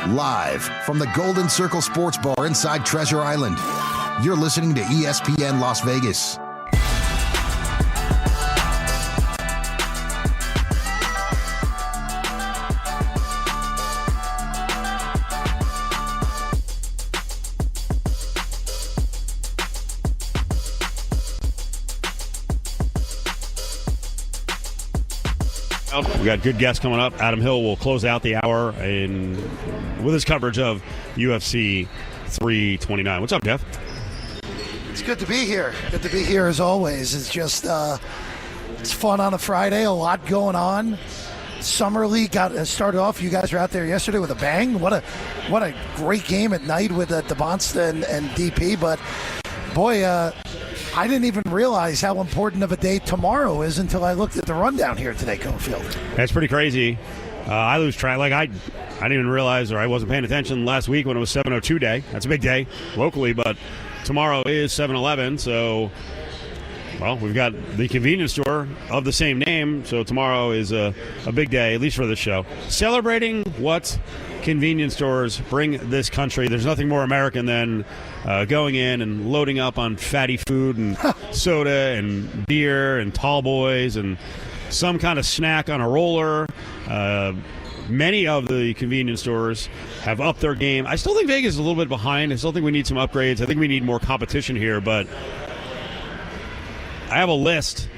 live from the Golden Circle Sports Bar inside Treasure Island. You're listening to ESPN Las Vegas. We got good guests coming up. Adam Hill will close out the hour with his coverage of UFC 329. What's up, Jeff? It's good to be here. Good to be here as always. It's just it's fun on a Friday. A lot going on. Summer League got started off. You guys were out there yesterday with a bang. What a great game at night with DeBonsta and DP. But boy, I didn't even realize how important of a day tomorrow is until I looked at the rundown here today, Cofield. That's pretty crazy. I lose track. I didn't even realize, or I wasn't paying attention last week when it was 7:02 day. That's a big day locally, but tomorrow is 7-11. So, well, we've got the convenience store of the same name. So tomorrow is a big day, at least for this show. Celebrating what convenience stores bring this country. There's nothing more American than going in and loading up on fatty food and soda and beer and tall boys and some kind of snack on a roller. Many of the convenience stores have upped their game. I still think Vegas is a little bit behind. I still think we need some upgrades. I think we need more competition here, but I have a list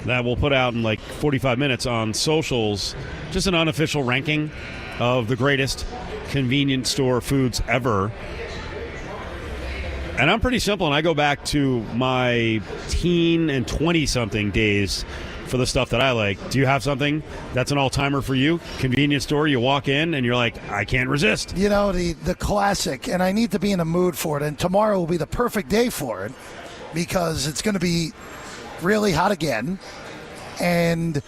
that we'll put out in like 45 minutes on socials, just an unofficial ranking of the greatest convenience store foods ever. And I'm pretty simple, and I go back to my teen and 20-something days for the stuff that I like. Do you have something that's an all-timer for you? Convenience store, you walk in, and you're like, I can't resist. You know, the classic, and I need to be in a mood for it, and tomorrow will be the perfect day for it because it's going to be really hot again, and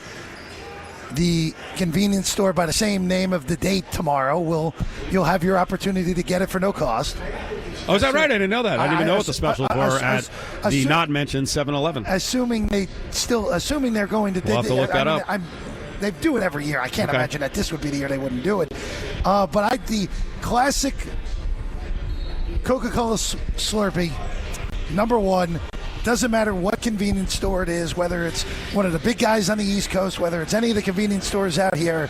the convenience store by the same name of the date tomorrow you'll have your opportunity to get it for no cost. Oh, is that right? I didn't know that. I didn't even know what the specials were at the not mentioned 7-Eleven. Assuming they're going to. We'll have to look that up. They do it every year. I can't imagine that this would be the year they wouldn't do it. But the classic Coca-Cola Slurpee, number one. Doesn't matter what convenience store it is, whether it's one of the big guys on the East Coast, whether it's any of the convenience stores out here.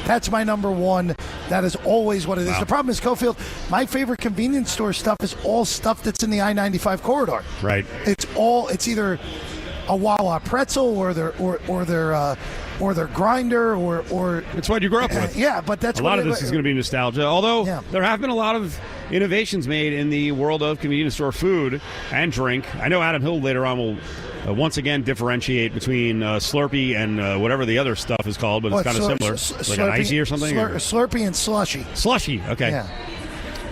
That's my number one. That is always what it is. Wow. The problem is, Cofield, my favorite convenience store stuff is all stuff that's in the I-95 corridor. Right. It's either a Wawa pretzel or their grinder or it's what you grew up with. Yeah, but that's a lot of this is going to be nostalgia. Although there have been a lot of innovations made in the world of convenience store food and drink. I know Adam Hill later on will once again differentiate between Slurpee and whatever the other stuff is called, but it's kind of similar, like an icy or something. Slurpee and slushy. Slushy, okay. Yeah.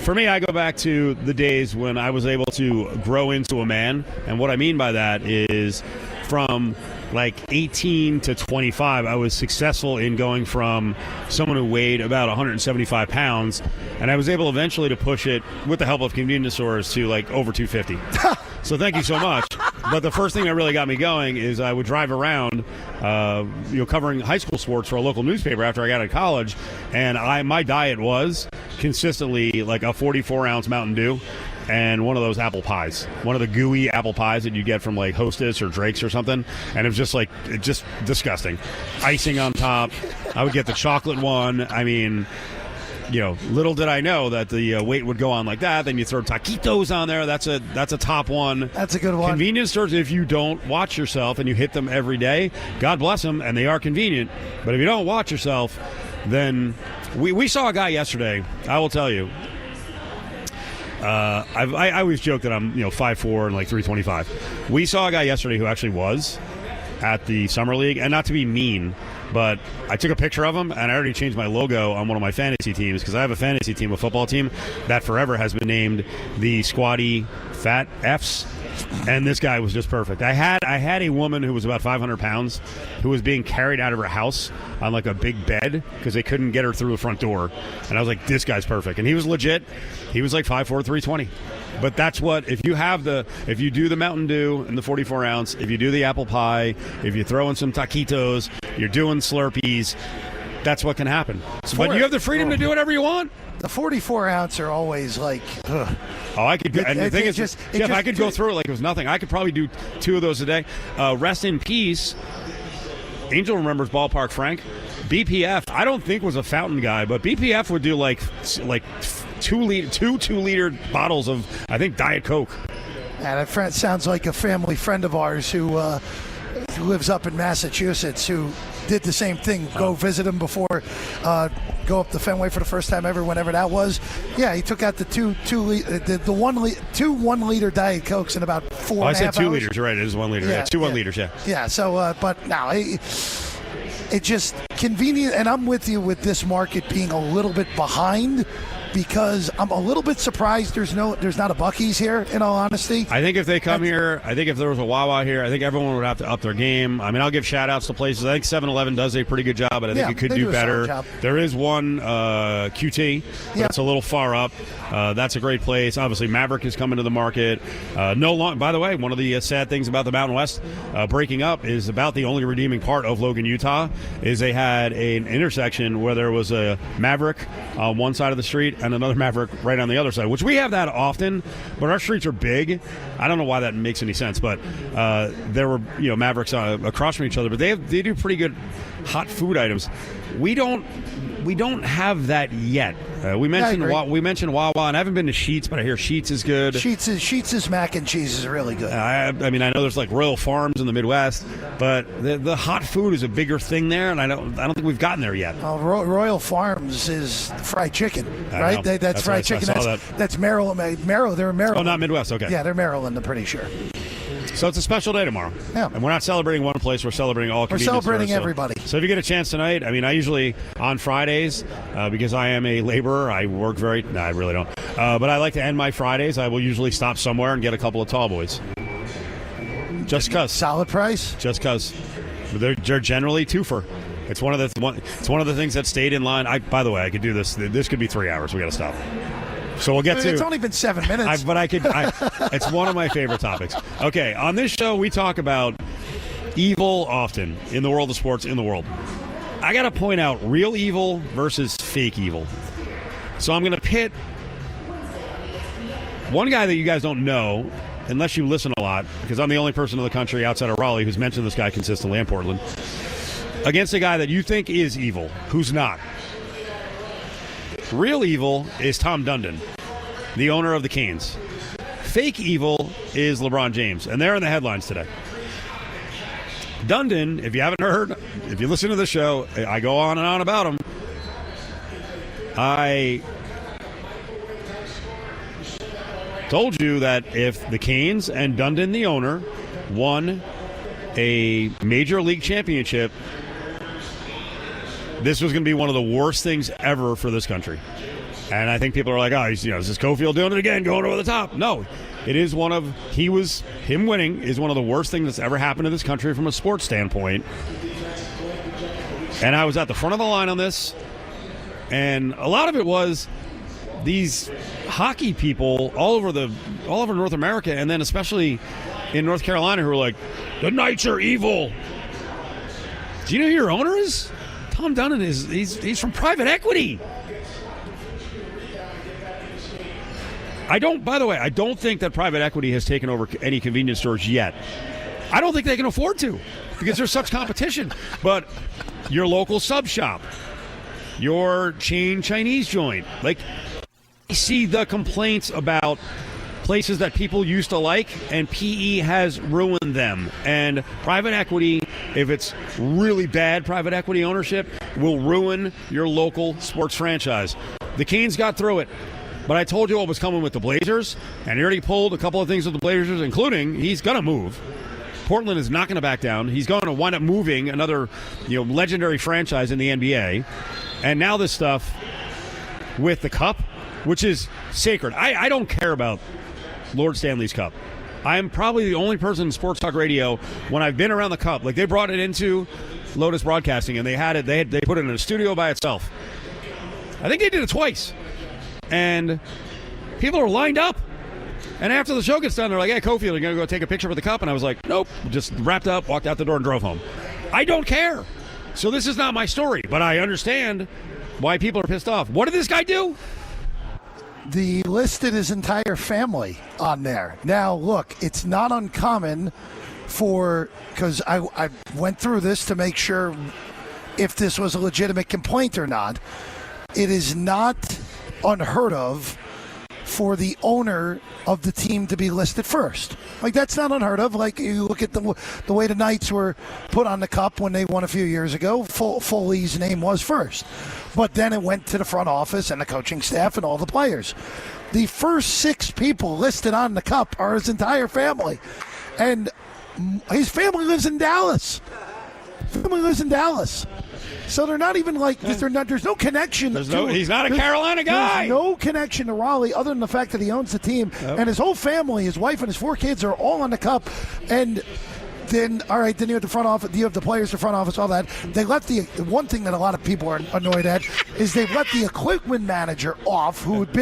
For me, I go back to the days when I was able to grow into a man, and what I mean by that is from like 18 to 25, I was successful in going from someone who weighed about 175 pounds, and I was able eventually to push it, with the help of convenience stores, to like over 250. So thank you so much. But the first thing that really got me going is I would drive around, covering high school sports for a local newspaper after I got out of college, and my diet was consistently like a 44-ounce Mountain Dew and one of those apple pies, one of the gooey apple pies that you get from like Hostess or Drake's or something, and it was just disgusting. Icing on top. I would get the chocolate one. I mean, little did I know that the weight would go on like that. Then you throw taquitos on there. That's a top one. That's a good one. Convenience stores, if you don't watch yourself and you hit them every day, God bless them, and they are convenient. But if you don't watch yourself, then we saw a guy yesterday, I will tell you. I always joke that I'm 5'4" and like 325. We saw a guy yesterday who actually was at the Summer League, and not to be mean, but I took a picture of him, and I already changed my logo on one of my fantasy teams because I have a fantasy team, a football team, that forever has been named the Squatty Fat Fs. And this guy was just perfect. I had a woman who was about 500 pounds who was being carried out of her house on like a big bed because they couldn't get her through the front door. And I was like, this guy's perfect. And he was legit. He was like 5'4", 320. But that's what, if you do the Mountain Dew and the 44-ounce, if you do the apple pie, if you throw in some taquitos, you're doing Slurpees, that's what can happen. But you have the freedom to do whatever you want. The 44-ounce are always like, ugh. Oh, I could. And the thing is, Jeff, I could go through it like it was nothing. I could probably do 2 of those a day. Rest in peace. Angel remembers Ballpark Frank. BPF, I don't think was a fountain guy, but BPF would do like 2-liter bottles of, I think, Diet Coke. And that friend sounds like a family friend of ours who lives up in Massachusetts who did the same thing. Go visit him before, go up the Fenway for the first time ever, whenever that was. Yeah, he took out the 2 1-liter Diet Cokes in about 4.5 hours. I said 2 liters. You're right. It is 1 liter. Yeah, 2 1 liters. Yeah. Yeah. So, but no, it just convenient, and I'm with you with this market being a little bit behind. Because I'm a little bit surprised there's not a Buc-ee's here, in all honesty. I think if they come here, I think if there was a Wawa here, I think everyone would have to up their game. I mean, I'll give shout-outs to places. I think 7-Eleven does a pretty good job, but I think it could do better. There is one QT, but it's a little far up. That's a great place. Obviously, Maverick is coming to the market. By the way, one of the sad things about the Mountain West breaking up is about the only redeeming part of Logan, Utah, is they had an intersection where there was a Maverick on one side of the street and another Maverick right on the other side, which we have that often, but our streets are big. I don't know why that makes any sense, but there were Mavericks across from each other, but they do pretty good hot food items. We don't have that yet. We mentioned Wawa, and I haven't been to Sheetz, but I hear Sheetz is good. Sheetz's mac and cheese is really good. I mean, I know there's like Royal Farms in the Midwest, but the hot food is a bigger thing there, and I don't think we've gotten there yet. Royal Farms is fried chicken, right? That's fried chicken. That's Maryland. They're Maryland. Oh, not Midwest. Okay. Yeah, they're Maryland. I'm pretty sure. So it's a special day tomorrow. Yeah. And we're not celebrating one place. We're celebrating all convenience stores. We're celebrating everybody. So if you get a chance tonight, I mean, I usually, on Fridays, because I am a laborer, I work no, I really don't. But I like to end my Fridays. I will usually stop somewhere and get a couple of tall boys. Just because. Solid price? Just because. They're generally twofer. It's one of the things that stayed in line. By the way, I could do this. This could be 3 hours. We got to stop. So we'll get to. It's only been 7 minutes. It's one of my favorite topics. Okay, on this show we talk about evil often in the world of sports in the world. I got to point out real evil versus fake evil. So I'm going to pit one guy that you guys don't know, unless you listen a lot, because I'm the only person in the country outside of Raleigh who's mentioned this guy consistently in Portland, against a guy that you think is evil, who's not. Real evil is Tom Dundon, the owner of the Canes. Fake evil is LeBron James, and they're in the headlines today. Dundon, if you haven't heard, if you listen to the show, I go on and on about him. I told you that if the Canes and Dundon, the owner, won a major league championship, this was going to be one of the worst things ever for this country. And I think people are like, is this Cofield doing it again, going over the top? No, it is him winning is one of the worst things that's ever happened to this country from a sports standpoint. And I was at the front of the line on this, and a lot of it was these hockey people all over North America, and then especially in North Carolina, who are like, the Knights are evil. Do you know who your owner is? Tom Dundon he's from private equity. By the way, I don't think that private equity has taken over any convenience stores yet. I don't think they can afford to because there's such competition. But your local sub shop, your chain Chinese joint, like, I see the complaints about places that people used to like, and PE has ruined them. And private equity, if it's really bad private equity ownership, will ruin your local sports franchise. The Canes got through it, but I told you what was coming with the Blazers, and he already pulled a couple of things with the Blazers, including he's going to move. Portland is not going to back down. He's going to wind up moving another legendary franchise in the NBA. And now this stuff with the Cup, which is sacred. I don't care about Lord Stanley's Cup. I am probably the only person in sports talk radio when I've been around the Cup. Like, they brought it into Lotus Broadcasting, and they had it. They put it in a studio by itself. I think they did it twice, and people are lined up. And after the show gets done, they're like, "Hey, Cofield, you're gonna go take a picture with the Cup?" And I was like, "Nope." Just wrapped up, walked out the door, and drove home. I don't care. So this is not my story, but I understand why people are pissed off. What did this guy do? He listed his entire family on there. Now, look, it's not uncommon because I went through this to make sure if this was a legitimate complaint or not. It is not unheard of for the owner of the team to be listed first. Like, that's not unheard of. Like, you look at the way the Knights were put on the cup when they won a few years ago, Foley's name was first. But then it went to the front office and the coaching staff and all the players. The first 6 people listed on the cup are his entire family. And his family lives in Dallas. So they're not even like there's no connection. He's not a Carolina guy. There's no connection to Raleigh other than the fact that he owns the team. Yep. And his whole family, his wife and his 4 kids are all on the cup. And then you have the front office, you have the players, the front office, all that. They let the one thing that a lot of people are annoyed at is they let the equipment manager off, who had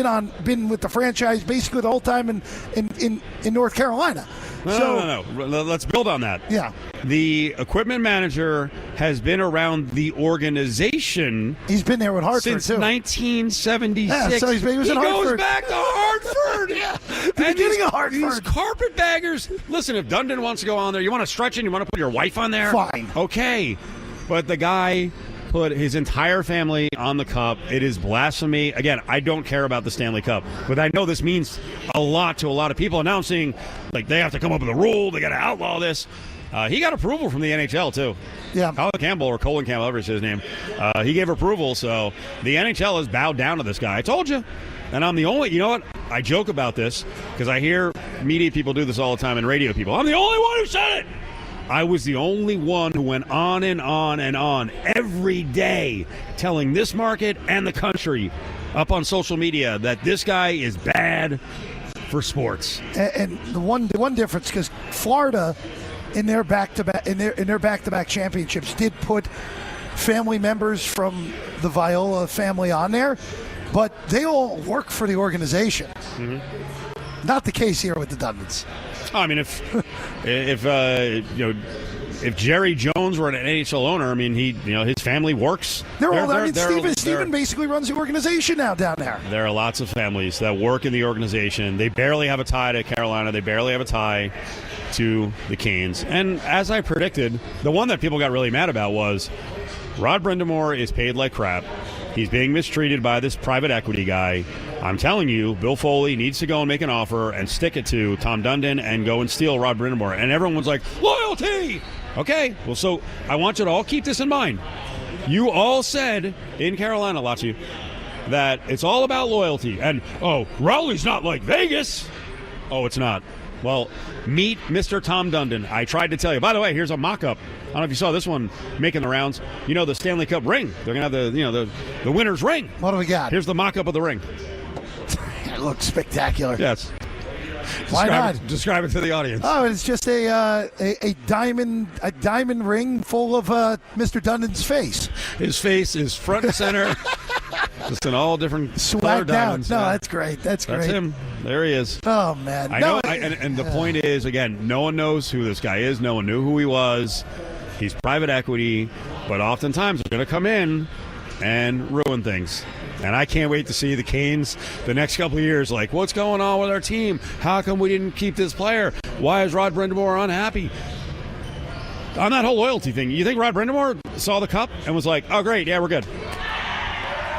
been with the franchise basically the whole time in North Carolina. No. Let's build on that. Yeah. The equipment manager has been around the organization. He's been there with Hartford since too. 1976. Yeah, so he was in Hartford. Goes back to Hartford. Yeah. The beginning of Hartford. These carpetbaggers. Listen, if Dundon wants to go on there, you want to stretch in, you want to put your wife on there? Fine. Okay. But the guy put his entire family on the cup. It is blasphemy. Again, I don't care about the Stanley Cup, but I know this means a lot to a lot of people. And now I'm seeing like they have to come up with a rule. They got to outlaw this. He got approval from the NHL too. Yeah, Colin Campbell, whatever is his name. He gave approval, so the NHL has bowed down to this guy. I told you. And I'm the only, you know what? I joke about this because I hear media people do this all the time and radio people. I'm the only one who said it. I was the only one who went on and on and on every day telling this market and the country up on social media that this guy is bad for sports. And the one difference, because Florida in their back-to-back championships did put family members from the Viola family on there, but they all work for the organization. Mm-hmm. Not the case here with the Dundons. I mean, if Jerry Jones were an NHL owner, I mean, his family works. Steven basically runs the organization now down there. There are lots of families that work in the organization. They barely have a tie to Carolina. They barely have a tie to the Canes. And as I predicted, the one that people got really mad about was Rod Brind'Amour is paid like crap. He's being mistreated by this private equity guy. I'm telling you, Bill Foley needs to go and make an offer and stick it to Tom Dundon and go and steal Rod Brind'Amour. And everyone's like, loyalty! Okay, well, so I want you to all keep this in mind. You all said in Carolina, lots of you, that it's all about loyalty. And, Raleigh's not like Vegas. Oh, it's not. Well, meet Mr. Tom Dundon. I tried to tell you. By the way, here's a mock-up. I don't know if you saw this one making the rounds. You know the Stanley Cup ring. They're going to have the winner's ring. What do we got? Here's the mock-up of the ring. It looks spectacular. Yes. Why not? Describe it to the audience. Oh, it's just a diamond ring full of Mr. Dundon's face. His face is front and center. Just in all different color diamonds. No, that's great. That's great. That's him. There he is. Oh, man. I know. And the point is, again, no one knows who this guy is. No one knew who he was. He's private equity, but oftentimes they're going to come in and ruin things. And I can't wait to see the Canes the next couple of years. Like, what's going on with our team? How come we didn't keep this player? Why is Rod Brind'Amour unhappy? On that whole loyalty thing, you think Rod Brind'Amour saw the cup and was like, oh, great, yeah, we're good?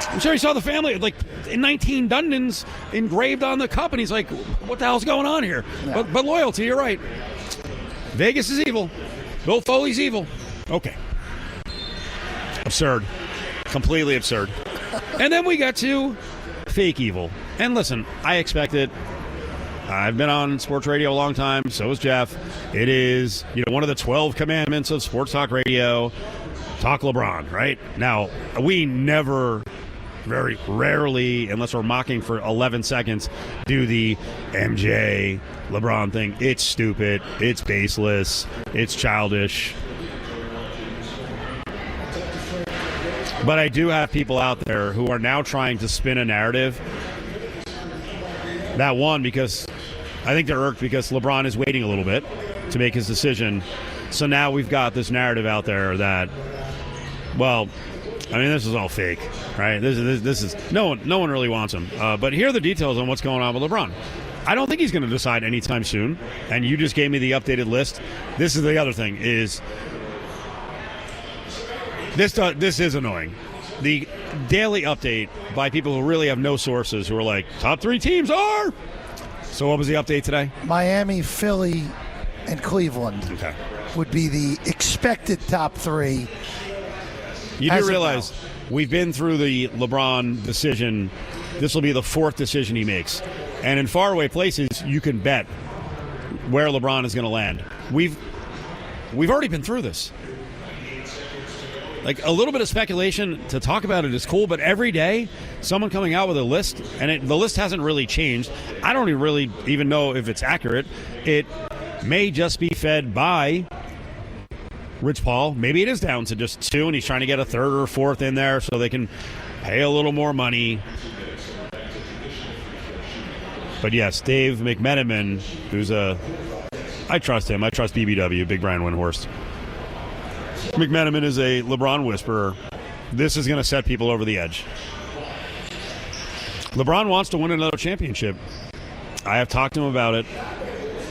I'm sure he saw the family, like 19 Dundons engraved on the cup, and he's like, what the hell's going on here? Yeah. But loyalty, you're right. Vegas is evil. Bill Foley's evil. Okay. Absurd. Completely absurd. And then we got to fake evil. And listen, I expect it. I've been on sports radio a long time. So has Jeff. It is, one of the 12 commandments of sports talk radio. Talk LeBron, right? Now, we never, very rarely, unless we're mocking for 11 seconds, do the MJ LeBron thing. It's stupid. It's baseless. It's childish. But I do have people out there who are now trying to spin a narrative. That one, because I think they're irked because LeBron is waiting a little bit to make his decision. So now we've got this narrative out there that Well, I mean, this is all fake, right? This is no one really wants him. But here are the details on what's going on with LeBron. I don't think he's going to decide anytime soon. And you just gave me the updated list. This is the other thing is this is annoying. The daily update by people who really have no sources who are like, top 3 teams are. So what was the update today? Miami, Philly, and Cleveland would be the expected top 3. You do realize we've been through the LeBron decision. This will be the 4th decision he makes. And in faraway places, you can bet where LeBron is going to land. We've already been through this. Like, a little bit of speculation to talk about it is cool, but every day, someone coming out with a list, and the list hasn't really changed. I don't really even know if it's accurate. It may just be fed by Rich Paul. Maybe it is down to just 2, and he's trying to get a 3rd or 4th in there so they can pay a little more money. But yes, Dave McMenamin, I trust him. I trust BBW, Big Brian Windhorst. McMenamin is a LeBron whisperer. This is going to set people over the edge. LeBron wants to win another championship. I have talked to him about it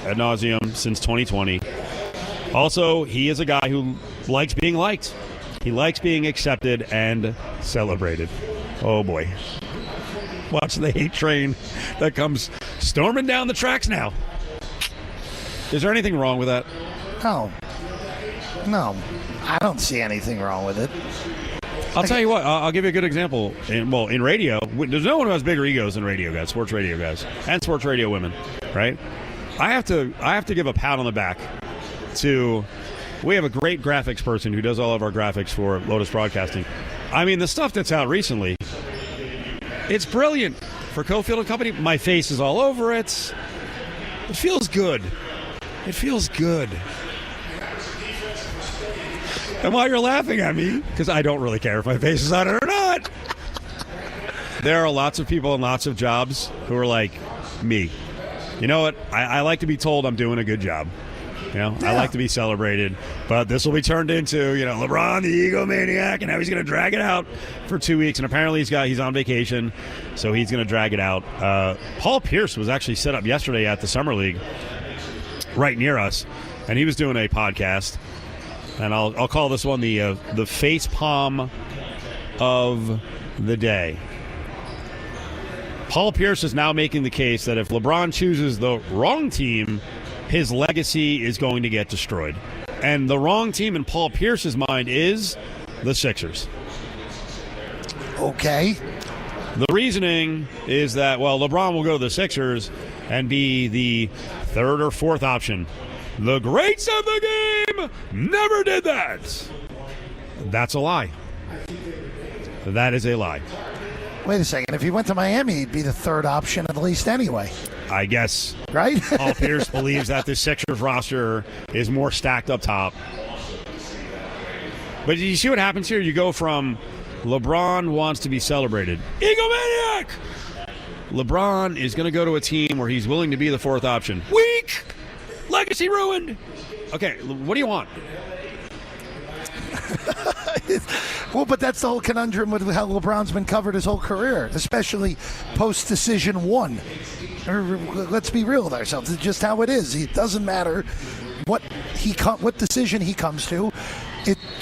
ad nauseum since 2020. Also, he is a guy who likes being liked. He likes being accepted and celebrated. Oh, boy. Watch the hate train that comes storming down the tracks now. Is there anything wrong with that? No. I don't see anything wrong with it. I'll tell you what. I'll give you a good example. In radio, there's no one who has bigger egos than radio guys, sports radio guys, and sports radio women, right? I have to give a pat on the back to. We have a great graphics person who does all of our graphics for Lotus Broadcasting. I mean, the stuff that's out recently, it's brilliant. For Cofield and Company, my face is all over it. It feels good. It feels good. And why you're laughing at me, because I don't really care if my face is on it or not. There are lots of people in lots of jobs who are like me. You know what? I like to be told I'm doing a good job. I like to be celebrated. But this will be turned into, LeBron, the egomaniac, and now he's going to drag it out for 2 weeks. And apparently he's on vacation, so he's going to drag it out. Paul Pierce was actually set up yesterday at the Summer League right near us, and he was doing a podcast. And I'll call this one the face palm of the day. Paul Pierce is now making the case that if LeBron chooses the wrong team, his legacy is going to get destroyed. And the wrong team in Paul Pierce's mind is the Sixers. Okay. The reasoning is that, LeBron will go to the Sixers and be the 3rd or 4th option. The greats of the game never did that. That's a lie. That is a lie. Wait a second. If he went to Miami, he'd be the 3rd option at least anyway. I guess. Right? Paul Pierce believes that the Sixers roster is more stacked up top. But you see what happens here? You go from LeBron wants to be celebrated. Egomaniac! LeBron is going to go to a team where he's willing to be the 4th option. Weak! Legacy ruined. Okay, what do you want? Well, but that's the whole conundrum with how LeBron's been covered his whole career, especially post-decision 1. Let's be real with ourselves. It's just how it is. It doesn't matter what decision he comes to.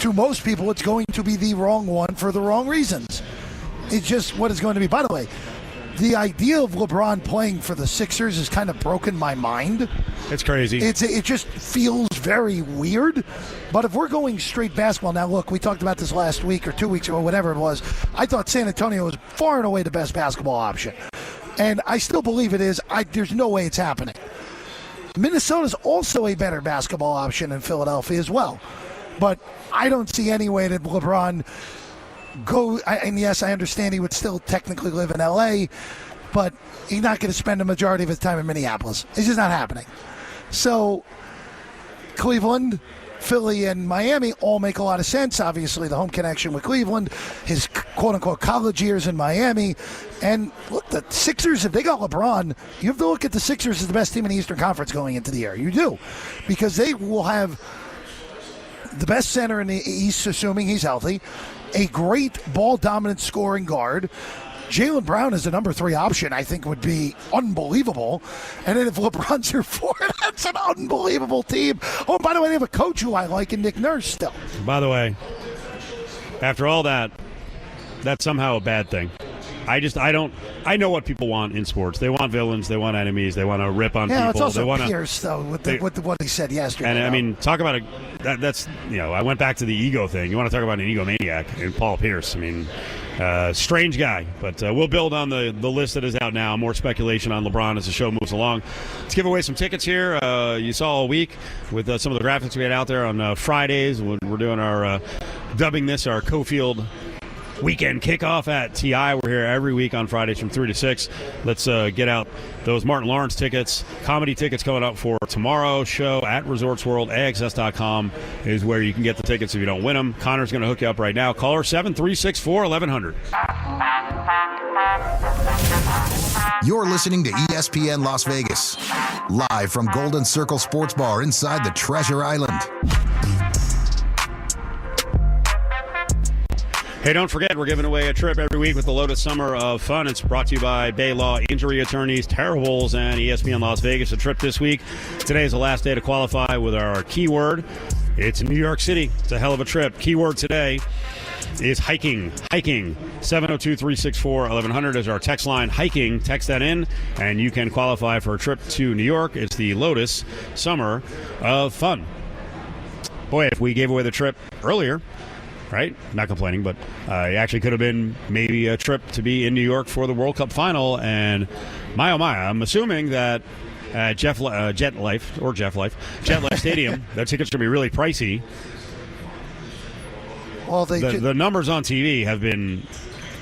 To most people, it's going to be the wrong one for the wrong reasons. It's just what it's going to be. By the way, the idea of LeBron playing for the Sixers has kind of broken my mind. It's crazy. It just feels very weird. But if we're going straight basketball, now look, we talked about this last week or 2 weeks ago, whatever it was. I thought San Antonio was far and away the best basketball option. And I still believe it is. There's no way it's happening. Minnesota's also a better basketball option than Philadelphia as well. But I don't see any way that LeBron and yes, I understand he would still technically live in L.A., but he's not going to spend a majority of his time in Minneapolis. It's just not happening. So Cleveland, Philly, and Miami all make a lot of sense. Obviously, the home connection with Cleveland, his quote-unquote college years in Miami. And look, the Sixers, if they got LeBron, you have to look at the Sixers as the best team in the Eastern Conference going into the year. You do. Because they will have the best center in the East, assuming he's healthy, a great ball-dominant scoring guard. Jaylen Brown as the number 3 option, I think, would be unbelievable. And then if LeBron's your 4, that's an unbelievable team. Oh, by the way, they have a coach who I like in Nick Nurse still. By the way, after all that, that's somehow a bad thing. I know what people want in sports. They want villains. They want enemies. They want to rip on people. It's also they want Pierce, though, with what he said yesterday. And, I mean, talk about that's, I went back to the ego thing. You want to talk about an egomaniac in Paul Pierce. I mean, strange guy. But we'll build on the list that is out now. More speculation on LeBron as the show moves along. Let's give away some tickets here. You saw all week with some of the graphics we had out there on Fridays. We're doing our, dubbing this our Cofield weekend kickoff at TI. We're here every week on Fridays from 3 to 6. Let's get out those Martin Lawrence tickets. Comedy tickets coming up for tomorrow's show at Resorts World. AXS.com is where you can get the tickets if you don't win them. Connor's going to hook you up right now. Caller 7-364-1100. You're listening to ESPN Las Vegas, live from Golden Circle Sports Bar inside the Treasure Island. Hey, don't forget, we're giving away a trip every week with the Lotus Summer of Fun. It's brought to you by Bay Law Injury Attorneys, Terribles, and ESPN Las Vegas. A trip this week. Today is the last day to qualify with our keyword. It's New York City. It's a hell of a trip. Keyword today is hiking. Hiking. 702-364-1100 is our text line. Hiking. Text that in, and you can qualify for a trip to New York. It's the Lotus Summer of Fun. Boy, if we gave away the trip earlier, right? Not complaining, but it actually could have been maybe a trip to be in New York for the World Cup final. And my, oh my, I'm assuming that Jet Life Stadium, their tickets are going to be really pricey. Well, the numbers on TV have been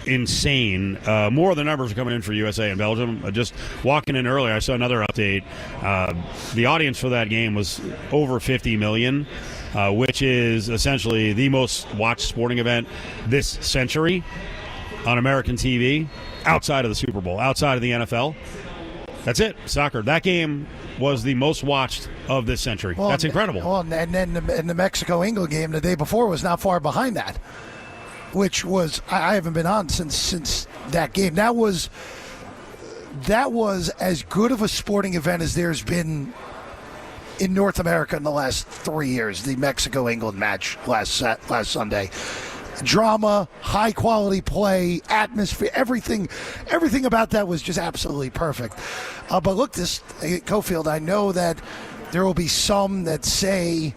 insane. More of the numbers are coming in for USA and Belgium. Just walking in earlier, I saw another update. The audience for that game was over 50 million. Which is essentially the most watched sporting event this century on American TV, outside of the Super Bowl, outside of the NFL. That's it, soccer. That game was the most watched of this century. Well, that's incredible. Well, and then the Mexico-England game the day before was not far behind that, which was, I haven't been on since that game. That was as good of a sporting event as there's been in North America in the last 3 years, the Mexico-England match last Sunday. Drama, high-quality play, atmosphere, everything about that was just absolutely perfect. But look, this Cofield, I know that there will be some that say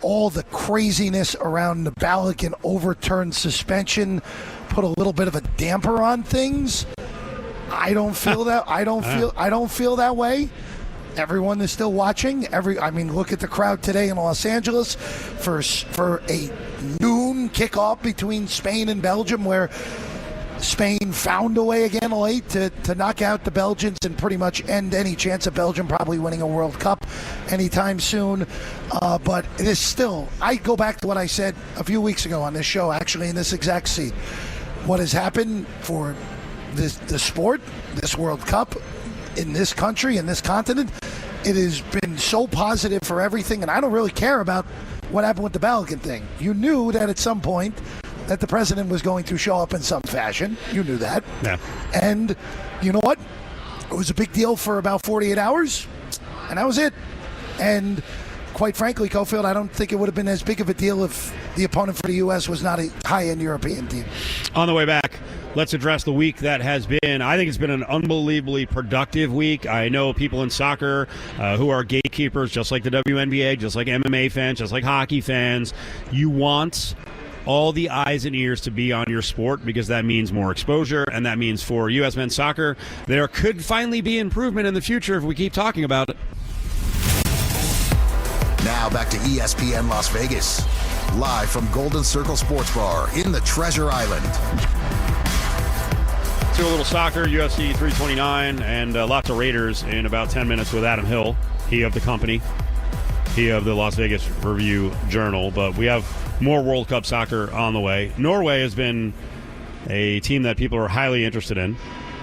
all the craziness around the ballot and overturned suspension put a little bit of a damper on things. I don't feel that. I don't feel that way. Everyone is still watching. Look at the crowd today in Los Angeles for a noon kickoff between Spain and Belgium, where Spain found a way again late to knock out the Belgians and pretty much end any chance of Belgium probably winning a World Cup anytime soon. But it is still, I go back to what I said a few weeks ago on this show, actually in this exact seat. What has happened for the sport, this World Cup, in this country, in this continent, it has been so positive for everything, and I don't really care about what happened with the Balogun thing. You knew that at some point that the president was going to show up in some fashion. You knew that. Yeah. And you know what? It was a big deal for about 48 hours, and that was it. And quite frankly, Cofield, I don't think it would have been as big of a deal if the opponent for the U.S. was not a high-end European team. On the way back, let's address the week that has been. I think it's been an unbelievably productive week. I know people in soccer who are gatekeepers, just like the WNBA, just like MMA fans, just like hockey fans. You want all the eyes and ears to be on your sport because that means more exposure, and that means for U.S. men's soccer, there could finally be improvement in the future if we keep talking about it. Now back to ESPN Las Vegas, live from Golden Circle Sports Bar in the Treasure Island. Do a little soccer, UFC 329, and lots of Raiders in about 10 minutes with Adam Hill, he of the company, he of the Las Vegas Review-Journal. But we have more World Cup soccer on the way. Norway has been a team that people are highly interested in.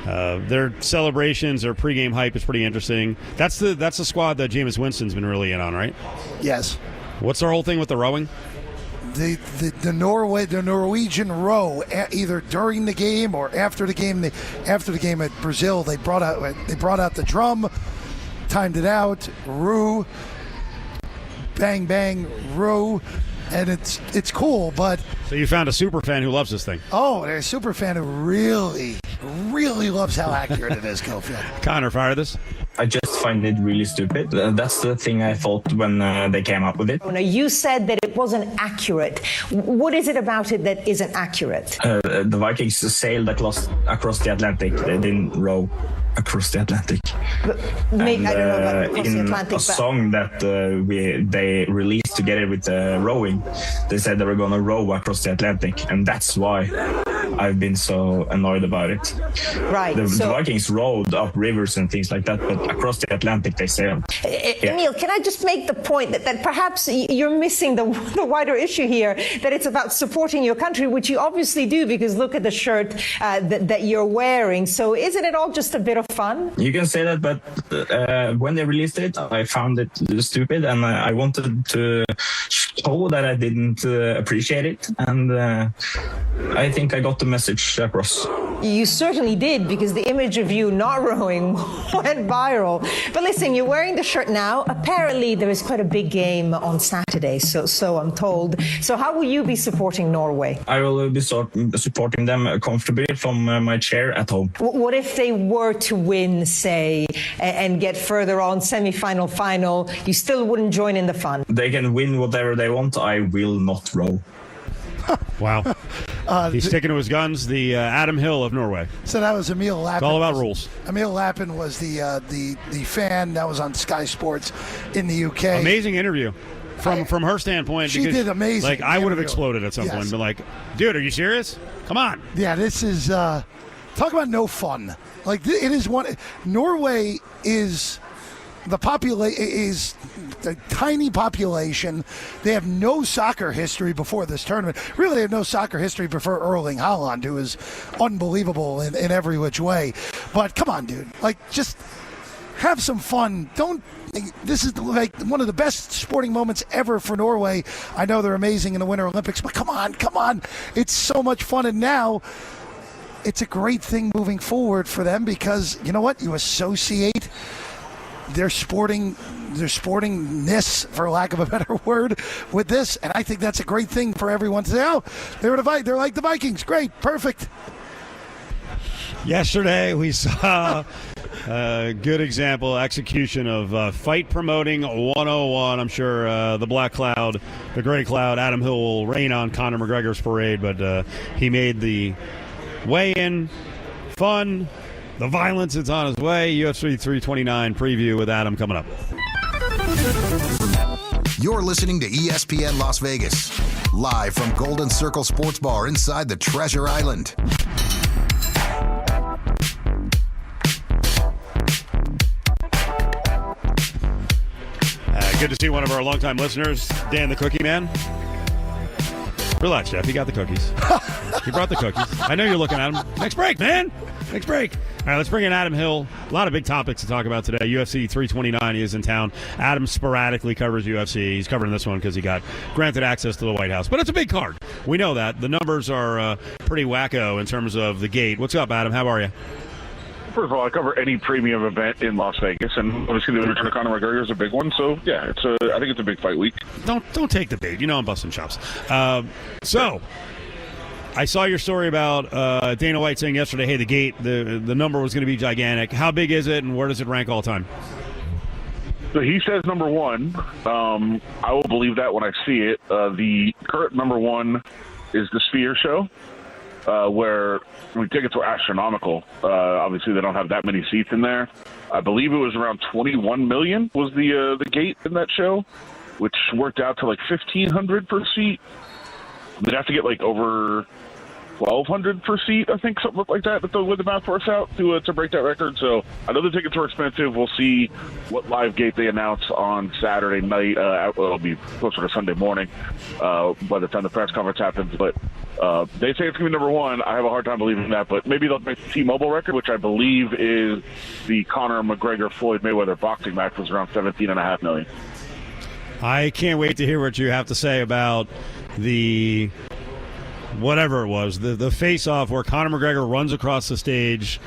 Their celebrations, their pregame hype is pretty interesting. That's the squad that Jameis Winston's been really in on, right? Yes. What's our whole thing with the rowing? The Norwegian row, either during the game or after the game. After the game at Brazil, they brought out the drum, timed it out, row, bang bang, row, and it's cool. But so you found a super fan who loves this thing. Oh, a super fan who really loves how accurate it is, Cofield. Connor, fire this. I just find it really stupid. That's the thing I thought when they came up with it. Now, you said that it wasn't accurate. What is it about it that isn't accurate? The Vikings sailed across the Atlantic. They didn't row across the Atlantic. Maybe, I don't know about across the in Atlantic. a song that they released together with rowing, they said they were going to row across the Atlantic, and that's why I've been so annoyed about it. Right. The Vikings rowed up rivers and things like that, but across the Atlantic they sailed. Emil, can I just make the point that perhaps you're missing the wider issue here, that it's about supporting your country, which you obviously do, because look at the shirt that you're wearing. So isn't it all just a bit of fun? You can say that, but when they released it, I found it stupid, and I wanted to show that I didn't appreciate it, and I think I got the message across. You certainly did, because the image of you not rowing went viral. But listen, you're wearing the shirt now. Apparently, there is quite a big game on Saturday, so I'm told. So how will you be supporting Norway? I will be supporting them comfortably from my chair at home. What if they were to win, say, and get further on, semi-final, final? You still wouldn't join in the fun? They can win whatever they want. I will not row. Wow. He's sticking to his guns. The Adam Hill of Norway. So that was Emil Lappin. It's all about rules. Emil Lappin was the fan that was on Sky Sports in the UK. Amazing interview from her standpoint. She did amazing. Like, I would have exploded at some point. But like, dude, are you serious? Come on. Yeah, this is talk about no fun. Like, it is one. Norway is is a tiny population. They have no soccer history before this tournament. Really, they have no soccer history before Erling Haaland, who is unbelievable in every which way. But come on, dude. Like, just have some fun. This is like one of the best sporting moments ever for Norway. I know they're amazing in the Winter Olympics, but come on. It's so much fun. And now it's a great thing moving forward for them, because you know what? You associate their sportingness, for lack of a better word, with this, and I think that's a great thing for everyone to say, oh, they're like the Vikings. Great, perfect. Yesterday we saw a good example, execution of fight promoting 101. I'm sure the Black Cloud, the Gray Cloud, Adam Hill will rain on Conor McGregor's parade, but he made the weigh-in fun. The violence is on its way. UFC 329 preview with Adam coming up. You're listening to ESPN Las Vegas, live from Golden Circle Sports Bar inside the Treasure Island. Good to see one of our longtime listeners, Dan the Cookie Man. Relax, Jeff. He got the cookies. He brought the cookies. I know you're looking at him. Next break, man. Next break. All right, let's bring in Adam Hill. A lot of big topics to talk about today. UFC 329 is in town. Adam sporadically covers UFC. He's covering this one because he got granted access to the White House. But it's a big card. We know that. The numbers are pretty wacko in terms of the gate. What's up, Adam? How are you? First of all, I cover any premium event in Las Vegas, and obviously the return of Conor McGregor is a big one. So yeah, I think it's a big fight week. Don't take the bait. You know I'm busting chops. So I saw your story about Dana White saying yesterday, hey, the gate, the number was going to be gigantic. How big is it, and where does it rank all time? So he says number one. I will believe that when I see it. The current number one is the Sphere show, where tickets were astronomical. Obviously, they don't have that many seats in there. I believe it was around 21 million was the gate in that show, which worked out to like 1,500 per seat. They'd have to get like over 1,200 per seat, I think, something like that, with the math works out to break that record. So I know the tickets were expensive. We'll see what live gate they announce on Saturday night. It'll be closer to Sunday morning by the time the press conference happens. But they say it's going to be number one. I have a hard time believing that, but maybe they'll make the T-Mobile record, which I believe is the Conor McGregor Floyd Mayweather boxing match, was around 17.5 million. I can't wait to hear what you have to say about the whatever it was, the face-off where Conor McGregor runs across the stage,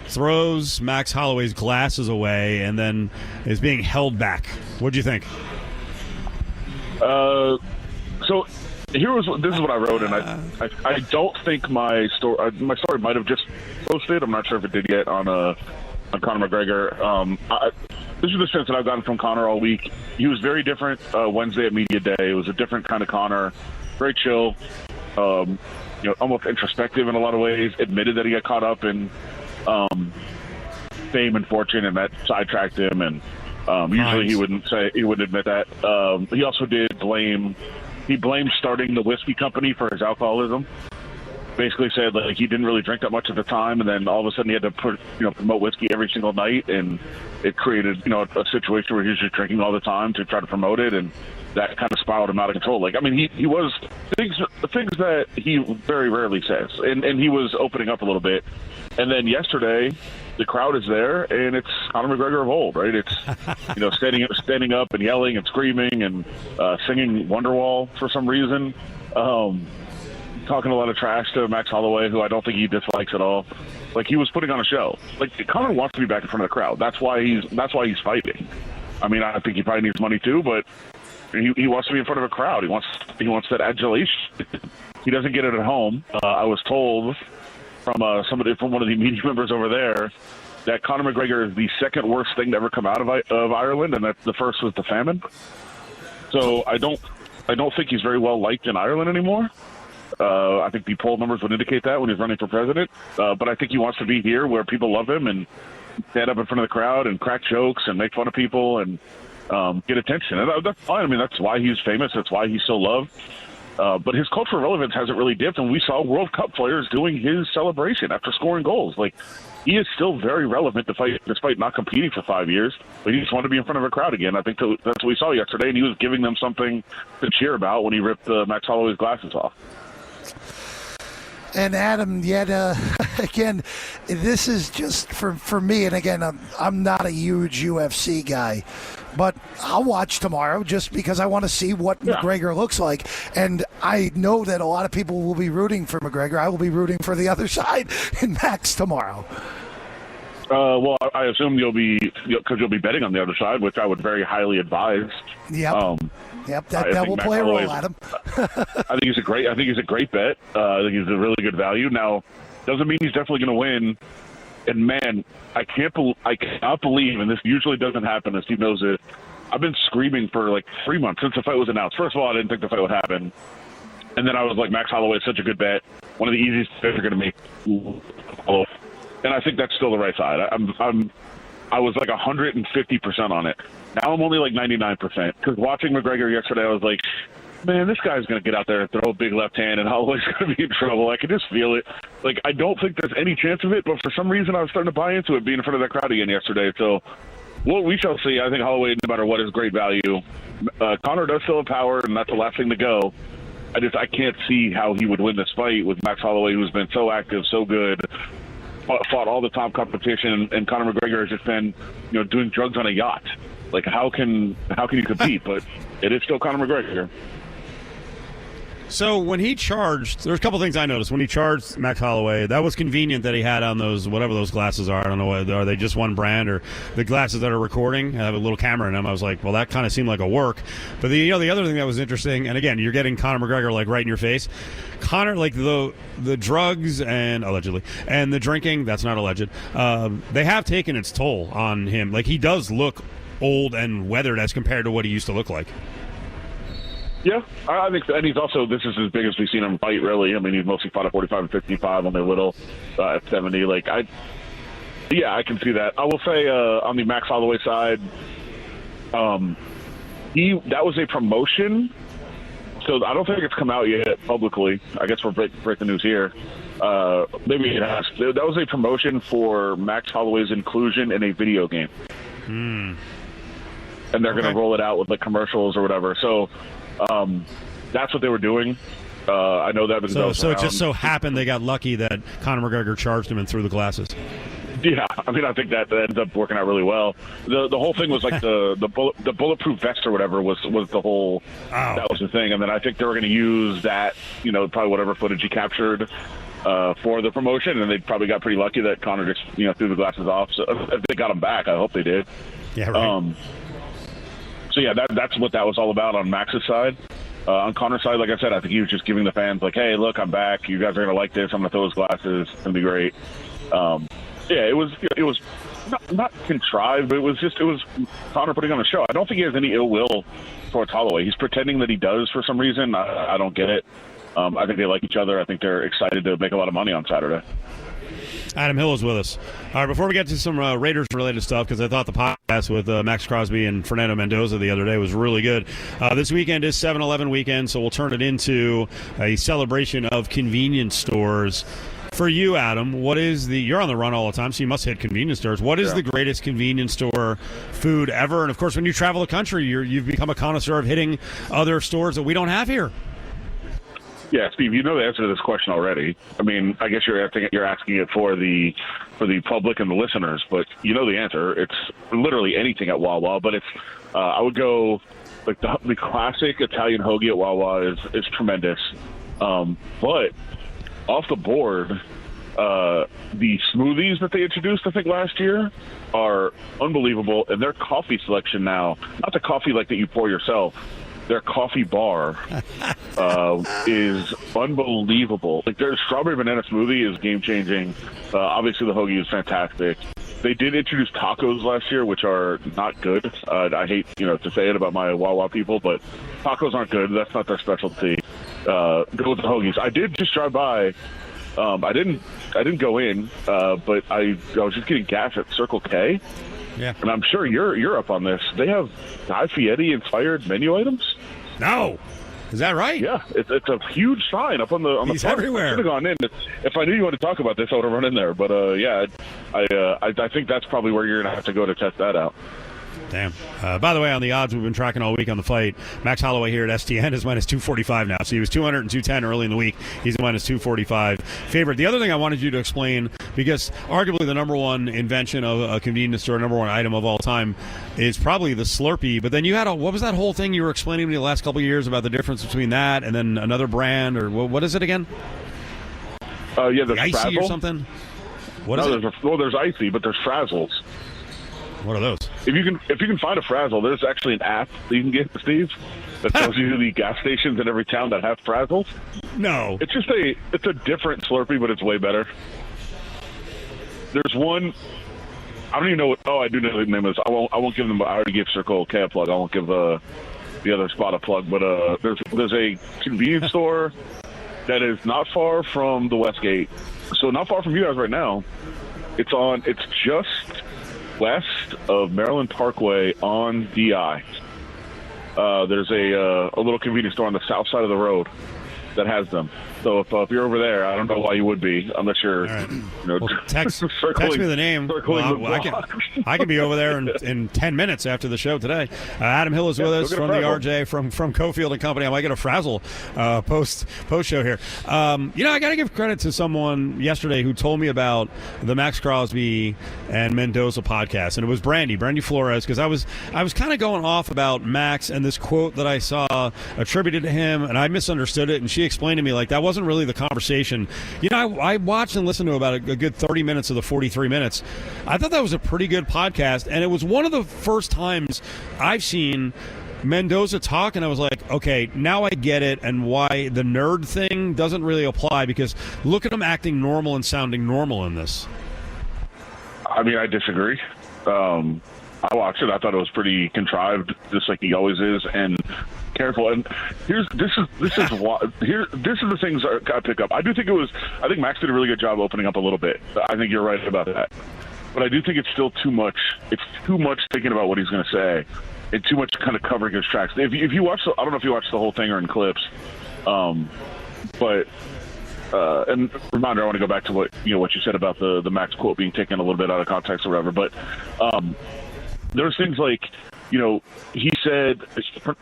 throws Max Holloway's glasses away, and then is being held back. What'd you think? So this is what I wrote, and I don't think my story might have just posted. I'm not sure if it did yet on Conor McGregor. This is the sense that I've gotten from Conor all week. He was very different Wednesday at media day. It was a different kind of Conor, very chill, almost introspective in a lot of ways. Admitted that he got caught up in fame and fortune, and that sidetracked him. And usually he wouldn't admit that. He also did blame starting the whiskey company for his alcoholism. Basically said like he didn't really drink that much at the time, and then all of a sudden he had to promote whiskey every single night, and it created a situation where he was just drinking all the time to try to promote it, and that kind of spiraled him out of control. Like, I mean, he was things that he very rarely says, and he was opening up a little bit. And then yesterday, the crowd is there, and it's Conor McGregor of old, right? It's standing up and yelling and screaming and singing Wonderwall for some reason. Talking a lot of trash to Max Holloway, who I don't think he dislikes at all. Like, he was putting on a show. Like, Conor wants to be back in front of the crowd. That's why he's fighting. I mean, I think he probably needs money too, but he wants to be in front of a crowd. He wants that adulation. He doesn't get it at home. I was told from one of the media members over there that Conor McGregor is the second worst thing to ever come out of Ireland, and that the first was the famine. So I don't think he's very well liked in Ireland anymore. I think the poll numbers would indicate that when he's running for president. But I think he wants to be here where people love him and stand up in front of the crowd and crack jokes and make fun of people and get attention. And that's fine. I mean, that's why he's famous. That's why he's so loved. But his cultural relevance hasn't really dipped, and we saw World Cup players doing his celebration after scoring goals. Like, he is still very relevant despite not competing for 5 years. But he just wanted to be in front of a crowd again. I think that's what we saw yesterday, and he was giving them something to cheer about when he ripped Max Holloway's glasses off. And Adam, yet again, this is just for me. And again, I'm not a huge UFC guy, but I'll watch tomorrow just because I want to see what McGregor looks like. And I know that a lot of people will be rooting for McGregor. I will be rooting for the other side in Max tomorrow. Well, I assume you'll be betting on the other side, which I would very highly advise. Yep, that will play a role, Adam. I think he's a great bet. I think he's a really good value. Now, doesn't mean he's definitely going to win. And man, I cannot believe, and this usually doesn't happen, as Steve knows it. I've been screaming for like 3 months since the fight was announced. First of all, I didn't think the fight would happen, and then I was like, Max Holloway is such a good bet, one of the easiest bets you're going to make. And I think that's still the right side. I was like 150% on it. Now I'm only like 99%. Because watching McGregor yesterday, I was like, man, this guy's going to get out there and throw a big left hand, and Holloway's going to be in trouble. I could just feel it. Like, I don't think there's any chance of it, but for some reason I was starting to buy into it being in front of that crowd again yesterday. So, well, we shall see. I think Holloway, no matter what, is great value. Conor does still have power, and that's the last thing to go. I can't see how he would win this fight with Max Holloway, who's been so active, so good, fought all the top competition, and Conor McGregor has just been, doing drugs on a yacht. Like, how can you compete? But it is still Conor McGregor. So when he charged, there's a couple things I noticed. When he charged Max Holloway, that was convenient that he had on those, whatever those glasses are. I don't know, are they just one brand, or the glasses that are recording have a little camera in them. I was like, well, that kind of seemed like a work. But the other thing that was interesting, and again, you're getting Conor McGregor like right in your face. Conor, like the drugs and allegedly, and the drinking, that's not alleged. They have taken its toll on him. Like, he does look old and weathered as compared to what he used to look like. Yeah, I think, and he's also, this is as big as we've seen him fight, really. I mean, he's mostly fought at 45 and 55 on the little at 70. Like, I can see that. I will say on the Max Holloway side, that was a promotion, so I don't think it's come out yet publicly. I guess we'll break the news here. Maybe it has. That was a promotion for Max Holloway's inclusion in a video game. And they're going to roll it out with like commercials or whatever. So that's what they were doing. I know that. So it just so happened they got lucky that Conor McGregor charged him and threw the glasses. Yeah, I mean, I think that ends up working out really well. The whole thing was like the bulletproof vest or whatever was the whole that was the thing, and then I think they were going to use that, probably whatever footage he captured for the promotion, and they probably got pretty lucky that Conor just threw the glasses off. So if they got him back, I hope they did. Yeah, right. So yeah, that's what that was all about on Max's side. On Conor's side, like I said, I think he was just giving the fans like, hey, look, I'm back. You guys are going to like this. I'm going to throw his glasses. It's going to be great. Yeah, it was not contrived, but it was Conor putting on a show. I don't think he has any ill will towards Holloway. He's pretending that he does for some reason. I don't get it. I think they like each other. I think they're excited to make a lot of money on Saturday. Adam Hill is with us. All right, before we get to some Raiders-related stuff, because I thought the podcast with Max Crosby and Fernando Mendoza the other day was really good. This weekend is 7-Eleven weekend, so we'll turn it into a celebration of convenience stores. For you, Adam, you're on the run all the time, so you must hit convenience stores. What is the greatest convenience store food ever? And, of course, when you travel the country, you've become a connoisseur of hitting other stores that we don't have here. Yeah, Steve, you know the answer to this question already. I mean, I guess you're asking it for the public and the listeners, but you know the answer. It's literally anything at Wawa, but it's I would go like the classic Italian hoagie at Wawa is tremendous. But off the board, the smoothies that they introduced, I think, last year are unbelievable, and their coffee selection now, not the coffee like that you pour yourself, their coffee bar is unbelievable. Like their strawberry banana smoothie is game changing. Obviously, the hoagie is fantastic. They did introduce tacos last year, which are not good. I hate to say it about my Wawa people, but tacos aren't good. That's not their specialty. Go with the hoagies. I did just drive by. I didn't go in, but I was just getting gas at Circle K. Yeah. And I'm sure you're up on this. They have Guy Fieri-inspired menu items. No. Is that right? Yeah. It's a huge sign up on the He's front. everywhere. I should have gone in. If I knew you wanted to talk about this, I would have run in there. But, yeah, I think that's probably where you're going to have to go to test that out. Damn. By the way, on the odds we've been tracking all week on the fight, Max Holloway here at STN is minus 245 now. So he was 200 and 210 early in the week. He's minus 245 favorite. The other thing I wanted you to explain, because arguably the number one invention of a convenience store, number one item of all time, is probably the Slurpee. But then you had what was that whole thing you were explaining to me the last couple of years about the difference between that and then another brand, or what is it again? Yeah, there's Icy Frazzle. or something? What is it? There's Icy, but there's Frazzles. What are those? If you can find a Frazzle, there's actually an app that you can get, Steve, that tells you the gas stations in every town that have Frazzles. No. It's just a different Slurpee, but it's way better. There's one. I don't even know what. Oh, I do know the name is. I won't give them. I already gave Circle K a plug. I won't give the other spot a plug. But there's a convenience store that is not far from the Westgate. So not far from you guys right now. It's just west of Maryland Parkway on DI. There's a little convenience store on the south side of the road that has them. So if you're over there, I don't know why you would be, unless you're right. Text me the name. I can be over there in 10 minutes after the show today. Adam Hill is with us from the RJ from Cofield and Company. I might get a Frazzle post show here. I got to give credit to someone yesterday who told me about the Max Crosby and Mendoza podcast, and it was Brandy Flores, because I was kind of going off about Max and this quote that I saw attributed to him, and I misunderstood it, and she explained to me like that wasn't really the conversation. I watched and listened to about a good 30 minutes of the 43 minutes. I thought that was a pretty good podcast, and it was one of the first times I've seen Mendoza talk, and I was like, okay, now I get it, and why the nerd thing doesn't really apply, because look at him acting normal and sounding normal in this. I mean, I disagree. I watched it. I thought it was pretty contrived, just like he always is, and careful. And this is the things I pick up. I think Max did a really good job opening up a little bit. I think you're right about that. But I do think it's still too much. It's too much thinking about what he's going to say, and too much kind of covering his tracks. If you watch, I don't know if you watched the whole thing or in clips, but. And reminder, I want to go back to what you said about the Max quote being taken a little bit out of context or whatever. But there's things like he said,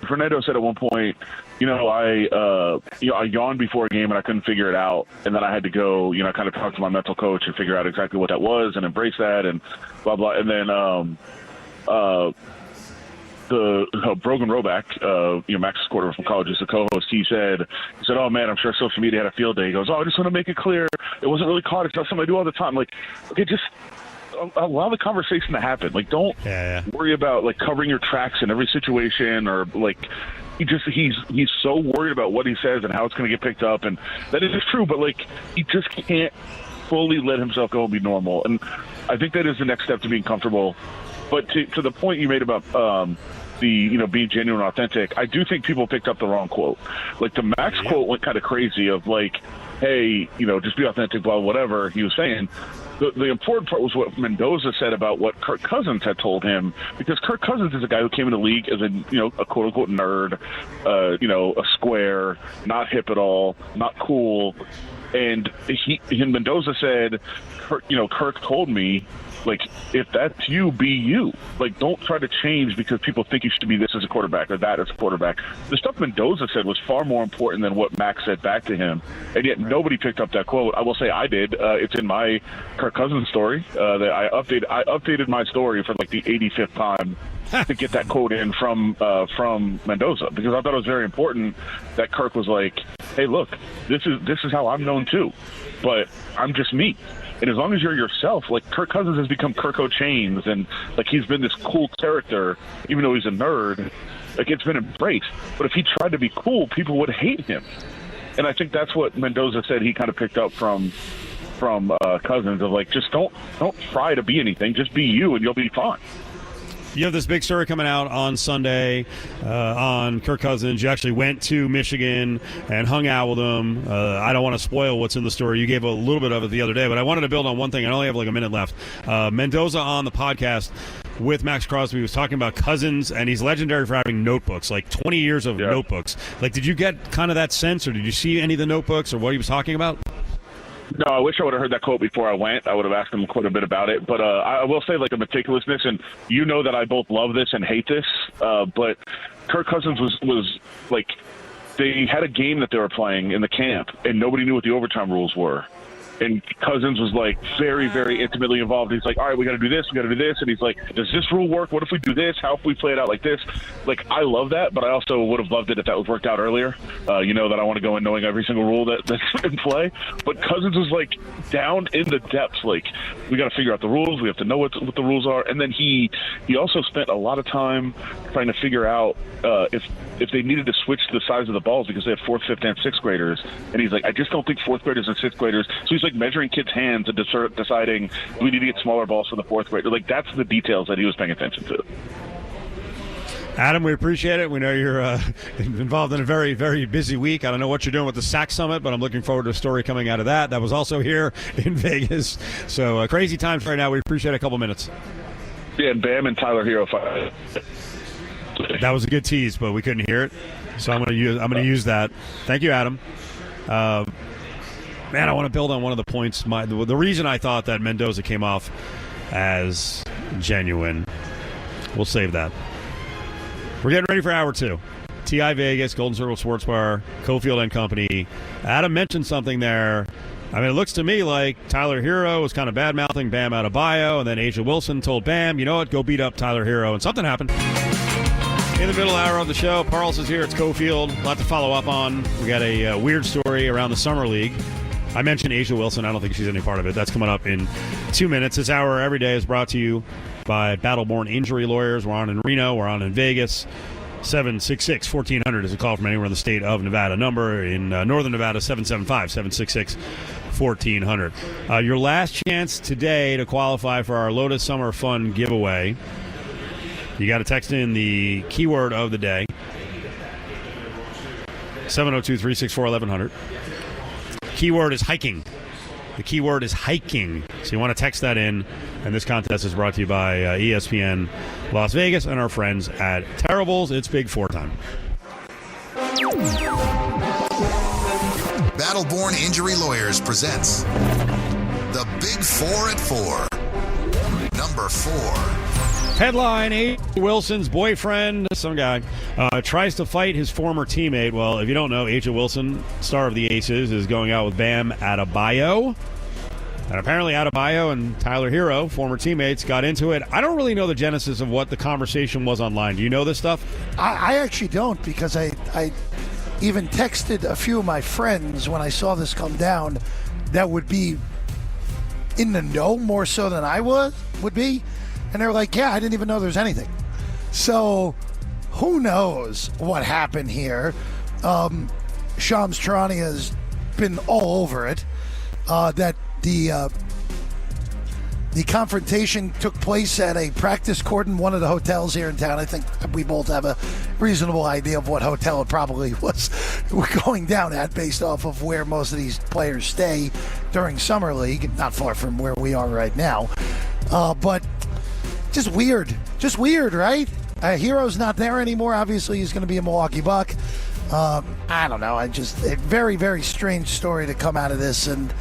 Fernando said at one point, I yawned before a game and I couldn't figure it out. And then I had to go, kind of talk to my mental coach and figure out exactly what that was and embrace that and blah, blah. And then Brogan Roback, Max's quarter from college, is the co-host. He said, "Oh man, I'm sure social media had a field day." He goes, "Oh, I just want to make it clear, it wasn't really caught. It's not something I do all the time." Like, okay, just allow the conversation to happen. Like, don't worry about like covering your tracks in every situation, or like he's so worried about what he says and how it's going to get picked up, and that is true. But like, he just can't fully let himself go and be normal. And I think that is the next step to being comfortable. But to the point you made about being genuine and authentic, I do think people picked up the wrong quote. Like the Max quote went kind of crazy of like, hey, just be authentic, blah, whatever he was saying. The important part was what Mendoza said about what Kirk Cousins had told him, because Kirk Cousins is a guy who came in the league as a quote unquote nerd, a square, not hip at all, not cool. And Mendoza said, Kirk told me, like, if that's you, be you. Like, don't try to change because people think you should be this as a quarterback or that as a quarterback. The stuff Mendoza said was far more important than what Max said back to him, and yet nobody picked up that quote. I will say I did. It's in my Kirk Cousins story that I updated my story for like the 85th time to get that quote in from Mendoza, because I thought it was very important that Kirk was like, hey, look, this is how I'm known too, but I'm just me. And as long as you're yourself, like Kirk Cousins has become Kirk O'Chains, and like he's been this cool character, even though he's a nerd, like it's been embraced. But if he tried to be cool, people would hate him. And I think that's what Mendoza said he kind of picked up from Cousins, of like, just don't try to be anything, just be you and you'll be fine. You have this big story coming out on Sunday on Kirk Cousins. You actually went to Michigan and hung out with him. I don't want to spoil what's in the story. You gave a little bit of it the other day, but I wanted to build on one thing. I only have like a minute left. Mendoza on the podcast with Max Crosby was talking about Cousins, and he's legendary for having notebooks, like 20 years of notebooks. Like, did you get kind of that sense, or did you see any of the notebooks or what he was talking about? No, I wish I would have heard that quote before I went. I would have asked him quite a bit about it. But I will say, like, the meticulousness, and that I both love this and hate this, but Kirk Cousins was like, they had a game that they were playing in the camp, and nobody knew what the overtime rules were. And Cousins was like very, very intimately involved. He's like, all right, we got to do this, we got to do this. And he's like, does this rule work? What if we do this? How if we play it out like this? Like, I love that, but I also would have loved it if that was worked out earlier. That I want to go in knowing every single rule that's in play. But Cousins was like down in the depths. Like, we got to figure out the rules. We have to know what the rules are. And then he also spent a lot of time trying to figure out if they needed to switch the size of the balls because they have 4th, 5th, and 6th graders. And he's like, I just don't think 4th graders and 6th graders. So he's like measuring kids' hands and deciding, do we need to get smaller balls for the 4th grader? Like, that's the details that he was paying attention to. Adam, we appreciate it. We know you're involved in a very, very busy week. I don't know what you're doing with the SAC Summit, but I'm looking forward to a story coming out of that. That was also here in Vegas. So crazy times right now. We appreciate a couple minutes. Yeah, Bam and Tyler Hero. That was a good tease, but we couldn't hear it. So I'm going to use that. Thank you, Adam. Man, I want to build on one of the points. The reason I thought that Mendoza came off as genuine, we'll save that. We're getting ready for hour 2. TI Vegas, Golden Circle Sports Bar, Cofield and Company. Adam mentioned something there. I mean, it looks to me like Tyler Hero was kind of bad-mouthing Bam Adebayo, and then Asia Wilson told Bam, you know what, go beat up Tyler Hero, and something happened. In the middle hour of the show, Parles is here. It's Cofield. A lot to follow up on. We got a weird story around the Summer League. I mentioned Asia Wilson. I don't think she's any part of it. That's coming up in 2 minutes. This hour every day is brought to you by Battleborn Injury Lawyers. We're on in Reno. We're on in Vegas. 766-1400 is a call from anywhere in the state of Nevada. Number in northern Nevada, 775-766-1400. Your last chance today to qualify for our Lotus Summer Fun giveaway. You got to text in the keyword of the day, 702-364-1100. Keyword is hiking. The keyword is hiking. So you want to text that in. And this contest is brought to you by ESPN Las Vegas and our friends at Terribles. It's Big 4 time. Battleborn Injury Lawyers presents The Big 4 at 4. Number 4. Headline, A. Wilson's boyfriend, some guy, tries to fight his former teammate. Well, if you don't know, A.J. Wilson, star of the Aces, is going out with Bam Adebayo. And apparently Adebayo and Tyler Hero, former teammates, got into it. I don't really know the genesis of what the conversation was online. Do you know this stuff? I actually don't, because I even texted a few of my friends when I saw this come down that would be in the know more so than I would be. And they were like, yeah, I didn't even know there's anything. So who knows what happened here? Shams Charania has been all over it. That the confrontation took place at a practice court in one of the hotels here in town. I think we both have a reasonable idea of what hotel it probably was going down at based off of where most of these players stay during Summer League, not far from where we are right now. But just weird, right? Hero's not there anymore. Obviously, he's going to be a Milwaukee Buck. I don't know. A very, very strange story to come out of this, and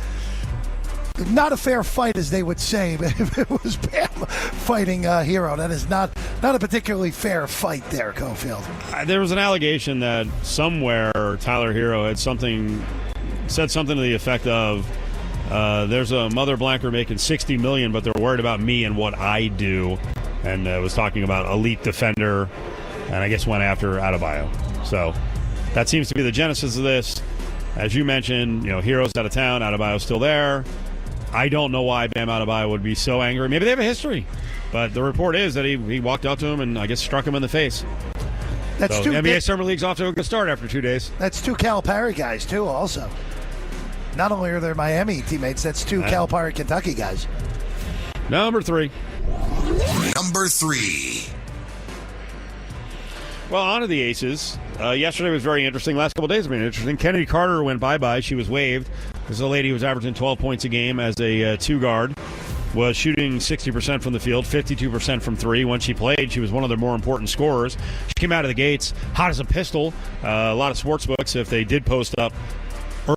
not a fair fight, as they would say. If it was Bam fighting Hero, that is not a particularly fair fight there, Cofield. There was an allegation that somewhere Tyler Hero had said something to the effect of, there's a mother blanker making $60 million, but they're worried about me and what I do, and was talking about elite defender, and I guess went after Adebayo. So that seems to be the genesis of this. As you mentioned, Hero's out of town, Adebayo's still there. I don't know why Bam Adebayo would be so angry. Maybe they have a history, but the report is that he walked up to him and I guess struck him in the face. That's two. NBA Summer League's off to a good start after 2 days. That's two Calipari guys too. Also, not only are there Miami teammates, that's two Calipari Kentucky guys. Number 3. Number 3. Well, on to the Aces. Yesterday was very interesting. Last couple of days have been interesting. Kennedy Carter went bye-bye. She was waived. This is a lady who was averaging 12 points a game as a two-guard. Was shooting 60% from the field, 52% from three. When she played, she was one of their more important scorers. She came out of the gates hot as a pistol. A lot of sports books, if they did post up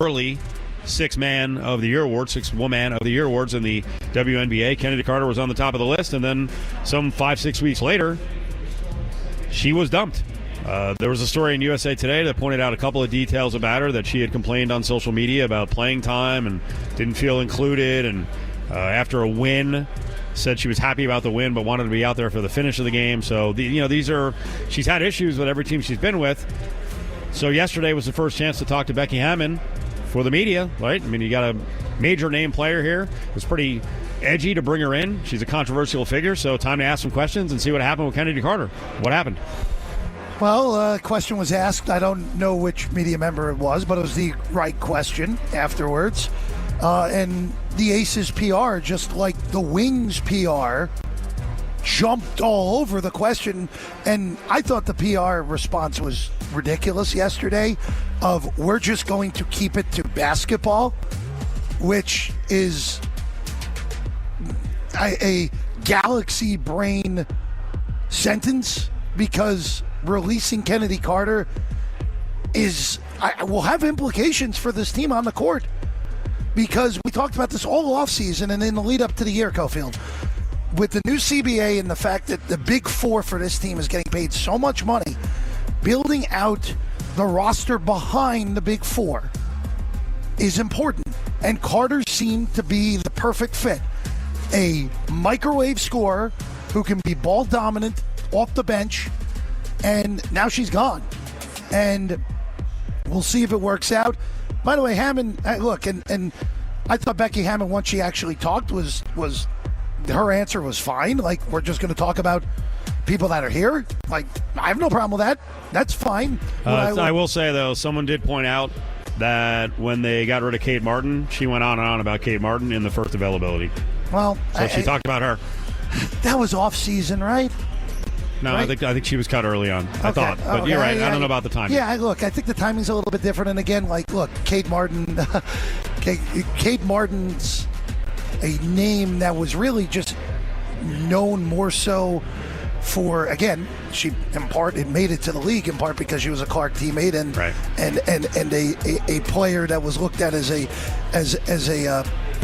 early, Six-Man of the Year Award, Six-Woman of the Year Awards in the WNBA, Kennedy Carter was on the top of the list. And then some 5-6 weeks later, she was dumped. There was a story in USA Today that pointed out a couple of details about her, that she had complained on social media about playing time and didn't feel included, and after a win said she was happy about the win but wanted to be out there for the finish of the game. So she's had issues with every team she's been with. So yesterday was the first chance to talk to Becky Hammon for the media, right? I mean, you got a major name player here. It was pretty edgy to bring her in. She's a controversial figure, so time to ask some questions and see what happened with Kennedy Carter. What happened? Well, a question was asked. I don't know which media member it was, but it was the right question afterwards. And the Aces PR, just like the Wings PR, jumped all over the question. And I thought the PR response was ridiculous yesterday of, we're just going to keep it to basketball, which is a galaxy brain sentence, because releasing Kennedy Carter will have implications for this team on the court, because we talked about this all offseason and in the lead up to the year, Cofield, with the new CBA and the fact that the big four for this team is getting paid so much money. Building out the roster behind the big four is important, and Carter seemed to be the perfect fit. A microwave scorer who can be ball dominant off the bench, and now she's gone. And we'll see if it works out. By the way, Hammon, look, and I thought Becky Hammon, once she actually talked, was her answer was fine. Like, we're just going to talk about people that are here. Like, I have no problem with that. That's fine. I will say, though, someone did point out that when they got rid of Kate Martin, she went on and on about Kate Martin in the first availability. Well, so she talked about her. That was off season, right? No, right? I think she was cut early on. I thought, but okay. You're right. I don't know about the timing. Yeah, look, I think the timing's a little bit different. And again, like, look, Kate Martin, Kate Martin's a name that was really just known more so for, again, she in part it made it to the league in part because she was a Clark teammate and a player that was looked at as a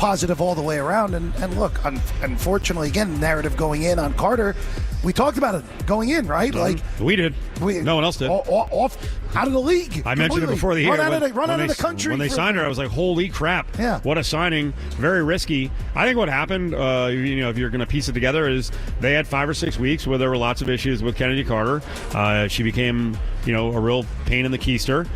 positive all the way around. And look, unfortunately, again, narrative going in on Carter. We talked about it going in, right? Like we did. No one else did. Off out of the league. I mentioned it before the year. Run out of the country. When they signed her, I was like, holy crap. Yeah. What a signing. Very risky. I think what happened, if you're going to piece it together, is they had 5 or 6 weeks where there were lots of issues with Kennedy Carter. She became, a real pain in the keister.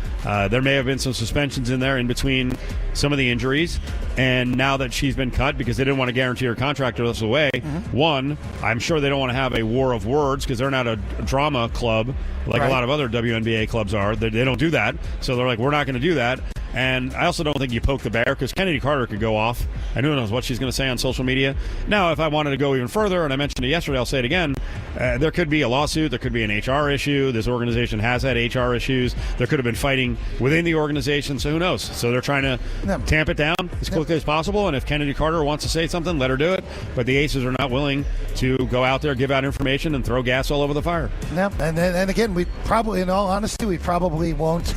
There may have been some suspensions in there in between some of the injuries. And now that she's been cut because they didn't want to guarantee her contract the rest of the way, one, I'm sure they don't want to have a war of words because they're not a drama club like a lot of other WNBA clubs are. They don't do that. So they're like, we're not going to do that. And I also don't think you poke the bear because Kennedy Carter could go off and who knows what she's going to say on social media. Now, if I wanted to go even further, and I mentioned it yesterday, I'll say it again, there could be a lawsuit. There could be an HR issue. This organization has had HR issues. There could have been fighting within the organization, so who knows? So they're trying to tamp it down as quickly as possible, and if Kennedy Carter wants to say something, let her do it. But the Aces are not willing to go out there, give out information, and throw gas all over the fire. Yeah, and again, we probably, in all honesty, we probably won't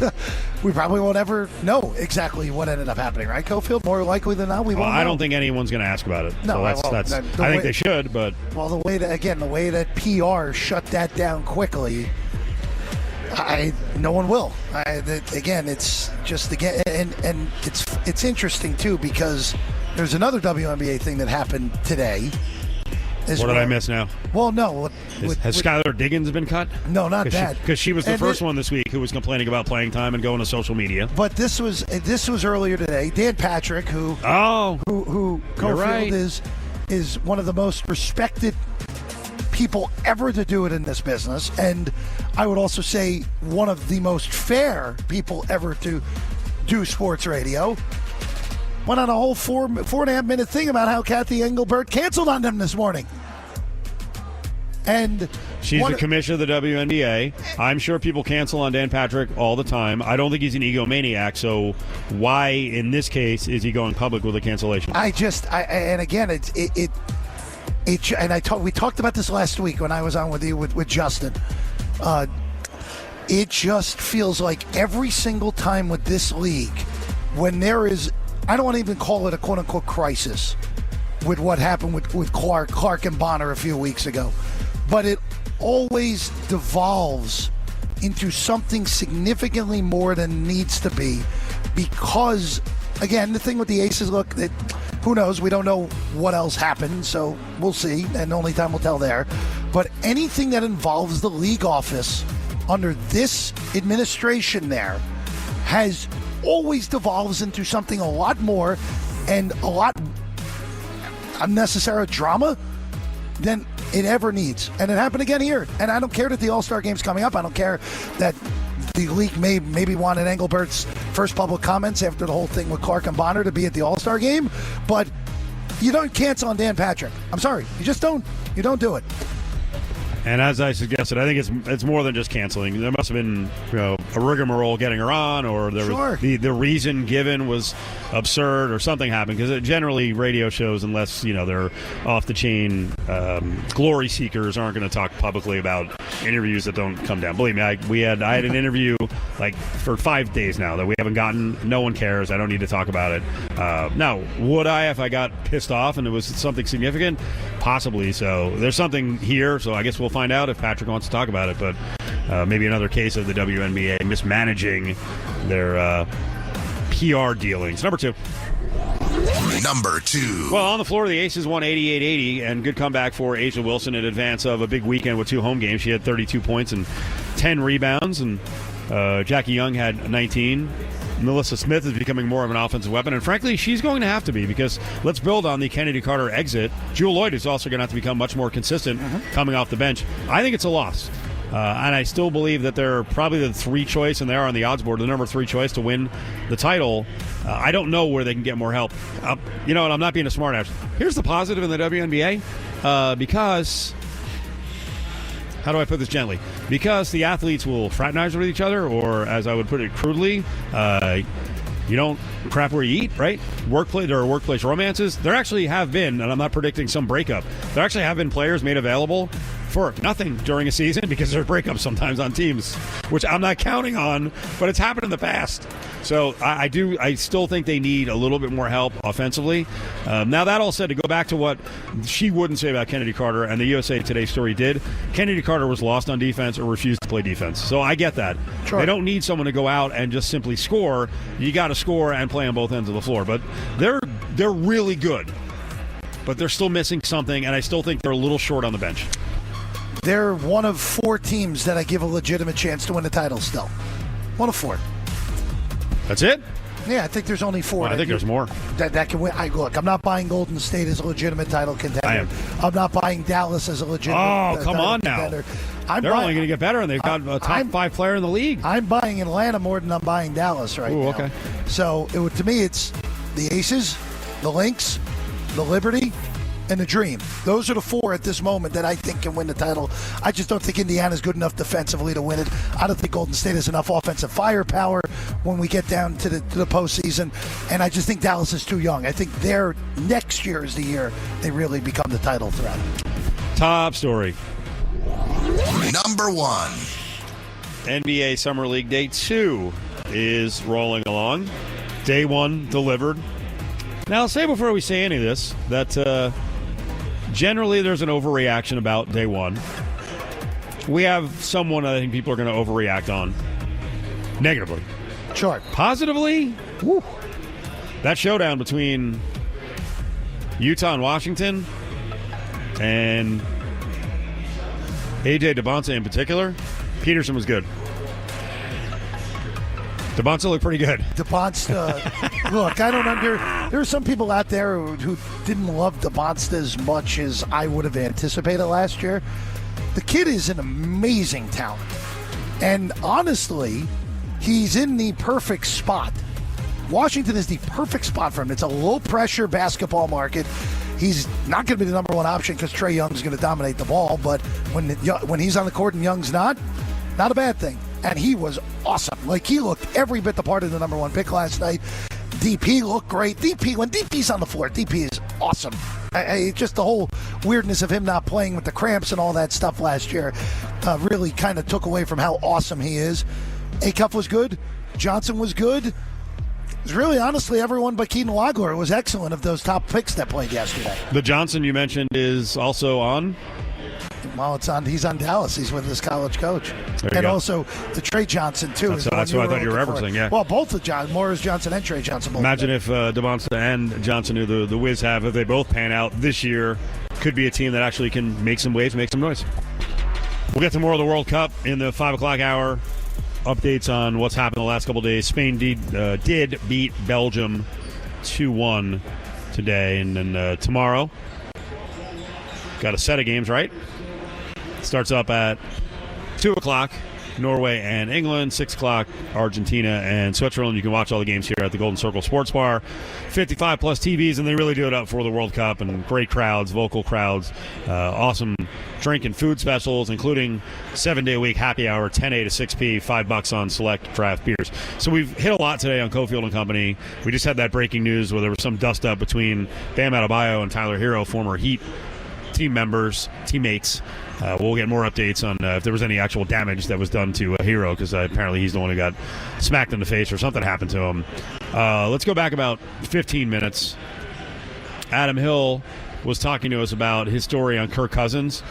ever know exactly what ended up happening, right, Cofield? More likely than not, we won't know. I don't think anyone's going to ask about it. No, I think they should, but... Well, the way that PR shut that down quickly, no one will. It's just, and it's interesting, too, because there's another WNBA thing that happened today. What did I miss now? Well, no. Has Skylar Diggins been cut? No, not that. Because she was the first one this week who was complaining about playing time and going to social media. But this was earlier today. Dan Patrick, who Cofield is one of the most respected people ever to do it in this business, and I would also say one of the most fair people ever to do sports radio. Went on a whole 4.5 minute thing about how Kathy Engelbert canceled on them this morning. And she's the commissioner of the WNBA. I'm sure people cancel on Dan Patrick all the time. I don't think he's an egomaniac, so why in this case is he going public with a cancellation? We talked about this last week when I was on with you with Justin. It just feels like every single time with this league, when there is, I don't want to even call it a quote-unquote crisis with what happened with Clark and Bonner a few weeks ago, but it always devolves into something significantly more than needs to be because, again, the thing with the Aces, look, who knows? We don't know what else happened, so we'll see, and only time will tell there. But anything that involves the league office under this administration there has always devolves into something a lot more and a lot unnecessary drama than it ever needs. And it happened again here. And I don't care that the All-Star Game's coming up. I don't care that the league maybe wanted Engelbert's first public comments after the whole thing with Clark and Bonner to be at the All-Star Game. But you don't cancel on Dan Patrick. I'm sorry. You just don't. You don't do it. And as I suggested, I think it's more than just canceling. There must have been a rigmarole getting her on, or there was the reason given was absurd, or something happened. Because generally, radio shows, unless they're off the chain, glory seekers aren't going to talk publicly about interviews that don't come down. Believe me, I had an interview like for 5 days now that we haven't gotten. No one cares. I don't need to talk about it. Now, would I if I got pissed off and it was something significant? Possibly. So there's something here. So I guess we'll find out if Patrick wants to talk about it, but maybe another case of the WNBA mismanaging their PR dealings. Number two. Well, on the floor, the Aces won 88-80, and good comeback for A'ja Wilson in advance of a big weekend with 2 home games. She had 32 points and 10 rebounds, and Jackie Young had 19. Melissa Smith is becoming more of an offensive weapon, and frankly, she's going to have to be, because let's build on the Kennedy Carter exit. Jewel Lloyd is also going to have to become much more consistent coming off the bench. I think it's a loss, and I still believe that they're probably the 3 choice, and they are on the odds board, the number 3 choice to win the title. I don't know where they can get more help. And I'm not being a smart ass. Here's the positive in the WNBA, because... How do I put this gently? Because the athletes will fraternize with each other, or as I would put it crudely, you don't crap where you eat, right? There are workplace romances. There actually have been, and I'm not predicting some breakup, there actually have been players made available for nothing during a season because there's breakups sometimes on teams, which I'm not counting on, but it's happened in the past. So I still think they need a little bit more help offensively. Now, that all said, to go back to what she wouldn't say about Kennedy Carter, and the USA Today story did, Kennedy Carter was lost on defense or refused to play defense. So I get that. Sure. They don't need someone to go out and just simply score. You got to score and play on both ends of the floor. But they're really good. But they're still missing something, and I still think they're a little short on the bench. They're one of 4 teams that I give a legitimate chance to win the title still. One of 4. That's it? Yeah, I think there's only 4. Well, I think there's more. That can win. Look, I'm not buying Golden State as a legitimate title contender. I am. I'm not buying Dallas as a legitimate come title on now. contender. They're only going to get better, and they've got a top 5 player in the league. I'm buying Atlanta more than I'm buying Dallas right now. Okay. So, to me, it's the Aces, the Lynx, the Liberty, and the Dream. Those are the 4 at this moment that I think can win the title. I just don't think Indiana's good enough defensively to win it. I don't think Golden State has enough offensive firepower when we get down to the postseason. And I just think Dallas is too young. I think their next year is the year they really become the title threat. Top story. Number 1. NBA Summer League Day 2 is rolling along. Day 1 delivered. Now, I'll say before we say any of this that generally there's an overreaction about Day 1. We have someone I think people are going to overreact on negatively. Sure. Positively, woo, that showdown between Utah and Washington and A.J. DeBonta in particular, Peterson was good. DeBonta looked pretty good. DeBonta, look, I don't there are some people out there who didn't love DeBonta as much as I would have anticipated last year. The kid is an amazing talent. And honestly, he's in the perfect spot. Washington is the perfect spot for him. It's a low-pressure basketball market. He's not going to be the number 1 option because Trae Young's going to dominate the ball. But when he's on the court and Young's not a bad thing. And he was awesome. Like, he looked every bit the part of the number 1 pick last night. DP looked great. When DP's on the floor, DP is awesome. Just the whole weirdness of him not playing with the cramps and all that stuff last year really kind of took away from how awesome he is. Acuff was good. Johnson was good. It was really, honestly, everyone but Keaton Wagler was excellent of those top picks that played yesterday. The Johnson you mentioned is also on? Well, he's on Dallas. He's with his college coach. And also the Trey Johnson, too. That's what I thought you were referencing, yeah. Well, both of Morris Johnson and Trey Johnson. Imagine if DeBonta and Johnson, who the Wiz have, if they both pan out this year, could be a team that actually can make some waves, make some noise. We'll get to more of the World Cup in the 5 o'clock hour. Updates on what's happened the last couple of days. Spain did beat Belgium 2-1 today. And then tomorrow, got a set of games, right? Starts up at 2 o'clock, Norway and England, 6 o'clock, Argentina and Switzerland. You can watch all the games here at the Golden Circle Sports Bar. 55-plus TVs, and they really do it up for the World Cup, and great crowds, vocal crowds, awesome drink and food specials, including 7-day-a-week happy hour, 10A to 6P, $5 on select draft beers. So we've hit a lot today on Cofield and Company. We just had that breaking news where there was some dust-up between Bam Adebayo and Tyler Hero, former Heat teammates. We'll get more updates on if there was any actual damage that was done to Hero, because apparently he's the one who got smacked in the face or something happened to him. Let's go back about 15 minutes. Adam Hill was talking to us about his story on Kirk Cousins.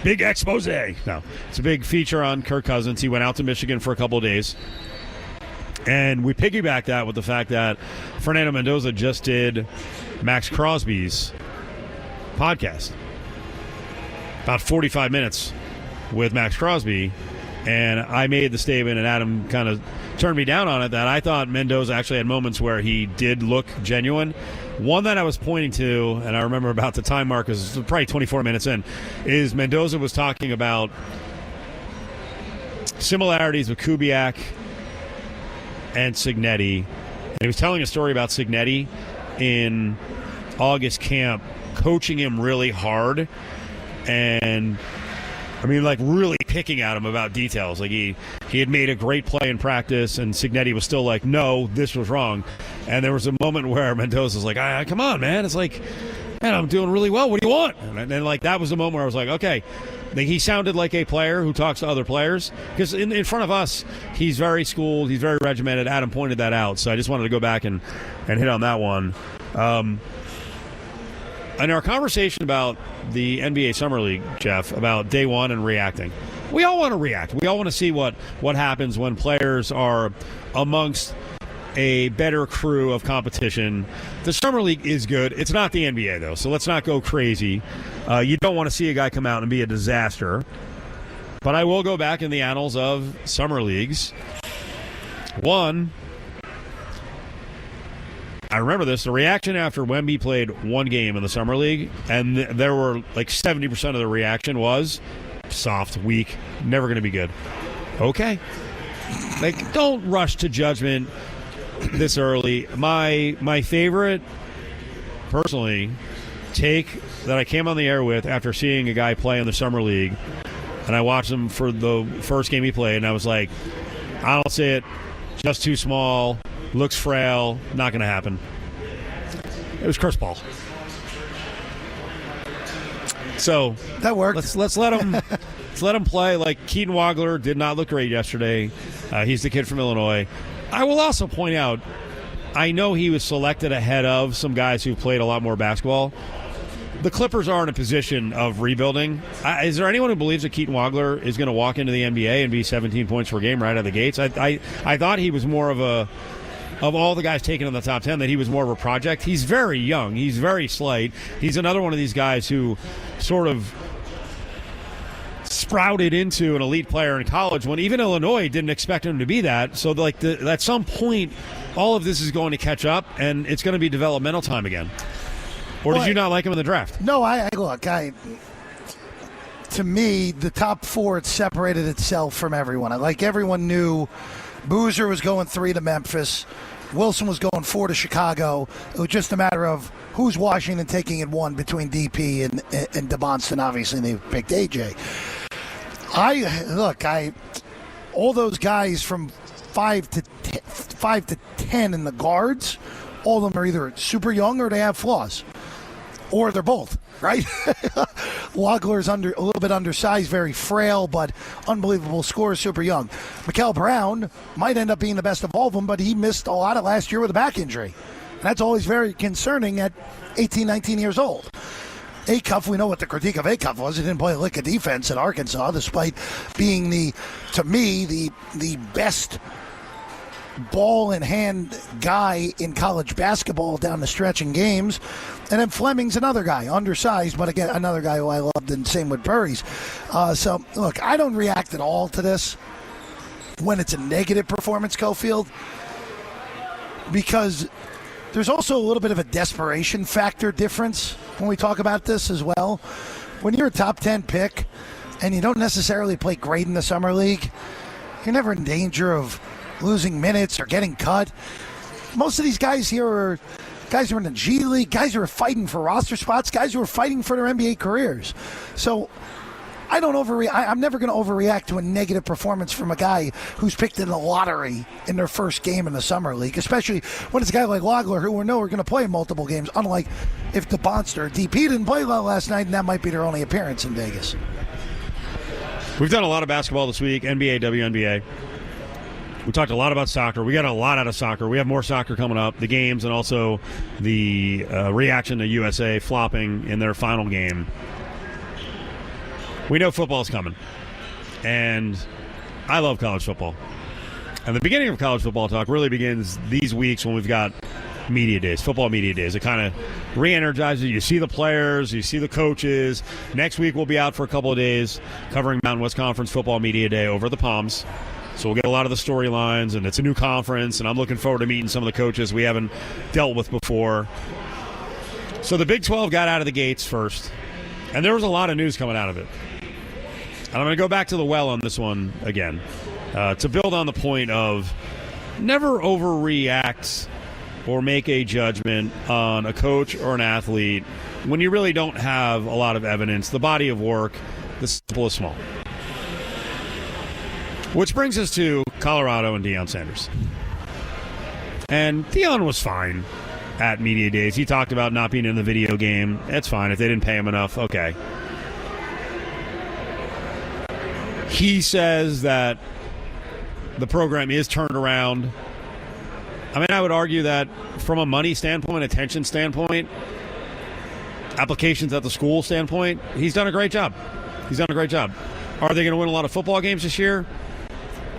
Big expose. No, it's a big feature on Kirk Cousins. He went out to Michigan for a couple of days. And we piggybacked that with the fact that Fernando Mendoza just did Max Crosby's podcast. About 45 minutes with Max Crosby, and I made the statement, and Adam kind of turned me down on it, that I thought Mendoza actually had moments where he did look genuine. One that I was pointing to, and I remember about the time mark, is probably 24 minutes in, is Mendoza was talking about similarities with Kubiak and Cignetti. And he was telling a story about Cignetti in August camp, coaching him really hard. And, I mean, like, really picking at him about details. Like, he had made a great play in practice, and Cignetti was still like, no, this was wrong. And there was a moment where Mendoza was like, come on, man. It's like, man, I'm doing really well. What do you want? And then, like, that was the moment where I was like, okay, he sounded like a player who talks to other players. Because in front of us, he's very schooled, he's very regimented. Adam pointed that out, so I just wanted to go back and hit on that one. In our conversation about the NBA Summer League, Jeff, about day one and reacting, we all want to react. We all want to see what happens when players are amongst a better crew of competition. The Summer League is good. It's not the NBA, though, so let's not go crazy. You don't want to see a guy come out and be a disaster. But I will go back in the annals of Summer Leagues. One, I remember this, the reaction after Wemby played one game in the Summer League, and there were like 70% of the reaction was soft, weak, never going to be good. Okay. Like, don't rush to judgment this early. My favorite, personally, take that I came on the air with after seeing a guy play in the Summer League, and I watched him for the first game he played, and I was like, I don't see it, just too small, looks frail, not going to happen. It was Chris Paul. So that worked. Let's let him play. Like, Keaton Wagler did not look great yesterday. He's the kid from Illinois. I will also point out, I know he was selected ahead of some guys who played a lot more basketball. The Clippers are in a position of rebuilding. Is there anyone who believes that Keaton Wagler is going to walk into the NBA and be 17 points per game right out of the gates? I thought he was more of all the guys taken in the top 10, that he was more of a project. He's very young. He's very slight. He's another one of these guys who sort of sprouted into an elite player in college when even Illinois didn't expect him to be that. So, like, at some point, all of this is going to catch up, and it's going to be developmental time again. Or did you not like him in the draft? No, to me, the top four, it separated itself from everyone. Everyone knew Boozer was going 3 to Memphis. Wilson was going 4 to Chicago. It was just a matter of who's Washington taking at 1 between DP and DeBonston. Obviously, they picked AJ. All those guys from 5 to 10 in the guards, all of them are either super young or they have flaws. Or they're both, right? Wagler's a little bit undersized, very frail, but unbelievable scorer, super young. Mikal Brown might end up being the best of all of them, but he missed a lot of last year with a back injury. And that's always very concerning at 18, 19 years old. Acuff, we know what the critique of Acuff was. He didn't play a lick of defense at Arkansas, despite being the best ball in hand guy in college basketball down the stretch in games. And then Fleming's another guy, undersized, but again, another guy who I loved, and same with Burries. So, look, I don't react at all to this when it's a negative performance, Cofield, because there's also a little bit of a desperation factor difference when we talk about this as well. When you're a top 10 pick and you don't necessarily play great in the Summer League, you're never in danger of losing minutes or getting cut. Most of these guys here are guys who are in the G League, guys who are fighting for roster spots, guys who are fighting for their NBA careers. So I'm never going to overreact to a negative performance from a guy who's picked in the lottery in their first game in the Summer League, especially when it's a guy like Wagler who we know are going to play multiple games, unlike if DeBonster or DP didn't play well last night and that might be their only appearance in Vegas. We've done a lot of basketball this week, NBA, WNBA. We talked a lot about soccer. We got a lot out of soccer. We have more soccer coming up, the games, and also the reaction to USA flopping in their final game. We know football's coming, and I love college football. And the beginning of college football talk really begins these weeks when we've got media days, football media days. It kind of re-energizes you. You see the players, you see the coaches. Next week we'll be out for a couple of days covering Mountain West Conference Football Media Day over the Palms. So we'll get a lot of the storylines, and it's a new conference, and I'm looking forward to meeting some of the coaches we haven't dealt with before. So the Big 12 got out of the gates first, and there was a lot of news coming out of it. And I'm going to go back to the well on this one again to build on the point of never overreact or make a judgment on a coach or an athlete when you really don't have a lot of evidence. The body of work, the sample is small. Which brings us to Colorado and Deion Sanders. And Deion was fine at media days. He talked about not being in the video game. It's fine. If they didn't pay him enough, okay. He says that the program is turned around. I mean, I would argue that from a money standpoint, attention standpoint, applications at the school standpoint, he's done a great job. He's done a great job. Are they going to win a lot of football games this year?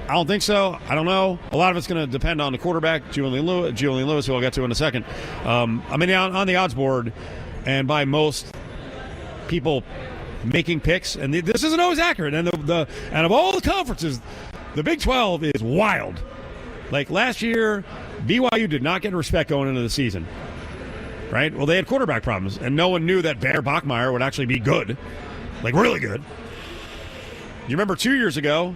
I don't think so. I don't know. A lot of it's going to depend on the quarterback, Julian Lewis, who I'll get to in a second. I mean, on the odds board, and by most people making picks, and this isn't always accurate. And and of all the conferences, the Big 12 is wild. Like last year, BYU did not get respect going into the season. Right? Well, they had quarterback problems, and no one knew that Bear Bachmeier would actually be good, like really good. You remember 2 years ago,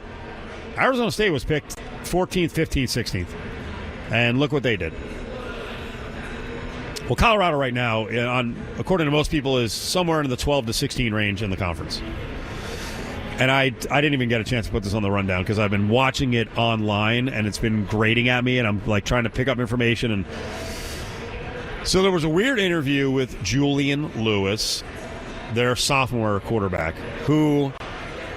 Arizona State was picked 14th, 15th, 16th. And look what they did. Well, Colorado right now, according to most people, is somewhere in the 12 to 16 range in the conference. And I didn't even get a chance to put this on the rundown because I've been watching it online, and it's been grating at me, and I'm like trying to pick up information. And so there was a weird interview with Julian Lewis, their sophomore quarterback, who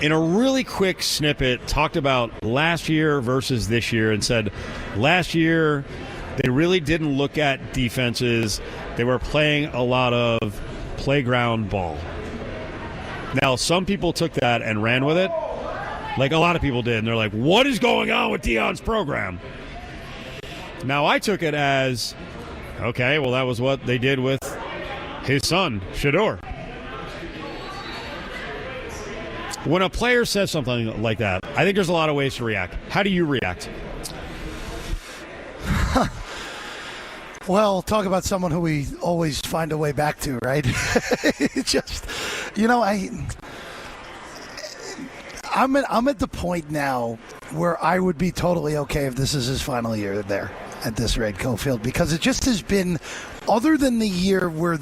in a really quick snippet talked about last year versus this year and said last year they really didn't look at defenses. They were playing a lot of playground ball. Now, some people took that and ran with it, like a lot of people did, and they're like, what is going on with Deion's program? Now, I took it as, okay, well, that was what they did with his son, Shedeur. When a player says something like that, I think there's a lot of ways to react. How do you react? Well, talk about someone who we always find a way back to, right? Just, I'm at the point now where I would be totally okay if this is his final year there at this rate, Cofield, because it just has been, other than the year where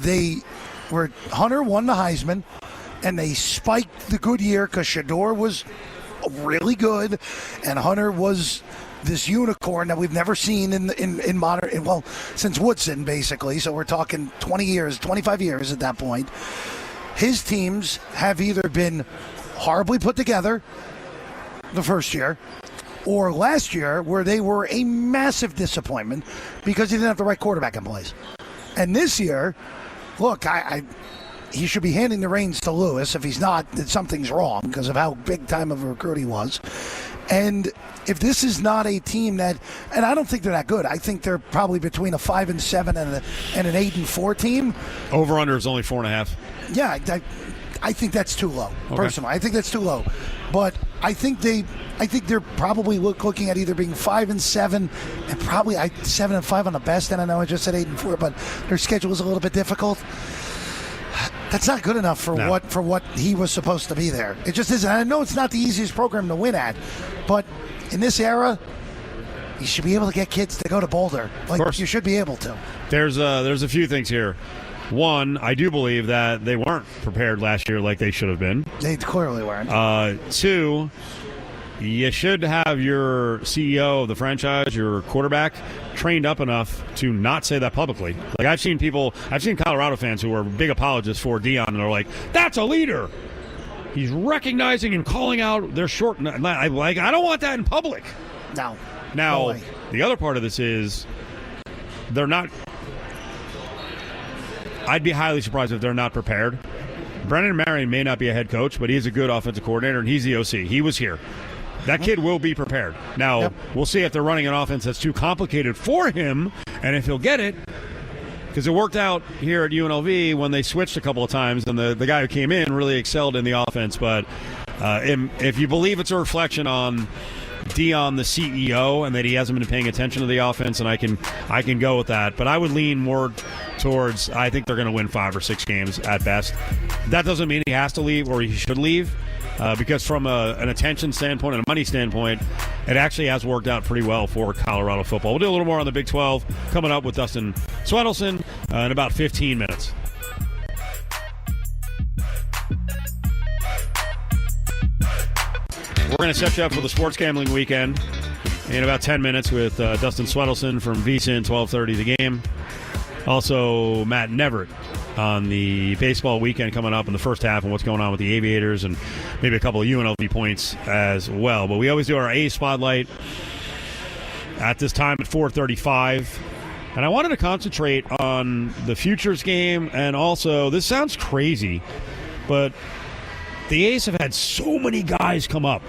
Hunter won the Heisman, and they spiked the good year because Shedeur was really good, and Hunter was this unicorn that we've never seen in modern, well, since Woodson, basically. So we're talking 20 years, 25 years at that point. His teams have either been horribly put together the first year, or last year where they were a massive disappointment because he didn't have the right quarterback in place. And this year, look, he should be handing the reins to Lewis. If he's not, then something's wrong because of how big time of a recruit he was. And if this is not a team that, and I don't think they're that good. I think they're probably between a 5-7 and an 8-4 team. Over under is only 4.5. Yeah, I think that's too low. Okay. Personally, I think that's too low. But I think they're probably looking at either being 5-7 and probably 7-5 on the best. And I know I just said 8-4, but their schedule is a little bit difficult. That's not good enough for what he was supposed to be there. It just isn't. I know it's not the easiest program to win at, but in this era, you should be able to get kids to go to Boulder. Like, of course. You should be able to. There's a few things here. One, I do believe that they weren't prepared last year like they should have been. They clearly weren't. Two, you should have your CEO of the franchise, your quarterback, trained up enough to not say that publicly. Like I've seen Colorado fans who are big apologists for Deion, and they're like, "That's a leader. He's recognizing and calling out their short." I don't want that in public. No. Now, the other part of this is they're not. I'd be highly surprised if they're not prepared. Brennan Marion may not be a head coach, but he's a good offensive coordinator, and he's the OC. He was here. That kid will be prepared. Now, We'll see if they're running an offense that's too complicated for him, and if he'll get it, because it worked out here at UNLV when they switched a couple of times, and the guy who came in really excelled in the offense. But if you believe it's a reflection on Deion, the CEO, and that he hasn't been paying attention to the offense, and I can go with that. But I would lean more towards, I think they're going to win 5 or 6 games at best. That doesn't mean he has to leave or he should leave. Because from an attention standpoint and a money standpoint, it actually has worked out pretty well for Colorado football. We'll do a little more on the Big 12 coming up with Dustin Swedelson in about 15 minutes. We're going to set you up for the sports gambling weekend in about 10 minutes with Dustin Swedelson from VSiN 1230 The Game. Also, Matt Neverett on the baseball weekend coming up in the first half and what's going on with the Aviators and maybe a couple of UNLV points as well. But we always do our A's spotlight at this time at 4:35. And I wanted to concentrate on the Futures game, and also, this sounds crazy, but the A's have had so many guys come up.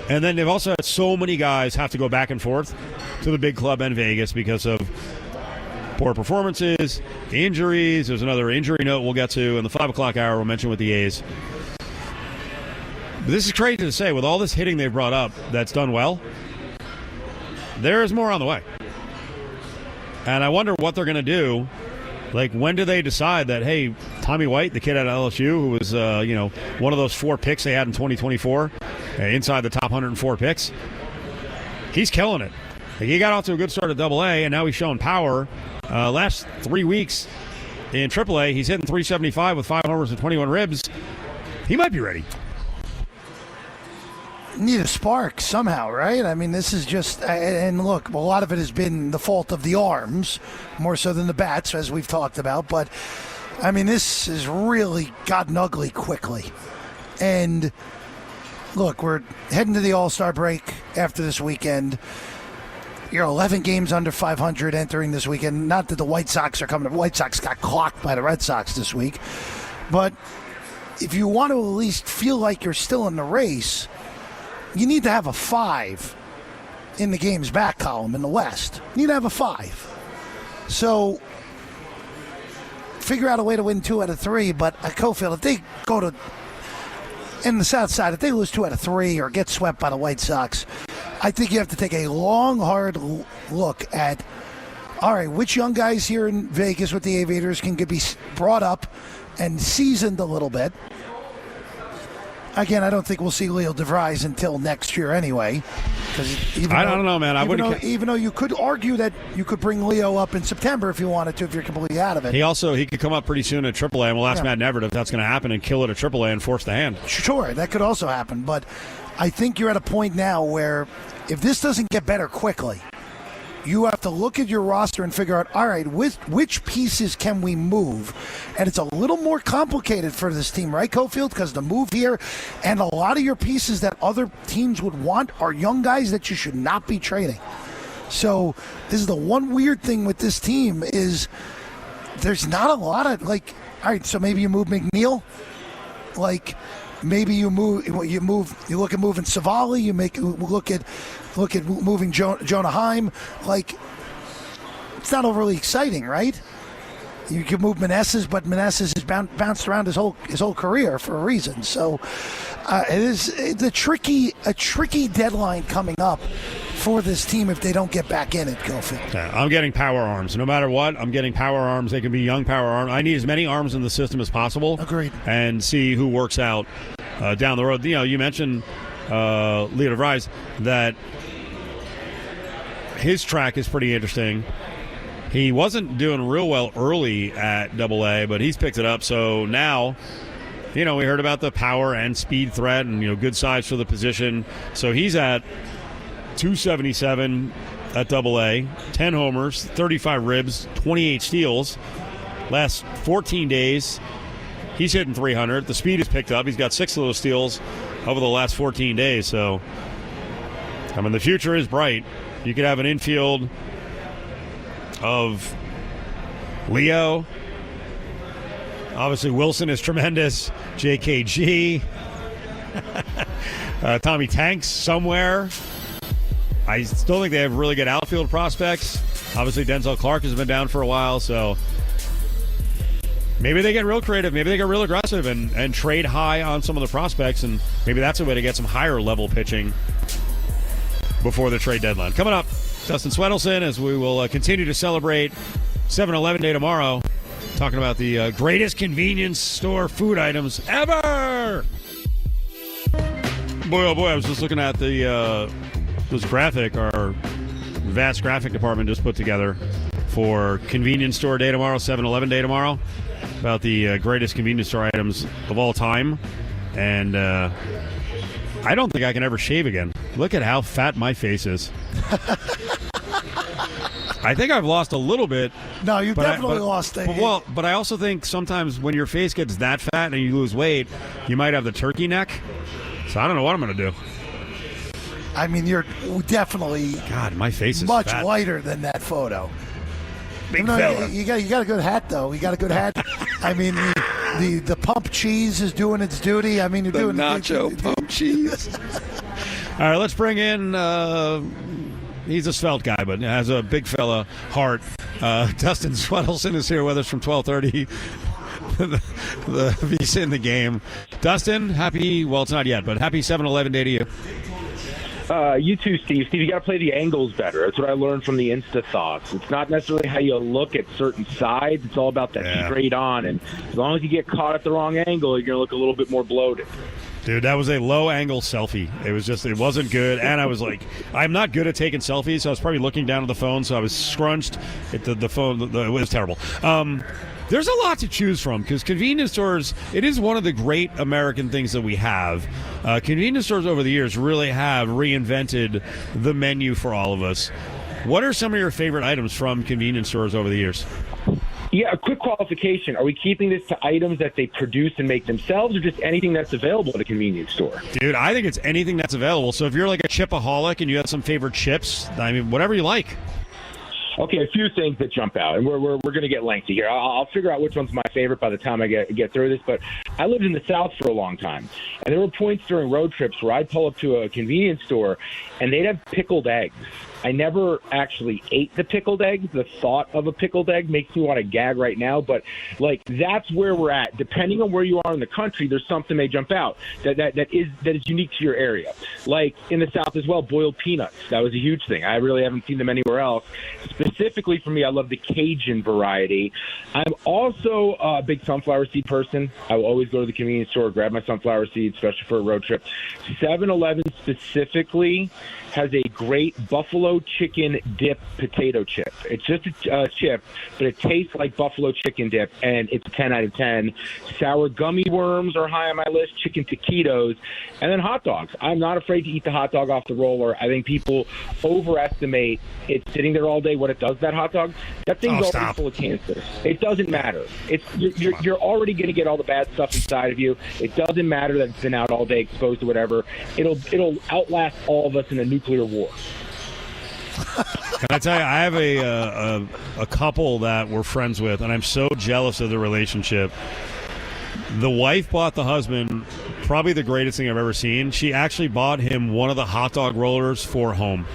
And then they've also had so many guys have to go back and forth to the big club in Vegas because of poor performances, injuries. There's another injury note we'll get to in the 5 o'clock hour we'll mention with the A's. But this is crazy to say. With all this hitting they've brought up that's done well, there is more on the way. And I wonder what they're going to do. Like, when do they decide that, hey, Tommy White, the kid at LSU, who was, one of those 4 picks they had in 2024, inside the top 104 picks, he's killing it. Like, he got off to a good start at AA, and now he's showing power. Last 3 weeks in AAA, he's hitting .375 with 5 homers and 21 ribs. He might be ready. Need a spark somehow, right? I mean, this is just, and look, a lot of it has been the fault of the arms, more so than the bats, as we've talked about. But, I mean, this has really gotten ugly quickly. And, look, we're heading to the All-Star break after this weekend. You're 11 games under 500 entering this weekend. Not that the White Sox are coming. The White Sox got clocked by the Red Sox this week. But if you want to at least feel like you're still in the race, you need to have a 5 in the game's back column in the West. You need to have a 5. So figure out a way to win 2 out of 3. But at Cofield, if they go to in the South Side, if they lose 2 out of 3 or get swept by the White Sox, I think you have to take a long, hard look at, all right, which young guys here in Vegas with the Aviators can be brought up and seasoned a little bit. Again, I don't think we'll see Leo DeVries until next year anyway. I don't know, man. Even though you could argue that you could bring Leo up in September if you wanted to, if you're completely out of it. He could come up pretty soon at AAA, and we'll ask Matt Neverett if that's going to happen and kill it at AAA and force the hand. Sure, that could also happen. But I think you're at a point now where if this doesn't get better quickly, you have to look at your roster and figure out, all right, which pieces can we move? And it's a little more complicated for this team, right, Cofield? Because the move here and a lot of your pieces that other teams would want are young guys that you should not be trading. So this is the one weird thing with this team is there's not a lot of, like, all right, so maybe you move McNeil. Like, maybe you look at moving Savali, look at moving Jonah Heim. Like, it's not overly exciting, right? You can move Meneses, but Meneses has bounced around his whole career for a reason. So it's a tricky deadline coming up for this team if they don't get back in it, Cofield. Yeah, I'm getting power arms. No matter what, I'm getting power arms. They can be young power arms. I need as many arms in the system as possible. Agreed. And see who works out down the road. You know, you mentioned Leo DeVries, that his track is pretty interesting. He wasn't doing real well early at AA, but he's picked it up. So now, we heard about the power and speed threat and, good size for the position. So he's at 277 at AA, 10 homers, 35 ribs, 28 steals. Last 14 days, he's hitting 300. The speed is picked up. He's got 6 of those steals over the last 14 days. So, the future is bright. You could have an infield of Leo. Obviously, Wilson is tremendous. JKG. Tommy Tanks somewhere. I still think they have really good outfield prospects. Obviously, Denzel Clark has been down for a while, so maybe they get real creative. Maybe they get real aggressive and trade high on some of the prospects, and maybe that's a way to get some higher-level pitching before the trade deadline. Coming up, Dustin Swedelson, as we will continue to celebrate 7-Eleven Day tomorrow, talking about the greatest convenience store food items ever. Boy, oh boy, I was just looking at this graphic our vast graphic department just put together for Convenience Store Day tomorrow, 7-Eleven Day tomorrow, about the greatest convenience store items of all time. And I don't think I can ever shave again. Look at how fat my face is. I think I've lost a little bit. No, you've definitely lost it. But I also think sometimes when your face gets that fat and you lose weight, you might have the turkey neck. So I don't know what I'm going to do. I mean, you're definitely my face is much fat. lighter than that photo. Big fella. You got a good hat, though. You got a good hat. I mean, the pump cheese is doing its duty. I mean, you're doing nacho pump cheese. All right, let's bring in. He's a svelte guy, but has a big fella heart. Dustin Swedelson is here with us from 12:30. the visa in the game. Dustin, it's not yet, but happy 7-11 day to you. You too, Steve. Steve, you got to play the angles better. That's what I learned from the Insta thoughts. It's not necessarily how you look at certain sides. It's all about that straight on. And as long as you get caught at the wrong angle, you're going to look a little bit more bloated. Dude, that was a low-angle selfie. It wasn't good. And I was like, I'm not good at taking selfies, so I was probably looking down at the phone, so I was scrunched at the phone. It was terrible. There's a lot to choose from because convenience stores, it is one of the great American things that we have. Convenience stores over the years really have reinvented the menu for all of us. What are some of your favorite items from convenience stores over the years? Yeah, a quick qualification. Are we keeping this to items that they produce and make themselves or just anything that's available at a convenience store? Dude, I think it's anything that's available. So if you're like a chipaholic and you have some favorite chips, I mean, whatever you like. Okay, a few things that jump out, and we're going to get lengthy here. I'll figure out which one's my favorite by the time I get through this, but I lived in the South for a long time, and there were points during road trips where I'd pull up to a convenience store, and they'd have pickled eggs. I never actually ate the pickled eggs. The thought of a pickled egg makes me want to gag right now, but like that's where we're at. Depending on where you are in the country, there's something may jump out that is unique to your area. Like in the South as well, boiled peanuts. That was a huge thing. I really haven't seen them anywhere else. Specifically for me, I love the Cajun variety. I'm also a big sunflower seed person. I will always go to the convenience store, grab my sunflower seeds, especially for a road trip. 7-Eleven specifically has a great buffalo chicken dip potato chip. It's just a chip, but it tastes like buffalo chicken dip, and it's a 10 out of 10. Sour gummy worms are high on my list, chicken taquitos, and then hot dogs. I'm not afraid to eat the hot dog off the roller. I think people overestimate it sitting there all day, what it does to that hot dog. That thing's already full of cancer. It doesn't matter. You're already going to get all the bad stuff inside of you. It doesn't matter that it's been out all day exposed to whatever. It'll outlast all of us in a nuclear war. Can I tell you, I have a couple that we're friends with, and I'm so jealous of the relationship. The wife bought the husband probably the greatest thing I've ever seen. She actually bought him one of the hot dog rollers for home.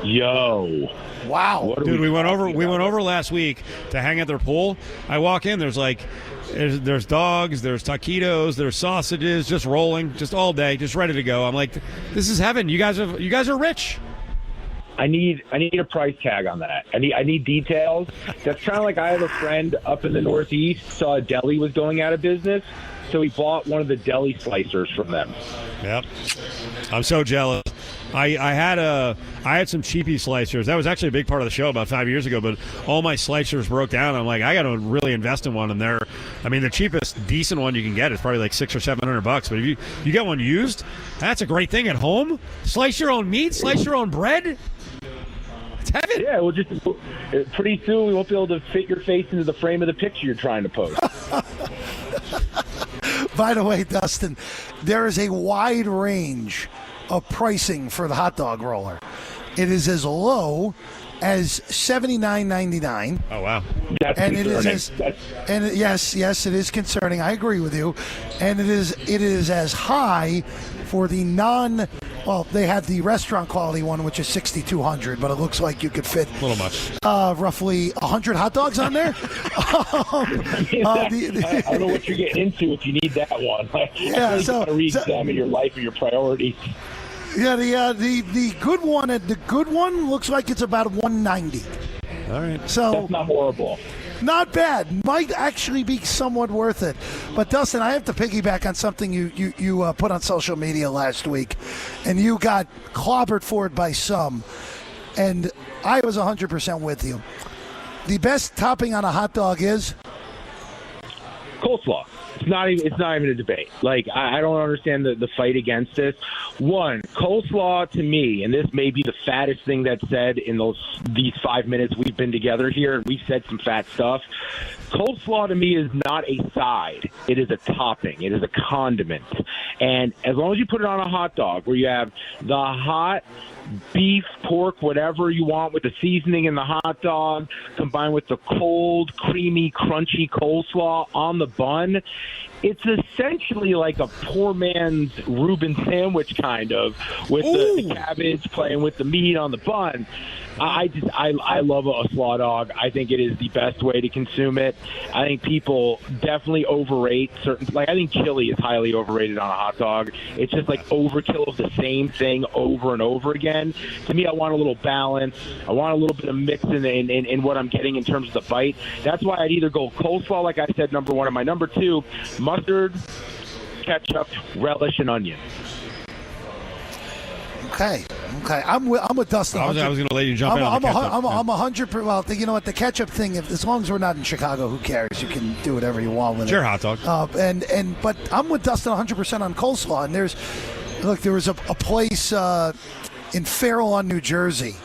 Yo. Wow. Dude, we went over last week to hang at their pool. I walk in, there's dogs, there's taquitos, there's sausages, just rolling, just all day, just ready to go. I'm like, this is heaven. You guys are rich. I need a price tag on that. I need details. That's kind of like I have a friend up in the Northeast saw a deli was going out of business, so he bought one of the deli slicers from them. Yep. I'm so jealous. I had some cheapy slicers. That was actually a big part of the show about 5 years ago, but all my slicers broke down. I'm like, I got to really invest in one. And the cheapest decent one you can get is probably like $600 or $700. But if you get one used, that's a great thing at home. Slice your own meat, slice your own bread. It's heaven. Yeah, we'll just pretty soon we won't be able to fit your face into the frame of the picture you're trying to post. By the way, Dustin, there is a wide range of pricing for the hot dog roller. It is as low as $79.99. Oh wow! That's and concerning. Yes, it is concerning. I agree with you. And it is as high for the they have the restaurant quality one, which is $6,200, but it looks like you could fit a little much, roughly 100 hot dogs on there. I don't know what you're getting into if you need that one. You got to re-examine your life and your priorities. Yeah, the good one looks like it's about $190. All right, so that's not horrible. Not bad. Might actually be somewhat worth it. But Dustin, I have to piggyback on something you put on social media last week, and you got clobbered for it by some, and I was 100% with you. The best topping on a hot dog is Coleslaw. It's not even a debate. Like, I don't understand the fight against this. One, coleslaw to me, and this may be the fattest thing that's said in these 5 minutes we've been together here, and we've said some fat stuff. Coleslaw to me is not a side. It is a topping. It is a condiment. And as long as you put it on a hot dog where you have the hot beef, pork, whatever you want with the seasoning in the hot dog, combined with the cold, creamy, crunchy coleslaw on the bun, it's essentially like a poor man's Reuben sandwich, kind of, with the cabbage playing with the meat on the bun. I love a slaw dog. I think it is the best way to consume it. I think people definitely overrate certain. Like, I think chili is highly overrated on a hot dog. It's just like overkill of the same thing over and over again. To me, I want a little balance. I want a little bit of mix in what I'm getting in terms of the bite. That's why I'd either go coleslaw, like I said, number one, and my number two, mustard, ketchup, relish, and onion. Okay. I'm with Dustin. I was going to let you jump in on the ketchup. I'm 100%. Well, you know what? The ketchup thing, as long as we're not in Chicago, who cares? You can do whatever you want with it. Sure, hot dog. But I'm with Dustin 100% on coleslaw. And there was a place in Fair Lawn, New Jersey,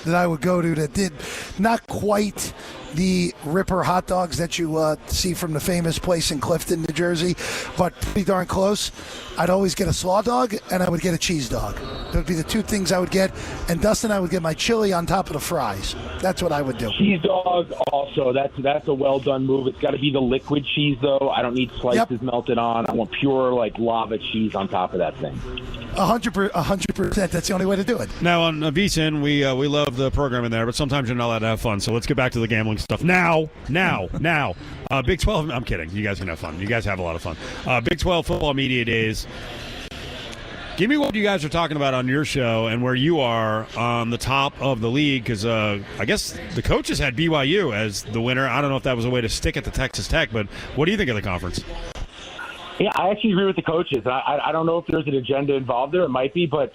that I would go to that did not quite the Ripper hot dogs that you see from the famous place in Clifton, New Jersey, but pretty darn close. I'd always get a slaw dog, and I would get a cheese dog. That would be the two things I would get. And Dustin, I would get my chili on top of the fries. That's what I would do. Cheese dog also. That's a well done move. It's got to be the liquid cheese, though. I don't need slices melted on. I want pure like lava cheese on top of that thing. 100%. That's the only way to do it. Now on VSiN, we love the program in there, but sometimes you're not allowed to have fun. So let's get back to the gambling stuff now. Big 12. I'm kidding. You guys can have fun. You guys have a lot of fun. Big 12 football media days. Give me what you guys are talking about on your show and where you are on the top of the league, because I guess the coaches had BYU as the winner. I don't know if that was a way to stick at the Texas Tech, but what do you think of the conference? Yeah, I actually agree with the coaches. I don't know if there's an agenda involved there. It might be, but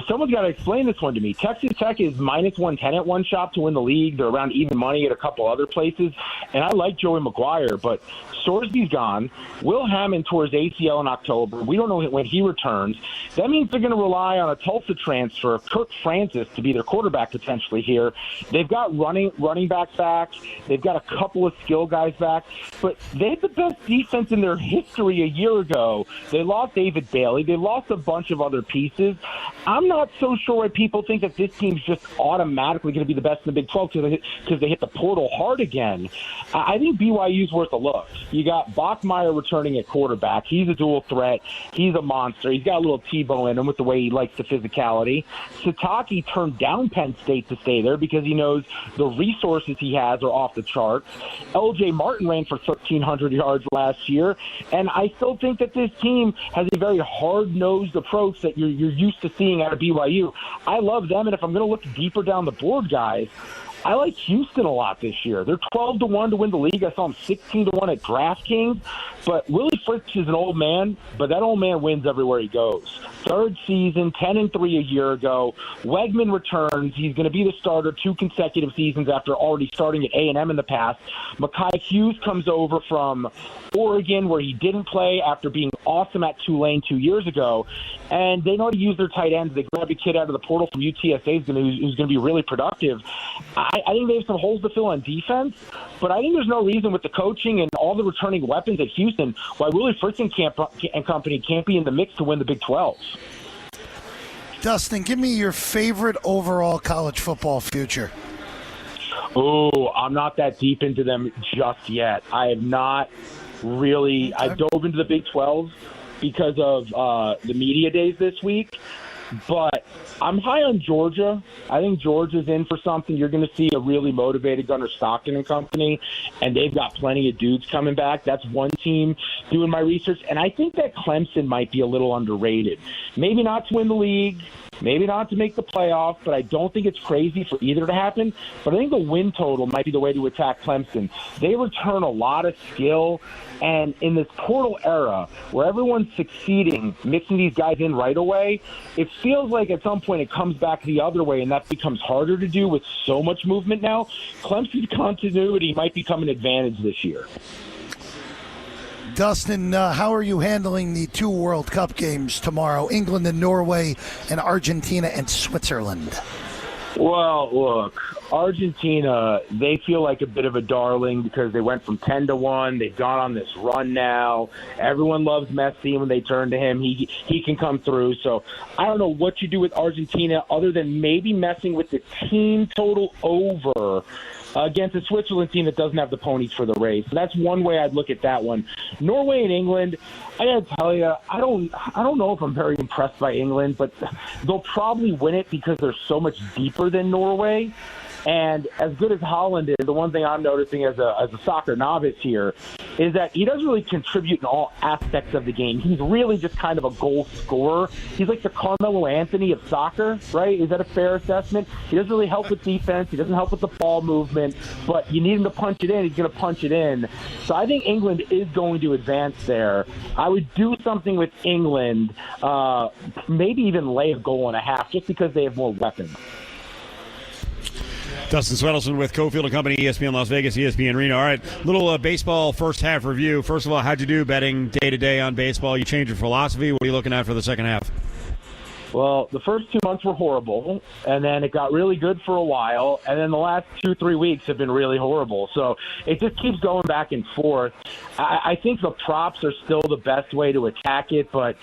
someone's got to explain this one to me. Texas Tech is minus 110 at one shop to win the league. They're around even money at a couple other places. And I like Joey McGuire, but Sorsby's gone. Will Hammond tore his ACL in October. We don't know when he returns. That means they're going to rely on a Tulsa transfer, Kirk Francis, to be their quarterback potentially here. They've got running backs back. They've got a couple of skill guys back. But they had the best defense in their history a year ago. They lost David Bailey. They lost a bunch of other pieces. I'm not so sure why people think that this team's just automatically going to be the best in the Big 12 because they hit the portal hard again. I think BYU's worth a look. You got Bachmeier returning at quarterback. He's a dual threat. He's a monster. He's got a little Tebow in him with the way he likes the physicality. Sataki turned down Penn State to stay there because he knows the resources he has are off the charts. LJ Martin ran for 1,300 yards last year, and I still think that this team has a very hard-nosed approach that you're used to seeing out of BYU. I love them, and if I'm going to look deeper down the board, guys, I like Houston a lot this year. They're 12-1 to win the league. I saw them 16-1 at DraftKings. But Willie Fritz is an old man, but that old man wins everywhere he goes. Third season, 10-3 a year ago. Wegman returns. He's going to be the starter 2 consecutive seasons after already starting at A&M in the past. Mekhi Hughes comes over from Oregon, where he didn't play after being awesome at Tulane 2 years ago. And they know how to use their tight ends. They grab a kid out of the portal from UTSA who's going to be really productive. I think they have some holes to fill on defense, but I think there's no reason with the coaching and all the returning weapons at Houston why Willie Fritz and company can't be in the mix to win the Big 12. Dustin, give me your favorite overall college football future. Oh, I'm not that deep into them just yet. I have not really. I dove into the Big 12 because of the media days this week. But I'm high on Georgia. I think Georgia's in for something. You're going to see a really motivated Gunnar Stockton and company, and they've got plenty of dudes coming back. That's one team doing my research. And I think that Clemson might be a little underrated. Maybe not to win the league, maybe not to make the playoff, but I don't think it's crazy for either to happen. But I think the win total might be the way to attack Clemson. They return a lot of skill, and in this portal era where everyone's succeeding, mixing these guys in right away, it feels like at some point it comes back the other way, and that becomes harder to do with so much movement now. Clemson's continuity might become an advantage this year. Dustin, how are you handling the 2 World Cup games tomorrow? England and Norway and Argentina and Switzerland. Well, look, Argentina, they feel like a bit of a darling because they went from 10-1. They've gone on this run now. Everyone loves Messi when they turn to him. He can come through. So I don't know what you do with Argentina other than maybe messing with the team total over against a Switzerland team that doesn't have the ponies for the race. So that's one way I'd look at that one. Norway and England, I got to tell you, I don't know if I'm very impressed by England, but they'll probably win it because they're so much deeper than Norway. And as good as Holland is, the one thing I'm noticing as a soccer novice here is that he doesn't really contribute in all aspects of the game. He's really just kind of a goal scorer. He's like the Carmelo Anthony of soccer, right? Is that a fair assessment? He doesn't really help with defense. He doesn't help with the ball movement. But you need him to punch it in. He's going to punch it in. So I think England is going to advance there. I would do something with England, maybe even lay a goal and a half just because they have more weapons. Dustin Swedelson with Cofield and Company, ESPN Las Vegas, ESPN Reno. All right, little baseball first half review. First of all, how'd you do betting day-to-day on baseball? You changed your philosophy. What are you looking at for the second half? Well, the first 2 months were horrible, and then it got really good for a while, and then the last 2-3 weeks have been really horrible. So it just keeps going back and forth. I think the props are still the best way to attack it, but,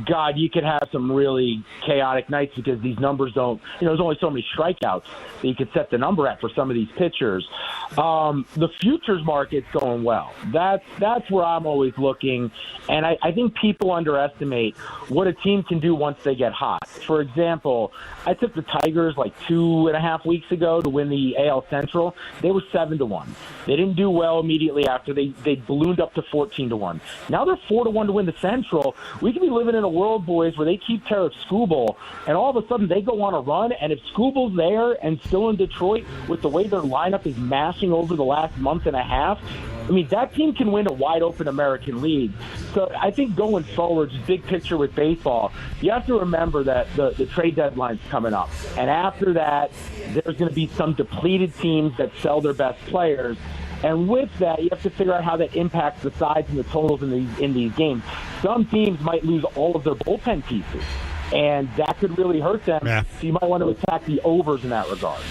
God, you could have some really chaotic nights because these numbers don't – there's only so many strikeouts that you could set the number at for some of these pitchers. The futures market's going well. That's where I'm always looking, and I think people underestimate what a team can do once they get hot. For example, I took the Tigers like 2.5 weeks ago to win the AL Central. They were 7-1. They didn't do well immediately after they ballooned up to 14-1. Now they're 4-1 to win the Central. We could be living in a world, boys, where they keep care of Skubal, and all of a sudden they go on a run, and if Skubal's there and still in Detroit with the way their lineup is mashing over the last month and a half, I mean, that team can win a wide-open American League. So I think going forward, just big picture with baseball, you have to remember that the trade deadline's coming up. And after that, there's going to be some depleted teams that sell their best players. And with that, you have to figure out how that impacts the sides and the totals in these games. Some teams might lose all of their bullpen pieces, and that could really hurt them. Yeah. So you might want to attack the overs in that regard.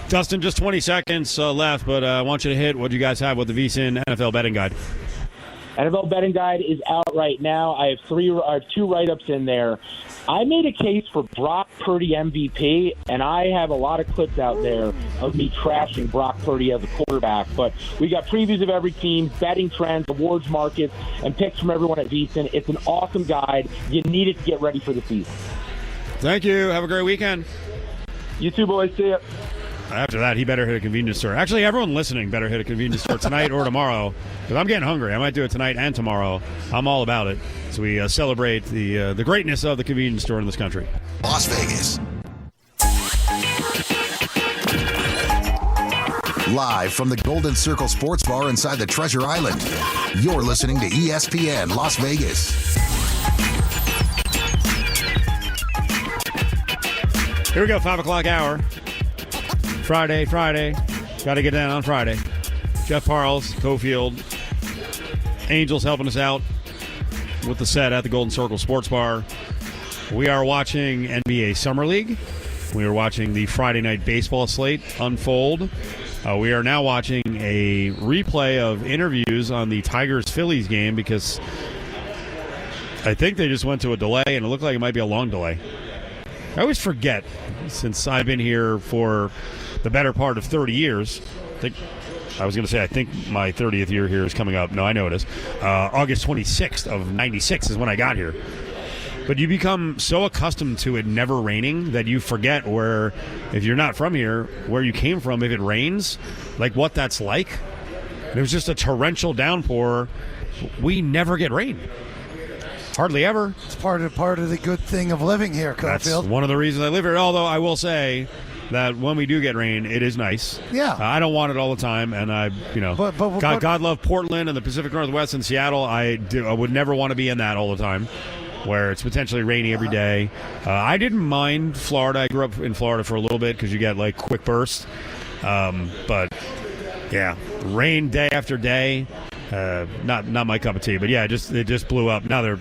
Dustin, just 20 seconds left, but I want you to hit what you guys have with the VSiN NFL betting guide. NFL betting guide is out right now. I have 2 write-ups in there. I made a case for Brock Purdy MVP, and I have a lot of clips out there of me trashing Brock Purdy as a quarterback. But we got previews of every team, betting trends, awards markets, and picks from everyone at VSiN. It's an awesome guide. You need it to get ready for the season. Thank you. Have a great weekend. You too, boys. See ya. After that, he better hit a convenience store. Actually, everyone listening better hit a convenience store tonight or tomorrow, because I'm getting hungry. I might do it tonight and tomorrow. I'm all about it. So we celebrate the greatness of the convenience store in this country. Las Vegas. Live from the Golden Circle Sports Bar inside the Treasure Island, you're listening to ESPN Las Vegas. Here we go, 5 o'clock hour. Friday. Got to get down on Friday. Jeff Parles, Cofield, Angels helping us out with the set at the Golden Circle Sports Bar. We are watching NBA Summer League. We are watching the Friday night baseball slate unfold. We are now watching a replay of interviews on the Tigers-Phillies game because I think they just went to a delay, and it looked like it might be a long delay. I always forget, since I've been here for the better part of 30 years. I think my 30th year here is coming up. No, I know it is. August 26th of 96 is when I got here. But you become so accustomed to it never raining that you forget where, if you're not from here, where you came from, if it rains, like what that's like. It was just a torrential downpour. We never get rain. Hardly ever. It's part of the good thing of living here, Cofield. That's one of the reasons I live here. Although I will say that when we do get rain, it is nice. Yeah. I don't want it all the time, and God love Portland and the Pacific Northwest and Seattle. I would never want to be in that all the time, where it's potentially rainy every day. I didn't mind Florida. I grew up in Florida for a little bit because you get like quick bursts. But yeah, rain day after day. Not my cup of tea, but yeah, it just blew up. Now that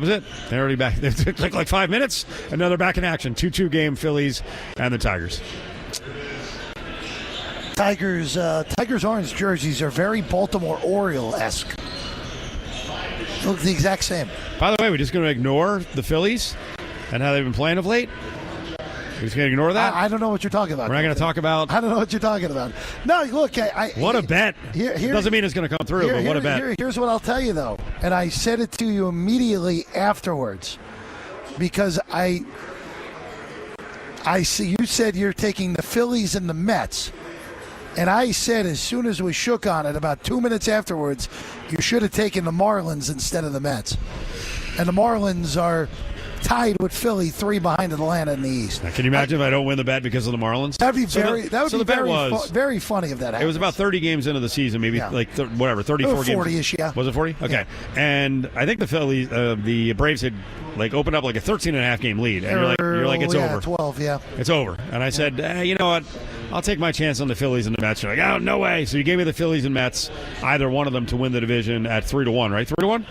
was it. They're already back. It took like 5 minutes, and now they're back in action. 2-2 game, Phillies and the Tigers. Tigers orange jerseys are very Baltimore Oriole-esque. Look the exact same. By the way, we're just going to ignore the Phillies and how they've been playing of late. We're just going to ignore that? I don't know what you're talking about. We're not going to talk about... I don't know what you're talking about. No, look, what a bet. Doesn't mean it's going to come through, but what a bet. Here's what I'll tell you, though. And I said it to you immediately afterwards. Because I see you said you're taking the Phillies and the Mets. And I said as soon as we shook on it, about 2 minutes afterwards, you should have taken the Marlins instead of the Mets. And the Marlins are tied with Philly, 3 behind Atlanta in the East. Now, can you imagine if I don't win the bet because of the Marlins? That would be very funny if that happened. It was about 30 games into the season, maybe 34 games. 40-ish, yeah. Was it 40? Okay. Yeah. And I think the Phillies, the Braves had opened up like a 13.5 game lead, and you're like it's over. 12, yeah. It's over. And I said, you know what? I'll take my chance on the Phillies and the Mets. You're like, oh, no way. So you gave me the Phillies and Mets, either one of them to win the division at 3-1, right? 3-1?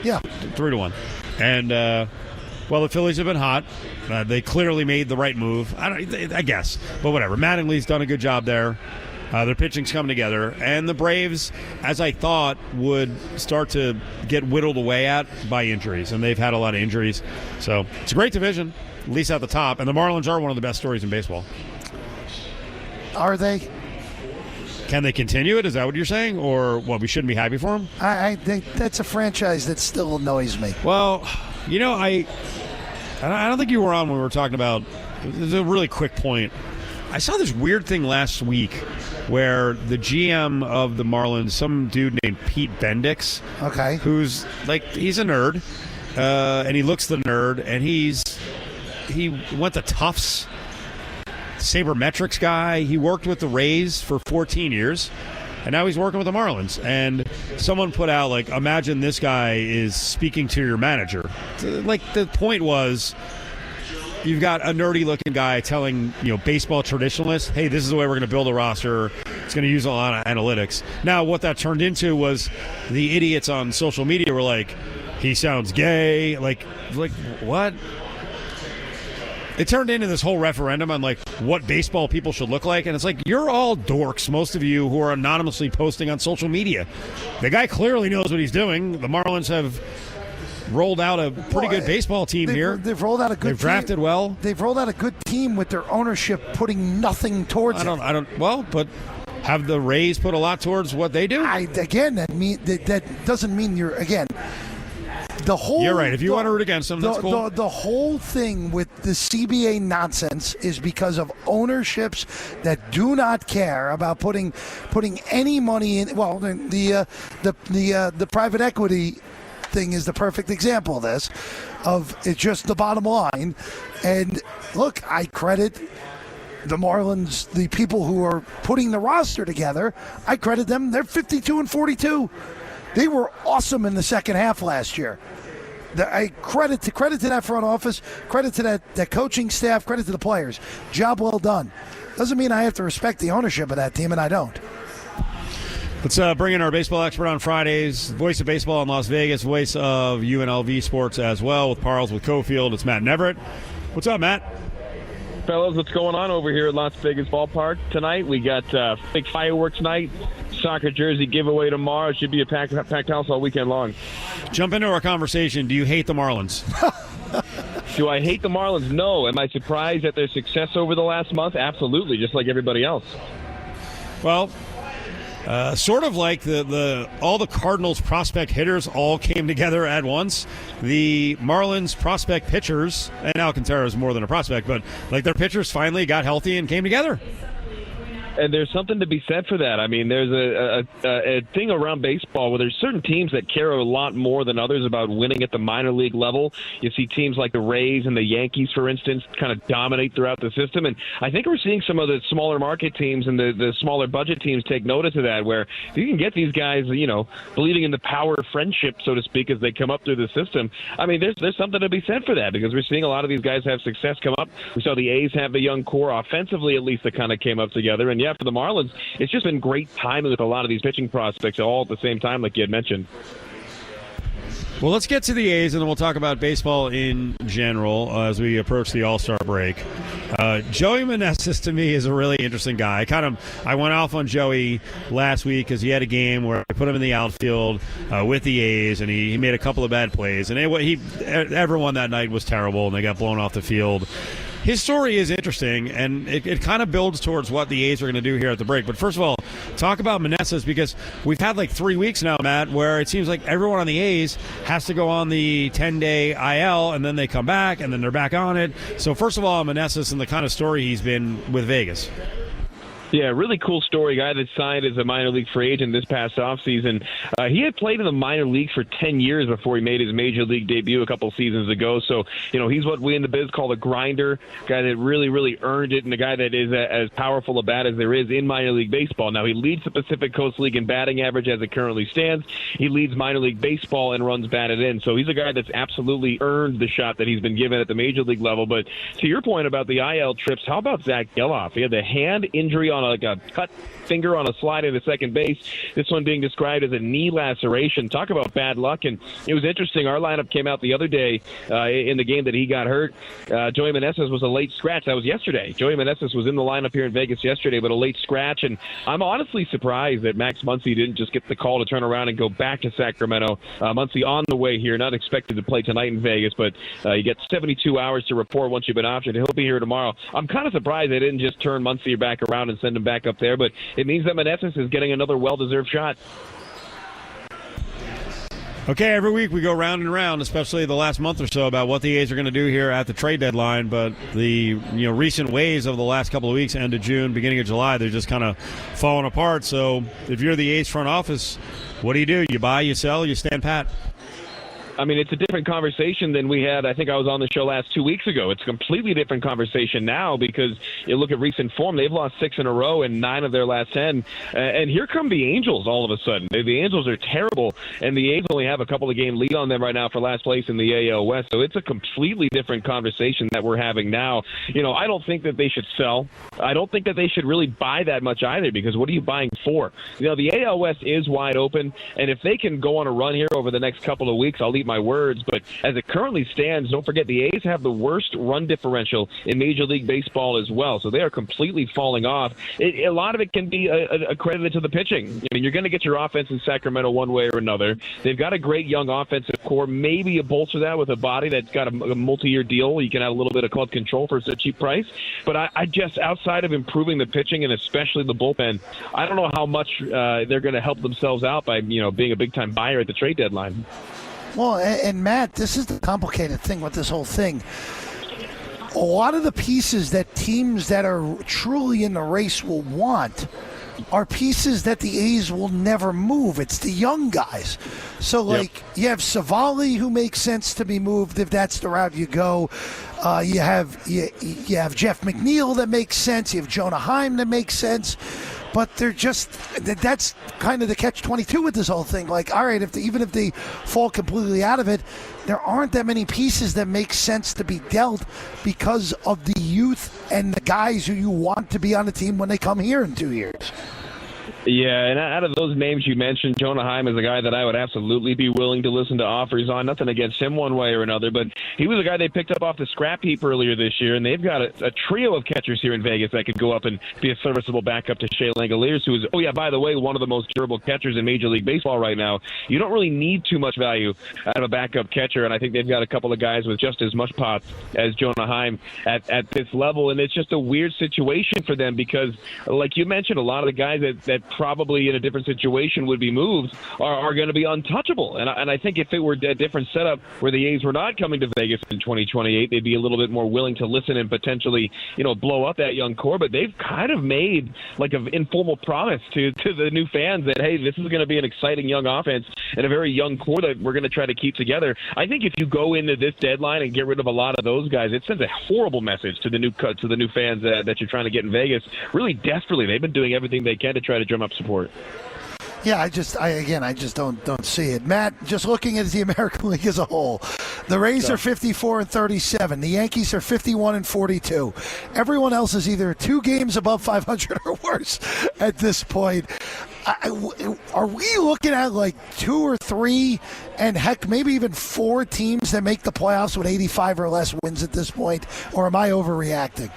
Yeah. 3-1. And, well, the Phillies have been hot. They clearly made the right move, I guess. But whatever. Mattingly's done a good job there. Their pitching's come together. And the Braves, as I thought, would start to get whittled away at by injuries. And they've had a lot of injuries. So it's a great division, at least at the top. And the Marlins are one of the best stories in baseball. Are they? Can they continue it? Is that what you're saying? Or, what, we shouldn't be happy for them? I think that's a franchise that still annoys me. Well, you know, I don't think you were on when we were talking about – this is a really quick point. I saw this weird thing last week where the GM of the Marlins, some dude named Pete Bendix, okay, who's he's a nerd, and he looks the nerd, and he went to Tufts, sabermetrics guy. He worked with the Rays for 14 years, and now he's working with the Marlins. And someone put out, imagine this guy is speaking to your manager. The point was, you've got a nerdy-looking guy telling, baseball traditionalists, hey, this is the way we're going to build a roster. It's going to use a lot of analytics. Now, what that turned into was the idiots on social media were like, he sounds gay. What? It turned into this whole referendum on, what baseball people should look like. And it's you're all dorks, most of you who are anonymously posting on social media. The guy clearly knows what he's doing. The Marlins have rolled out a pretty good baseball team here. They've rolled out a good They've drafted well. They've rolled out a good team with their ownership putting nothing towards it. But have the Rays put a lot towards what they do? That doesn't mean you're, again, the whole... You're right. If you want to root against them, that's cool. The whole thing with the CBA nonsense is because of ownerships that do not care about putting any money in. Well, the private equity thing is the perfect example of this. It's just the bottom line. And look, I credit the Marlins, the people who are putting the roster together. I credit them. They're 52-42. They were awesome in the second half last year. Credit to that front office, credit to that coaching staff, credit to the players. Job well done. Doesn't mean I have to respect the ownership of that team, and I don't. Let's bring in our baseball expert on Fridays, voice of baseball in Las Vegas, voice of UNLV sports as well, with Parles, with Cofield. It's Matt Neverett. What's up, Matt? Fellas, what's going on over here at Las Vegas Ballpark tonight? We got big fireworks night, soccer jersey giveaway tomorrow. It should be a packed house all weekend long. Jump into our conversation. Do you hate the Marlins? Do I hate the Marlins? No. Am I surprised at their success over the last month? Absolutely, just like everybody else. Well, sort of like all the Cardinals prospect hitters all came together at once. The Marlins prospect pitchers, and Alcantara is more than a prospect, but their pitchers finally got healthy and came together. And there's something to be said for that. I mean, there's a thing around baseball where there's certain teams that care a lot more than others about winning at the minor league level. You see teams like the Rays and the Yankees, for instance, kind of dominate throughout the system. And I think we're seeing some of the smaller market teams and the smaller budget teams take notice of that, where if you can get these guys, believing in the power of friendship, so to speak, as they come up through the system. I mean, there's something to be said for that, because we're seeing a lot of these guys have success come up. We saw the A's have the young core offensively, at least, that kind of came up together. And yeah, for the Marlins, it's just been great timing with a lot of these pitching prospects all at the same time, like you had mentioned. Well, let's get to the A's, and then we'll talk about baseball in general as we approach the All-Star break. Joey Meneses, to me, is a really interesting guy. I went off on Joey last week because he had a game where I put him in the outfield with the A's, and he made a couple of bad plays. And everyone that night was terrible, and they got blown off the field. His story is interesting, and it kind of builds towards what the A's are going to do here at the break. But first of all, talk about Meneses, because we've had like 3 weeks now, Matt, where it seems like everyone on the A's has to go on the 10-day IL, and then they come back, and then they're back on it. So first of all, Meneses and the kind of story he's been with Vegas. Yeah, really cool story. Guy that signed as a minor league free agent this past offseason. He had played in the minor leagues for 10 years before he made his major league debut a couple seasons ago. So, he's what we in the biz call a grinder, guy that really, really earned it, and a guy that is as powerful a bat as there is in minor league baseball. Now, he leads the Pacific Coast League in batting average as it currently stands. He leads minor league baseball in runs batted in. So he's a guy that's absolutely earned the shot that he's been given at the major league level. But to your point about the IL trips, how about Zach Geloff? He had the hand injury on a cut finger on a slide into second base. This one being described as a knee laceration. Talk about bad luck. And it was interesting. Our lineup came out the other day in the game that he got hurt. Joey Meneses was a late scratch. That was yesterday. Joey Meneses was in the lineup here in Vegas yesterday, but a late scratch. And I'm honestly surprised that Max Muncy didn't just get the call to turn around and go back to Sacramento. Muncy on the way here, not expected to play tonight in Vegas, but you get 72 hours to report once you've been optioned. He'll be here tomorrow. I'm kind of surprised they didn't just turn Muncy back around and send him back up there, but it means that Meneses is getting another well-deserved shot. Okay, every week we go round and round, especially the last month or so, about what the A's are going to do here at the trade deadline. But the recent waves of the last couple of weeks, end of June, beginning of July, they're just kind of falling apart. So if you're the A's front office, what do? You buy, you sell, you stand pat? I mean, it's a different conversation than we had. I think I was on the show last 2 weeks ago. It's a completely different conversation now because you look at recent form. They've lost 6 in a row and 9 of their last 10. And here come the Angels all of a sudden. The Angels are terrible, and the A's only have a couple of game lead on them right now for last place in the AL West. So it's a completely different conversation that we're having now. I don't think that they should sell. I don't think that they should really buy that much either, because what are you buying for? The AL West is wide open, and if they can go on a run here over the next couple of weeks, I'll leave my words, but as it currently stands, don't forget the A's have the worst run differential in Major League Baseball as well, so they are completely falling off. A lot of it can be accredited to the pitching. I mean, you're going to get your offense in Sacramento one way or another. They've got a great young offensive core. Maybe you bolster that with a body that's got a multi-year deal. You can have a little bit of club control for a cheap price, but I just, outside of improving the pitching and especially the bullpen, I don't know how much they're going to help themselves out by being a big-time buyer at the trade deadline. Well, and Matt, this is the complicated thing with this whole thing. A lot of the pieces that teams that are truly in the race will want are pieces that the A's will never move. It's the young guys. So, you have Savali, who makes sense to be moved if that's the route you go. You have Jeff McNeil that makes sense. You have Jonah Heim that makes sense. But that's kind of the catch-22 with this whole thing. Like, all right, even if they fall completely out of it, there aren't that many pieces that make sense to be dealt because of the youth and the guys who you want to be on the team when they come here in 2 years. Yeah, and out of those names you mentioned, Jonah Heim is a guy that I would absolutely be willing to listen to offers on. Nothing against him one way or another, but he was a guy they picked up off the scrap heap earlier this year, and they've got a trio of catchers here in Vegas that could go up and be a serviceable backup to Shea Langoliers, who is, by the way, one of the most durable catchers in Major League Baseball right now. You don't really need too much value out of a backup catcher, and I think they've got a couple of guys with just as much pop as Jonah Heim at this level, and it's just a weird situation for them because, like you mentioned, a lot of the guys that probably in a different situation would be moved are going to be untouchable. And I think if it were a different setup where the A's were not coming to Vegas in 2028, they'd be a little bit more willing to listen and potentially, blow up that young core. But they've kind of made like an informal promise to the new fans that, hey, this is going to be an exciting young offense and a very young core that we're going to try to keep together. I think if you go into this deadline and get rid of a lot of those guys, it sends a horrible message to the new fans that you're trying to get in Vegas. Really desperately, they've been doing everything they can to try to drum up support. Yeah, I just don't see it. Matt, just looking at the American League as a whole, the Rays are 54-37. The Yankees are 51-42. Everyone else is either 2 games above 500 or worse at this point. Are we looking at like 2 or 3, and heck, maybe even 4 teams that make the playoffs with 85 or less wins at this point? Or am I overreacting?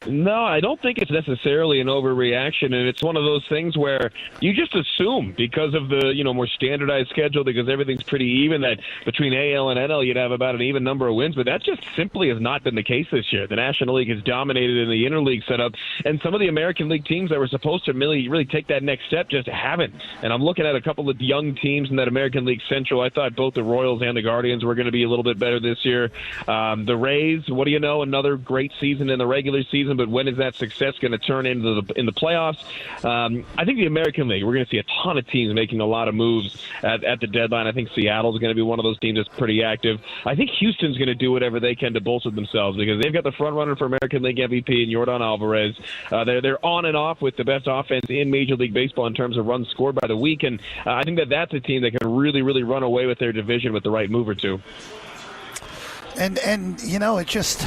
No, I don't think it's necessarily an overreaction, and it's one of those things where you just assume because of the more standardized schedule, because everything's pretty even, that between AL and NL you'd have about an even number of wins, but that just simply has not been the case this year. The National League has dominated in the interleague setup, and some of the American League teams that were supposed to really take that next step just haven't. And I'm looking at a couple of young teams in that American League Central. I thought both the Royals and the Guardians were going to be a little bit better this year. The Rays, what do you know, another great season in the regular season, but when is that success going to turn in the playoffs? I think the American League, we're going to see a ton of teams making a lot of moves at the deadline. I think Seattle's going to be one of those teams that's pretty active. I think Houston's going to do whatever they can to bolster themselves because they've got the front runner for American League MVP in Yordan Alvarez. They're on and off with the best offense in Major League Baseball in terms of runs scored by the week, and I think that's a team that can really, really run away with their division with the right move or two. And it just...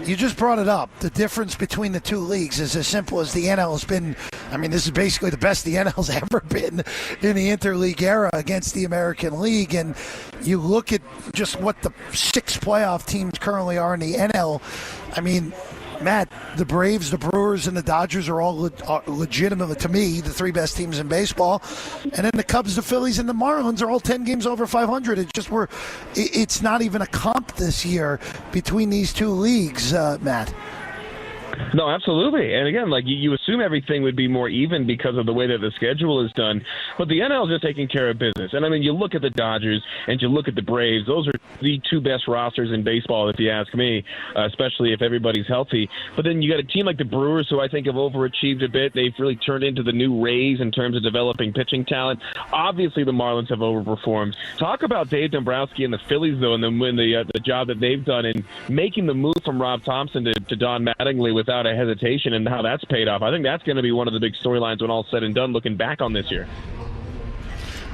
You just brought it up. The difference between the 2 leagues is as simple as the NL has been. I mean, this is basically the best the NL's ever been in the interleague era against the American League. And you look at just what the 6 playoff teams currently are in the NL. I mean, Matt, the Braves, the Brewers, and the Dodgers are all legitimately, to me, the 3 best teams in baseball. And then the Cubs, the Phillies, and the Marlins are all 10 games over 500. It's not even a comp this year between these 2 leagues, Matt. No, absolutely. And again, like you assume everything would be more even because of the way that the schedule is done. But the NL is just taking care of business. And I mean, you look at the Dodgers and you look at the Braves. Those are the 2 best rosters in baseball, if you ask me, especially if everybody's healthy. But then you got a team like the Brewers, who I think have overachieved a bit. They've really turned into the new Rays in terms of developing pitching talent. Obviously, the Marlins have overperformed. Talk about Dave Dombrowski and the Phillies, though, and the job that they've done in making the move from Rob Thompson to Don Mattingly without a hesitation, and how that's paid off. I think that's going to be one of the big storylines when all's said and done, looking back on this year.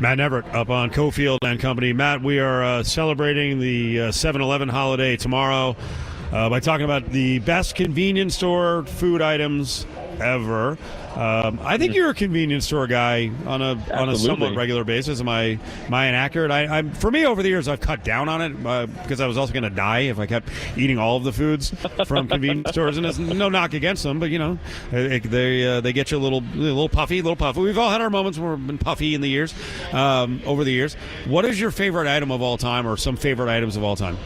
Matt Neverett up on Cofield and Company. Matt, we are celebrating the 7-Eleven holiday tomorrow by talking about the best convenience store food items ever. I think you're a convenience store guy on a somewhat regular basis. Am I inaccurate? For me, over the years, I've cut down on it because I was also going to die if I kept eating all of the foods from convenience stores. And it's no knock against them, but they get you a little puffy. We've all had our moments where we've been puffy in the years, over the years. What is your favorite item of all time, or some favorite items of all time?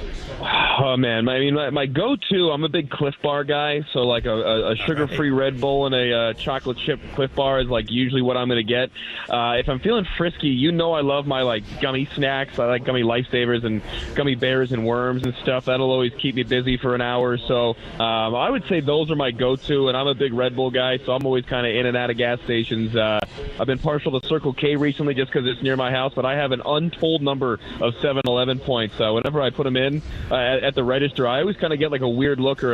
Oh, man. My go-to, I'm a big Cliff Bar guy, so like a sugar-free Red Bull and a chocolate chip Cliff Bar is like usually what I'm going to get. If I'm feeling frisky, I love my like gummy snacks. I like gummy Lifesavers and gummy bears and worms and stuff. That'll always keep me busy for an hour or so. I would say those are my go-to, and I'm a big Red Bull guy, so I'm always kind of in and out of gas stations. I've been partial to Circle K recently just because it's near my house, but I have an untold number of 7-Eleven points. Whenever I put them in at the register, I always kind of get like a weird look or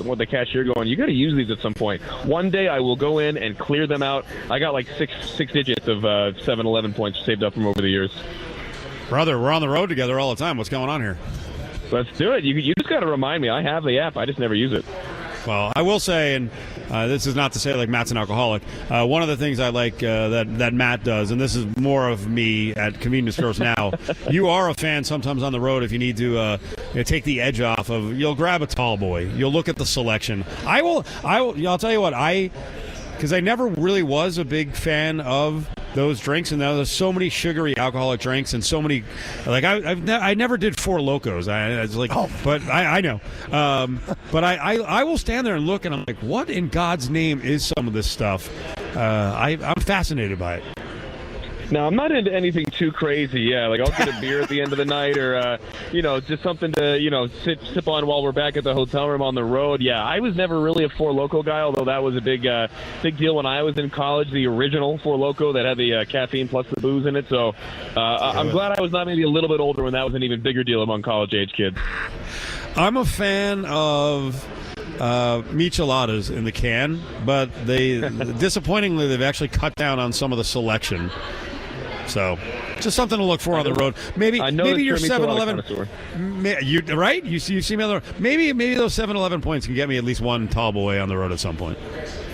what the cashier going, you got to use these at some point. One day I will go in and clear them out. I got like six digits of 7-Eleven points saved up from over the years. Brother, we're on the road together all the time. What's going on here? Let's do it. You just got to remind me. I have the app. I just never use it. Well, I will say, and this is not to say like Matt's an alcoholic, one of the things I like that Matt does, and this is more of me at convenience stores now, you are a fan sometimes on the road if you need to take the edge off of, you'll grab a tall boy, you'll look at the selection. I'll tell you what, because I never really was a big fan of those drinks, and there's so many sugary alcoholic drinks, and so many, like I never did Four Locos. But I know, but I will stand there and look, and I'm like, what in God's name is some of this stuff? I'm fascinated by it. Now, I'm not into anything too crazy, yeah. Like, I'll get a beer at the end of the night or, just something to, sip on while we're back at the hotel room on the road. Yeah, I was never really a Four Loko guy, although that was a big deal when I was in college, the original Four Loko that had the caffeine plus the booze in it. So I'm glad I was not maybe a little bit older when that was an even bigger deal among college-age kids. I'm a fan of micheladas in the can, but disappointingly, they've actually cut down on some of the selection. So, just something to look for on the road. Maybe your 7-Eleven. Right? You see me on the road. Maybe those 7-Eleven points can get me at least one tall boy on the road at some point.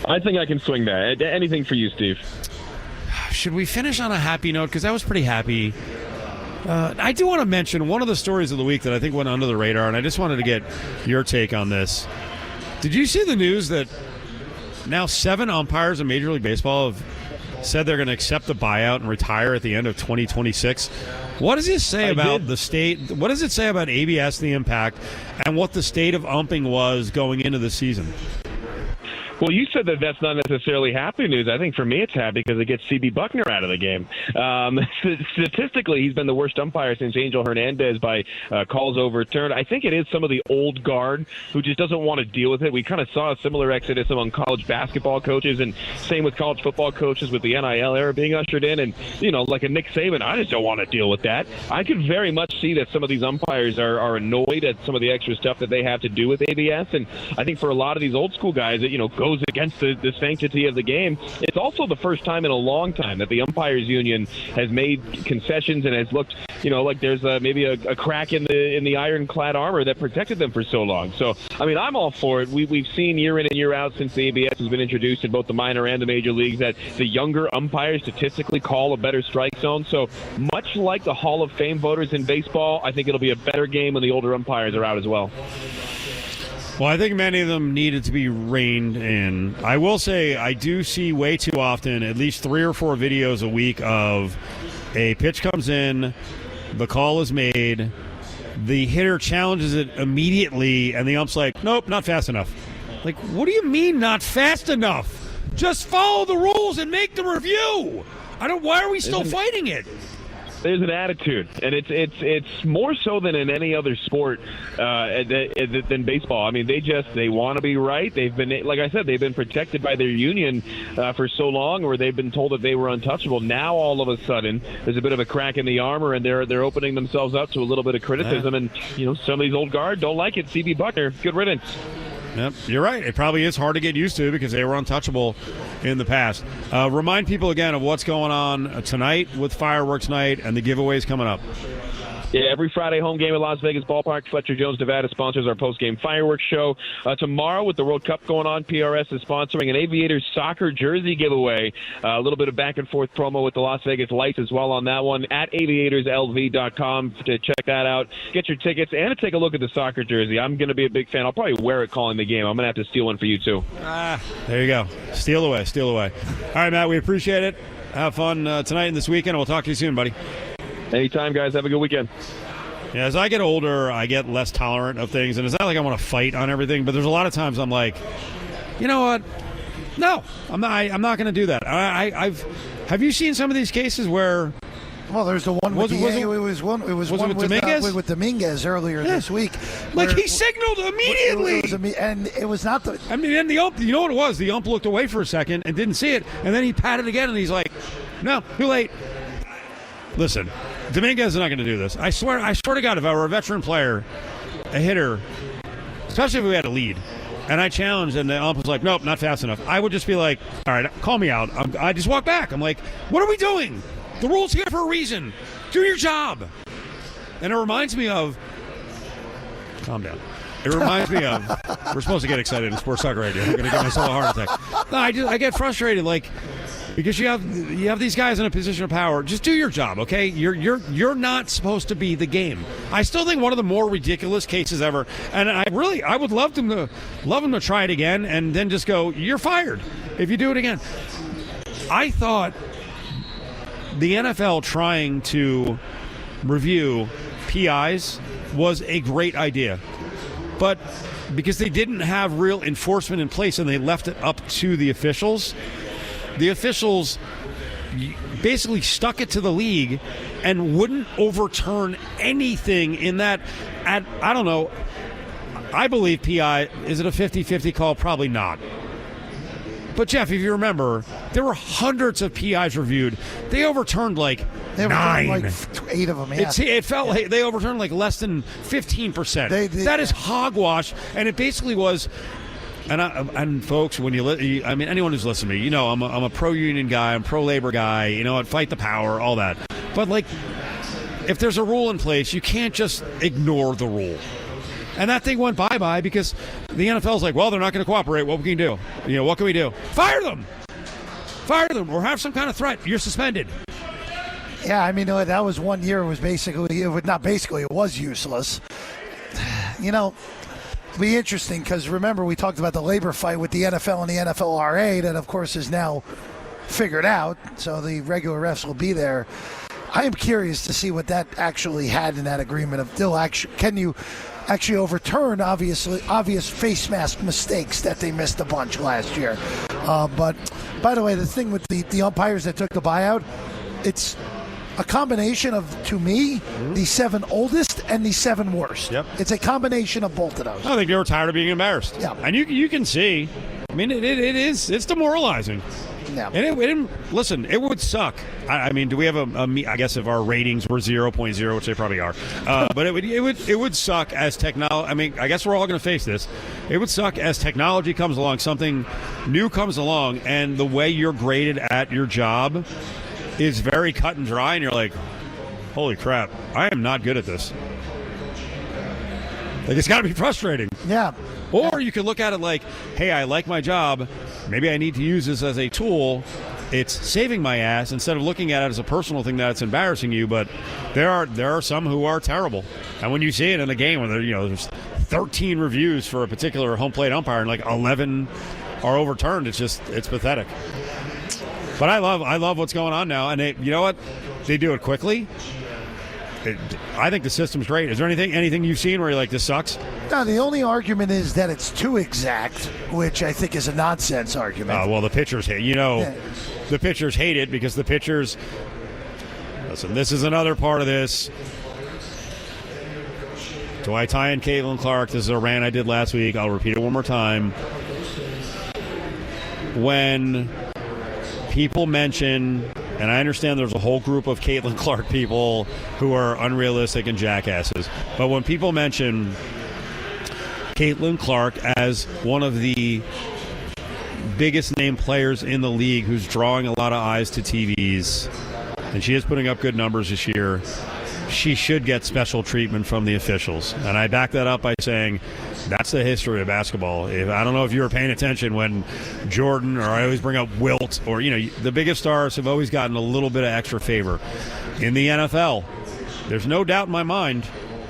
I think I can swing that. Anything for you, Steve. Should we finish on a happy note? Because that was pretty happy. I do want to mention one of the stories of the week that I think went under the radar, and I just wanted to get your take on this. Did you see the news that now 7 umpires in Major League Baseball have said they're going to accept the buyout and retire at the end of 2026? What does it say about the state? What does it say about ABS, the impact, and what the state of umping was going into the season? Well, you said that that's not necessarily happy news. I think for me it's happy because it gets C.B. Buckner out of the game. Statistically, he's been the worst umpire since Angel Hernandez by calls overturned. I think it is some of the old guard who just doesn't want to deal with it. We kind of saw a similar exodus among college basketball coaches, and same with college football coaches with the NIL era being ushered in. And, like a Nick Saban, I just don't want to deal with that. I could very much see that some of these umpires are annoyed at some of the extra stuff that they have to do with ABS. And I think for a lot of these old school guys that, goes against the sanctity of the game. It's also the first time in a long time that the umpires union has made concessions and has looked, like there's maybe a crack in the ironclad armor that protected them for so long. So, I'm all for it. We've seen year in and year out since the ABS has been introduced in both the minor and the major leagues that the younger umpires statistically call a better strike zone. So much like the Hall of Fame voters in baseball, I think it'll be a better game when the older umpires are out as well. Well, I think many of them needed to be reined in. I will say I do see way too often at least 3 or 4 videos a week of a pitch comes in, the call is made, the hitter challenges it immediately, and the ump's like, nope, not fast enough. Like, what do you mean not fast enough? Just follow the rules and make the review. Why are we still fighting it? There's an attitude, and it's more so than in any other sport than baseball. They want to be right. They've been, like I said, they've been protected by their union for so long, or they've been told that they were untouchable. Now all of a sudden, there's a bit of a crack in the armor, and they're opening themselves up to a little bit of criticism. And some of these old guard don't like it. C.B. Buckner, good riddance. Yep, you're right. It probably is hard to get used to because they were untouchable in the past. Remind people again of what's going on tonight with Fireworks Night and the giveaways coming up. Yeah, every Friday home game at Las Vegas Ballpark. Fletcher Jones Nevada sponsors our post-game fireworks show. Tomorrow, with the World Cup going on, PRS is sponsoring an Aviators soccer jersey giveaway. A little bit of back-and-forth promo with the Las Vegas Lights as well on that one at aviatorslv.com to check that out. Get your tickets and to take a look at the soccer jersey. I'm going to be a big fan. I'll probably wear it calling the game. I'm going to have to steal one for you, too. There you go. Steal away. All right, Matt, we appreciate it. Have fun tonight and this weekend. We'll talk to you soon, buddy. Anytime, guys. Have a good weekend. Yeah, as I get older, I get less tolerant of things, and it's not like I want to fight on everything, but there's a lot of times I'm like, you know what? No, I'm not going to do that. Have you seen some of these cases where? Well, there's the one with Dominguez earlier this week. Like he signaled immediately, and it was not the. And the ump, you know what it was? The ump looked away for a second and didn't see it, and then he patted again, and he's like, "No, too late." Listen, Dominguez is not going to do this. I swear to God, if I were a veteran player, a hitter, especially if we had a lead, and I challenged and the ump was like, nope, not fast enough, I would just be like, all right, call me out. I just walk back. I'm like, what are we doing? The rule's here for a reason. Do your job. And it reminds me of, calm down. It reminds me of, we're supposed to get excited in sports talk radio. I'm going to give myself a heart attack. No, I get frustrated, because you have these guys in a position of power. Just do your job, okay? You're not supposed to be the game. I still think one of the more ridiculous cases ever, and I would love them to try it again and then just go, you're fired if you do it again. I thought the NFL trying to review PIs was a great idea, but because they didn't have real enforcement in place and they left it up to the officials basically stuck it to the league and wouldn't overturn anything in that. I don't know. I believe PI, is it a 50-50 call? Probably not. But, Jeff, if you remember, there were hundreds of PIs reviewed. They overturned 9. Like 8 of them, yeah. It felt like they overturned less than 15%. That is hogwash, and it basically was And folks, when anyone who's listening to me, I'm a pro-union guy, I'm pro-labor guy, I'd fight the power, all that. But, if there's a rule in place, you can't just ignore the rule. And that thing went bye-bye because the NFL's like, well, they're not going to cooperate. What we can do? What can we do? Fire them! Fire them or have some kind of threat. You're suspended. Yeah, I mean, that was 1 year. It was it was useless. It'll be interesting because, remember, we talked about the labor fight with the NFL and the NFLRA that, of course, is now figured out. So the regular refs will be there. I am curious to see what that actually had in that agreement. Can you actually overturn obvious face mask mistakes that they missed a bunch last year? But by the way, the thing with the umpires that took the buyout, it's a combination of, to me, the 7 oldest and the 7 worst. Yep. It's a combination of both of those. I think they were tired of being embarrassed. Yeah. And you can see, it's demoralizing. Yeah. And listen, it would suck. I mean, do we have I guess if our ratings were 0.0, which they probably are, but it would suck as technology. I mean, I guess we're all going to face this. It would suck as technology comes along, something new comes along, and the way you're graded at your job is very cut and dry, and you're like, holy crap, I am not good at this. It's got to be frustrating. Yeah. Or you can look at it like, hey, I like my job. Maybe I need to use this as a tool. It's saving my ass instead of looking at it as a personal thing that's embarrassing you. But there are some who are terrible. And when you see it in a game where there's 13 reviews for a particular home plate umpire and 11 are overturned, it's pathetic. But I love what's going on now. And you know what? They do it quickly. I think the system's great. Is there anything you've seen where you're like, this sucks? No, the only argument is that it's too exact, which I think is a nonsense argument. Well, the pitchers hate. The pitchers hate it because the pitchers. Listen, this is another part of this. Do I tie in Caitlin Clark? This is a rant I did last week. I'll repeat it one more time. When people mention, and I understand there's a whole group of Caitlin Clark people who are unrealistic and jackasses, but when people mention Caitlin Clark as one of the biggest name players in the league who's drawing a lot of eyes to TVs, and she is putting up good numbers this year, she should get special treatment from the officials. And I back that up by saying that's the history of basketball. I don't know if you were paying attention when Jordan, or I always bring up Wilt, or the biggest stars have always gotten a little bit of extra favor. In the NFL, there's no doubt in my mind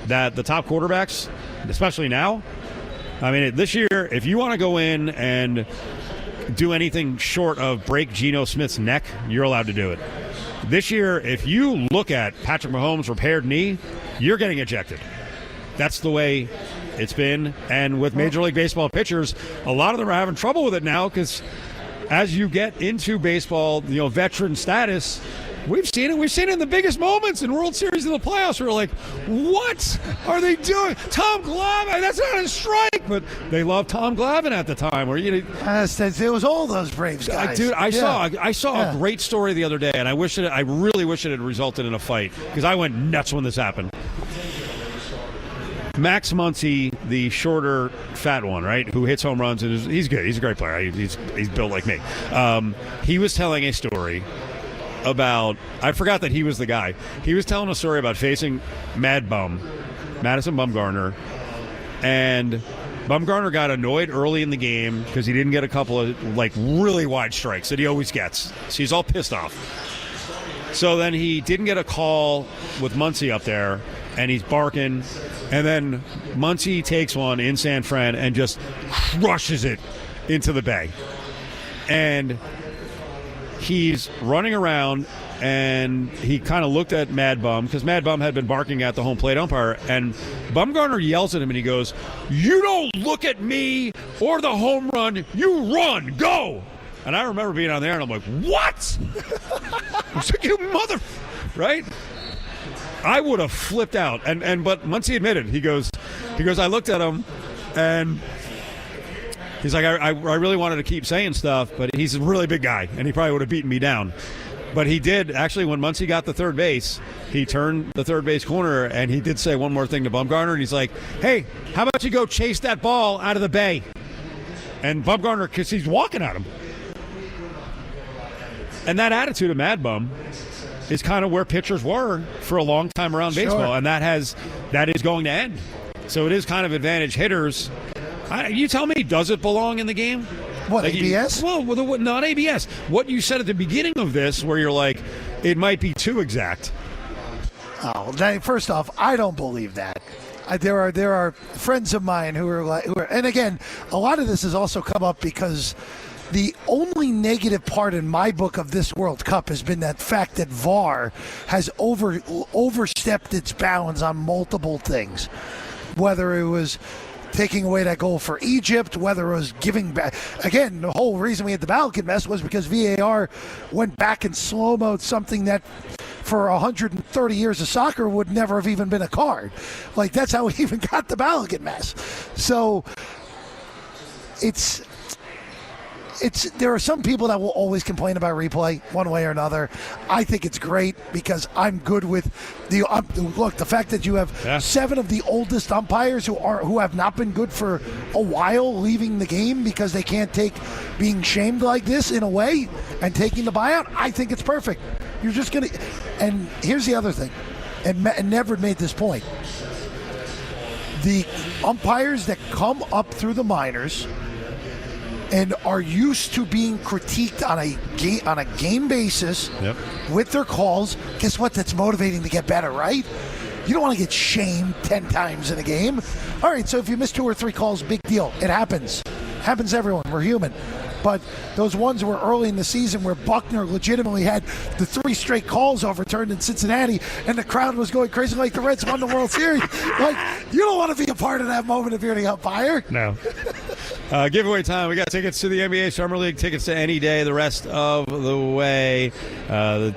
that the top quarterbacks, especially now, I mean, this year, if you want to go in and do anything short of break Geno Smith's neck, you're allowed to do it. This year, if you look at Patrick Mahomes' repaired knee, you're getting ejected. That's the way it's been. And with Major League Baseball pitchers, a lot of them are having trouble with it now because as you get into baseball, veteran status, we've seen it. We've seen it in the biggest moments in World Series and the playoffs. We're like, what are they doing? Tom Glavine, that's not a strike. But they loved Tom Glavine at the time. Where it was all those Braves guys. Dude, I saw a great story the other day, and I really wish it had resulted in a fight because I went nuts when this happened. Max Muncy, the shorter, fat one, right, who hits home runs, and he's good. He's a great player. He's built like me. He was telling a story about, I forgot that he was the guy. He was telling a story about facing Madison Bumgarner, and Bumgarner got annoyed early in the game because he didn't get a couple of really wide strikes that he always gets. So he's all pissed off. So then he didn't get a call with Muncy up there, and he's barking, and then Muncy takes one in San Fran and just crushes it into the bay. And he's running around, and he kind of looked at Mad Bum because Mad Bum had been barking at the home plate umpire, and Bumgarner yells at him, and he goes, "You don't look at me or the home run, you run, go!" And I remember being on there, and I'm like, what? I was like, you mother... Right? I would have flipped out. But Muncy admitted, he goes, I looked at him, and he's like, I really wanted to keep saying stuff, but he's a really big guy, and he probably would have beaten me down. But he did, actually, when Muncy got the third base, he turned the third base corner, and he did say one more thing to Bumgarner, and he's like, hey, how about you go chase that ball out of the bay? And Bumgarner, because he's walking at him. And that attitude of Mad Bum is kind of where pitchers were for a long time around baseball, and that is going to end. So it is kind of advantage hitters. You tell me, does it belong in the game? What, ABS? Not ABS. What you said at the beginning of this, where you're like, it might be too exact. Oh, first off, I don't believe that. There are friends of mine who are, and again, a lot of this has also come up because the only negative part in my book of this World Cup has been that fact that VAR has overstepped its bounds on multiple things. Whether it was taking away that goal for Egypt, whether it was giving back. Again, the whole reason we had the Balkan mess was because VAR went back and slow-moed something that for 130 years of soccer would never have even been a card. Like, that's how we even got the Balkan mess. So there are some people that will always complain about replay one way or another. I think it's great because I'm good with the fact that you have 7 of the oldest umpires who have not been good for a while leaving the game because they can't take being shamed like this in a way and taking the buyout. I think it's perfect. You're just going to, and here's the other thing, and Neverett made this point. The umpires that come up through the minors and are used to being critiqued on a game basis with their calls, guess what? That's motivating to get better, right? You don't want to get shamed 10 times in a game. All right, so if you miss 2 or 3 calls, big deal. It happens. Happens to everyone. We're human. But those ones were early in the season where Buckner legitimately had the 3 straight calls overturned in Cincinnati, and the crowd was going crazy like the Reds won the World Series. Like, you don't want to be a part of that moment if you're the umpire. No. Giveaway time. We got tickets to the NBA Summer League, tickets to any day the rest of the way. I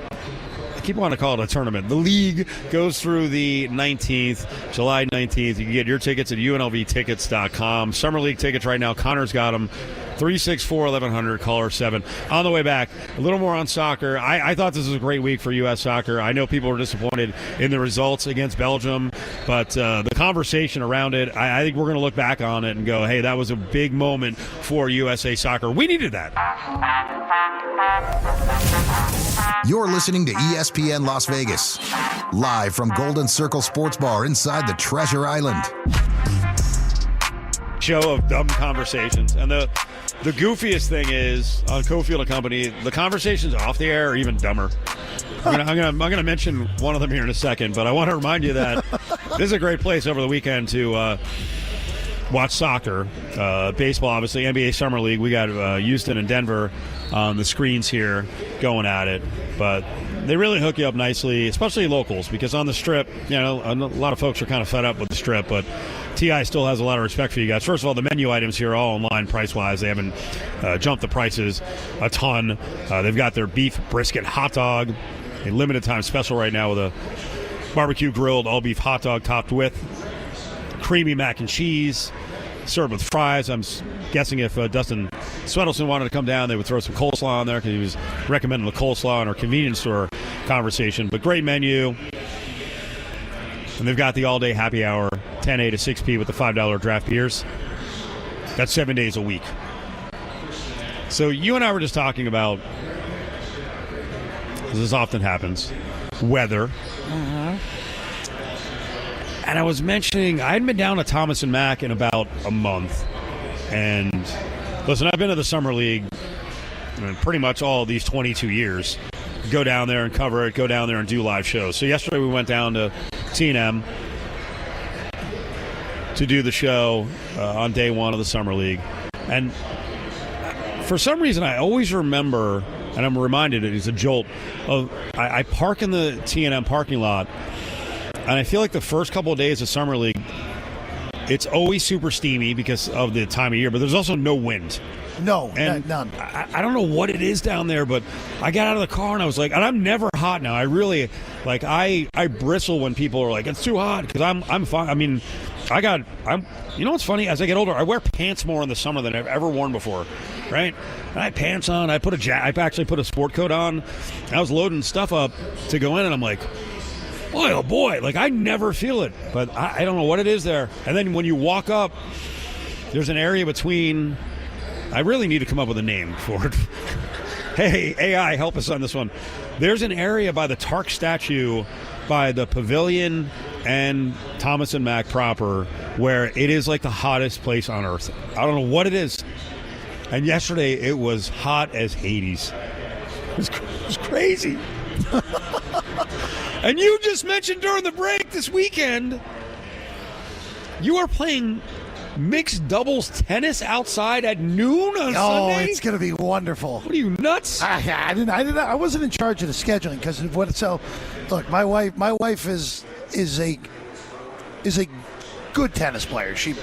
keep wanting to call it a tournament. The league goes through the 19th, July 19th. You can get your tickets at unlvtickets.com. Summer League tickets right now. Connor's got them. 364-1100, caller 7. On the way back, a little more on soccer. I thought this was a great week for U.S. soccer. I know people were disappointed in the results against Belgium, but the conversation around it, I think we're going to look back on it and go, hey, that was a big moment for USA soccer. We needed that. You're listening to ESPN Las Vegas, live from Golden Circle Sports Bar inside the Treasure Island. Show of dumb conversations, and the goofiest thing is on Cofield and Company, the conversations off the air are even dumber. I'm gonna mention one of them here in a second, but I want to remind you that this is a great place over the weekend to watch soccer, baseball, obviously, NBA Summer League. We got Houston and Denver on the screens here going at it, but they really hook you up nicely, especially locals, because on the Strip, you know, a lot of folks are kind of fed up with the Strip, but TI still has a lot of respect for you guys. First of all, the menu items here are all online price-wise. They haven't jumped the prices a ton. They've got their beef brisket hot dog, a limited-time special right now with a barbecue grilled all-beef hot dog topped with creamy mac and cheese, served with fries. I'm guessing if Dustin Swedelson wanted to come down, they would throw some coleslaw on there because he was recommending the coleslaw in our convenience store conversation. But great menu. And they've got the all-day happy hour, 10 a to 6 p with the $5 draft beers. That's 7 days a week. So you and I were just talking about, this often happens, weather. Mm-hmm. And I was mentioning, I hadn't been down to Thomas and Mack in about a month. And listen, I've been to the Summer League pretty much all of these 22 years. Go down there and cover it, go down there and do live shows. So yesterday we went down to T&M to do the show on day 1 of the Summer League. And for some reason, I always remember, and I'm reminded it's a jolt, of I park in the T&M parking lot, and I feel like the first couple of days of Summer League, it's always super steamy because of the time of year, but there's also no wind. No, and none. I don't know what it is down there, but I got out of the car and I was like, and I'm never hot now. I really, like, I bristle when people are like, it's too hot, because I'm fine. I mean, you know what's funny? As I get older, I wear pants more in the summer than I've ever worn before, right? And I had pants on. I actually put a sport coat on. I was loading stuff up to go in, and I'm like, boy, oh boy, like, I never feel it, but I don't know what it is there. And then when you walk up, there's an area between I really need to come up with a name for it. Hey, AI, help us on this one. There's an area by the Tark statue, by the pavilion and Thomas and Mack proper, where it is like the hottest place on earth. I don't know what it is. And yesterday it was hot as Hades. It was crazy. And you just mentioned during the break this weekend, you are playing mixed doubles tennis outside at noon on Sunday? Oh, it's going to be wonderful. What are you, nuts? I wasn't in charge of the scheduling because of what. So, look, my wife is a good tennis player. She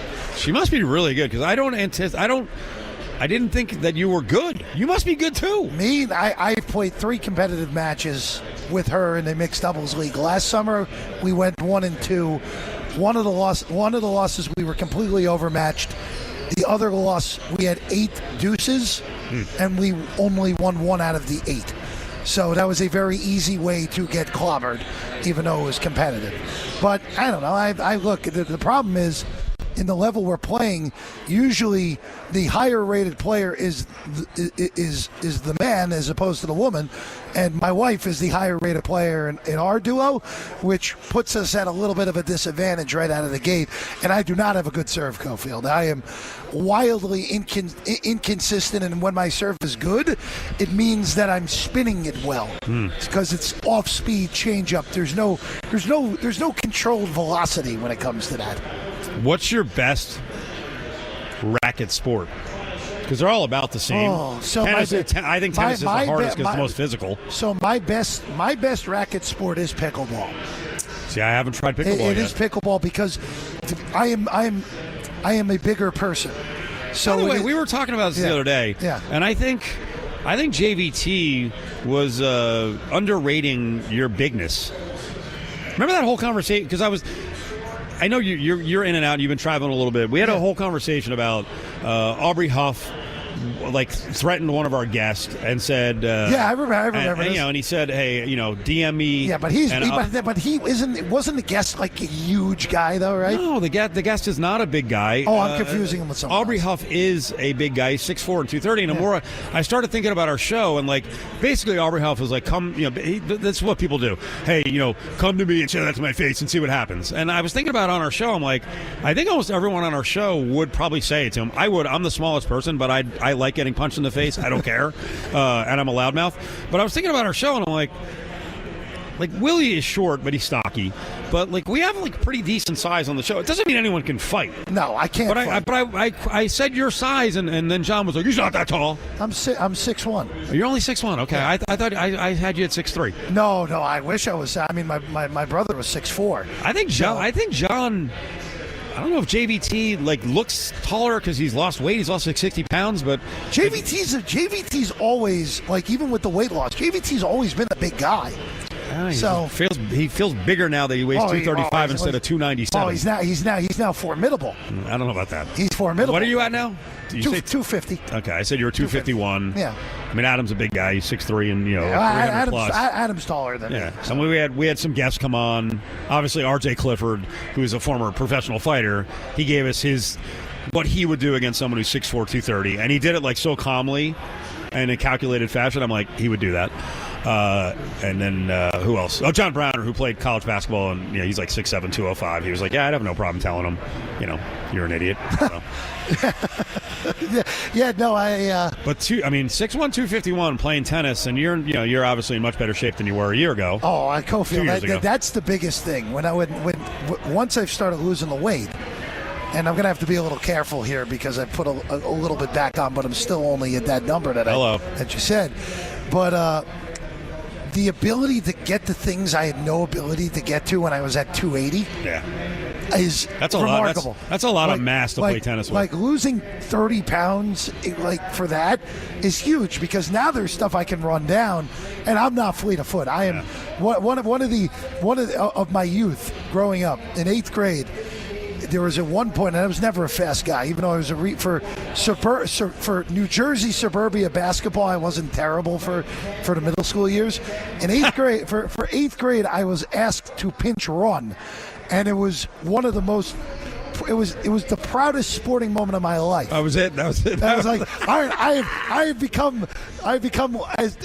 must be really good because I didn't think that you were good. You must be good too. Me, I played 3 competitive matches with her in the mixed doubles league. Last summer, we went 1-2. One of the losses, we were completely overmatched. The other loss, we had 8 deuces, and we only won 1 out of the 8. So that was a very easy way to get clobbered, even though it was competitive. But I don't know. I look. The problem is, in the level we're playing, usually the higher rated player is the man as opposed to the woman, and my wife is the higher rated player in our duo, which puts us at a little bit of a disadvantage right out of the gate. And I do not have a good serve, Cofield. I am wildly inconsistent, and when my serve is good, it means that I'm spinning it well because it's off speed change up. There's no controlled velocity when it comes to that. What's your best racket sport? Because they're all about the same. I think tennis is the hardest because it's the most physical. So my best racket sport is pickleball. See, I haven't tried pickleball yet. It is pickleball because I am a bigger person. So by the way, we were talking about this the other day. Yeah. And I think JVT was underrating your bigness. Remember that whole conversation? Because I know you're in and out. You've been traveling a little bit. We had a whole conversation about Aubrey Huff, threatened one of our guests and said, I remember. And he said, hey, DM me. Yeah, but wasn't the guest like a huge guy though, right? No, the guest is not a big guy. Oh, I'm confusing him with someone Aubrey else. Huff is a big guy. He's 6'4" and 230. And I started thinking about our show, and basically Aubrey Huff was like, come, that's what people do. Hey, come to me and say that to my face and see what happens. And I was thinking about it on our show. I'm like, I think almost everyone on our show would probably say it to him. I would. I'm the smallest person, but I like getting punched in the face. I don't care. And I'm a loudmouth. But I was thinking about our show, and I'm like Willie is short, but he's stocky. But we have pretty decent size on the show. It doesn't mean anyone can fight. No, I can't. But I said your size, and then John was like, "He's not that tall." I'm 6'1". You're only 6'1". Okay, yeah. I thought I had you at 6'3". No, I wish I was. I mean, my brother was 6'4". I think John. I don't know if JVT looks taller because he's lost weight. He's lost 60 pounds, but JVT's always even with the weight loss. JVT's always been a big guy. He feels bigger now that he weighs 235 instead of 297. Oh, he's now formidable. I don't know about that. He's formidable. What are you at now? Did you say 250? Okay, I said you were 251. Yeah. I mean, Adam's a big guy. He's 6'3", and 300 plus. Adam's taller than me. So. And we had some guests come on. Obviously, R.J. Clifford, who is a former professional fighter, he gave us what he would do against someone who's 6'4", 230, and he did it so calmly and in a calculated fashion. I'm like, he would do that. And then who else? Oh, John Browner, who played college basketball, and he's 6'7", 205. He was like, I'd have no problem telling him, you're an idiot. So. But 6'1", 251 playing tennis, and you're obviously in much better shape than you were a year ago. Oh, Cofield, that's the biggest thing. Once I've started losing the weight. And I'm going to have to be a little careful here because I put a little bit back on, but I'm still only at that number that you said. But the ability to get to things I had no ability to get to when I was at 280 is remarkable. That's a lot of mass to play tennis with. Losing 30 pounds for that is huge because now there's stuff I can run down, and I'm not fleet of foot. I am one of my youth growing up in 8th grade. There was at one point, and I was never a fast guy, even though I was for New Jersey suburbia basketball, I wasn't terrible for the middle school years. In 8th grade, for 8th grade, I was asked to pinch run, and it was one of the most. was the proudest sporting moment of my life. That was it. I was like, I have become as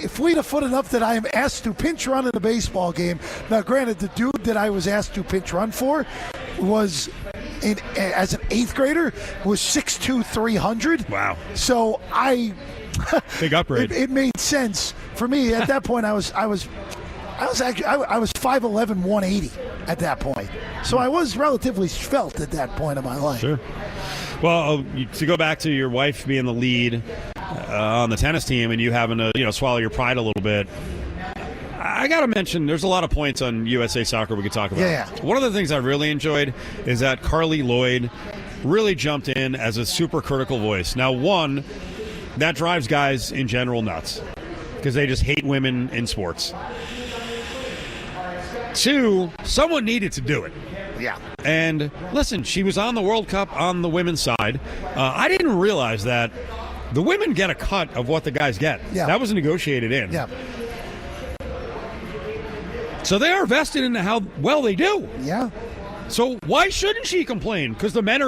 fleet of foot enough that I am asked to pinch run in a baseball game. Now, granted, the dude that I was asked to pinch run for was, as an 8th grader, was 6'2", 300. Wow. So big upgrade. It made sense for me at that point. I was 5'11", 180 at that point. So I was relatively svelte at that point of my life. Sure. Well, to go back to your wife being the lead on the tennis team and you having to swallow your pride a little bit, I got to mention there's a lot of points on USA Soccer we could talk about. Yeah. One of the things I really enjoyed is that Carly Lloyd really jumped in as a super critical voice. Now, one, that drives guys in general nuts because they just hate women in sports. 2, someone needed to do it. Yeah. And listen, she was on the World Cup on the women's side. I didn't realize that the women get a cut of what the guys get. Yeah. That was negotiated in. Yeah. So they are vested in how well they do. Yeah. So why shouldn't she complain? Because the men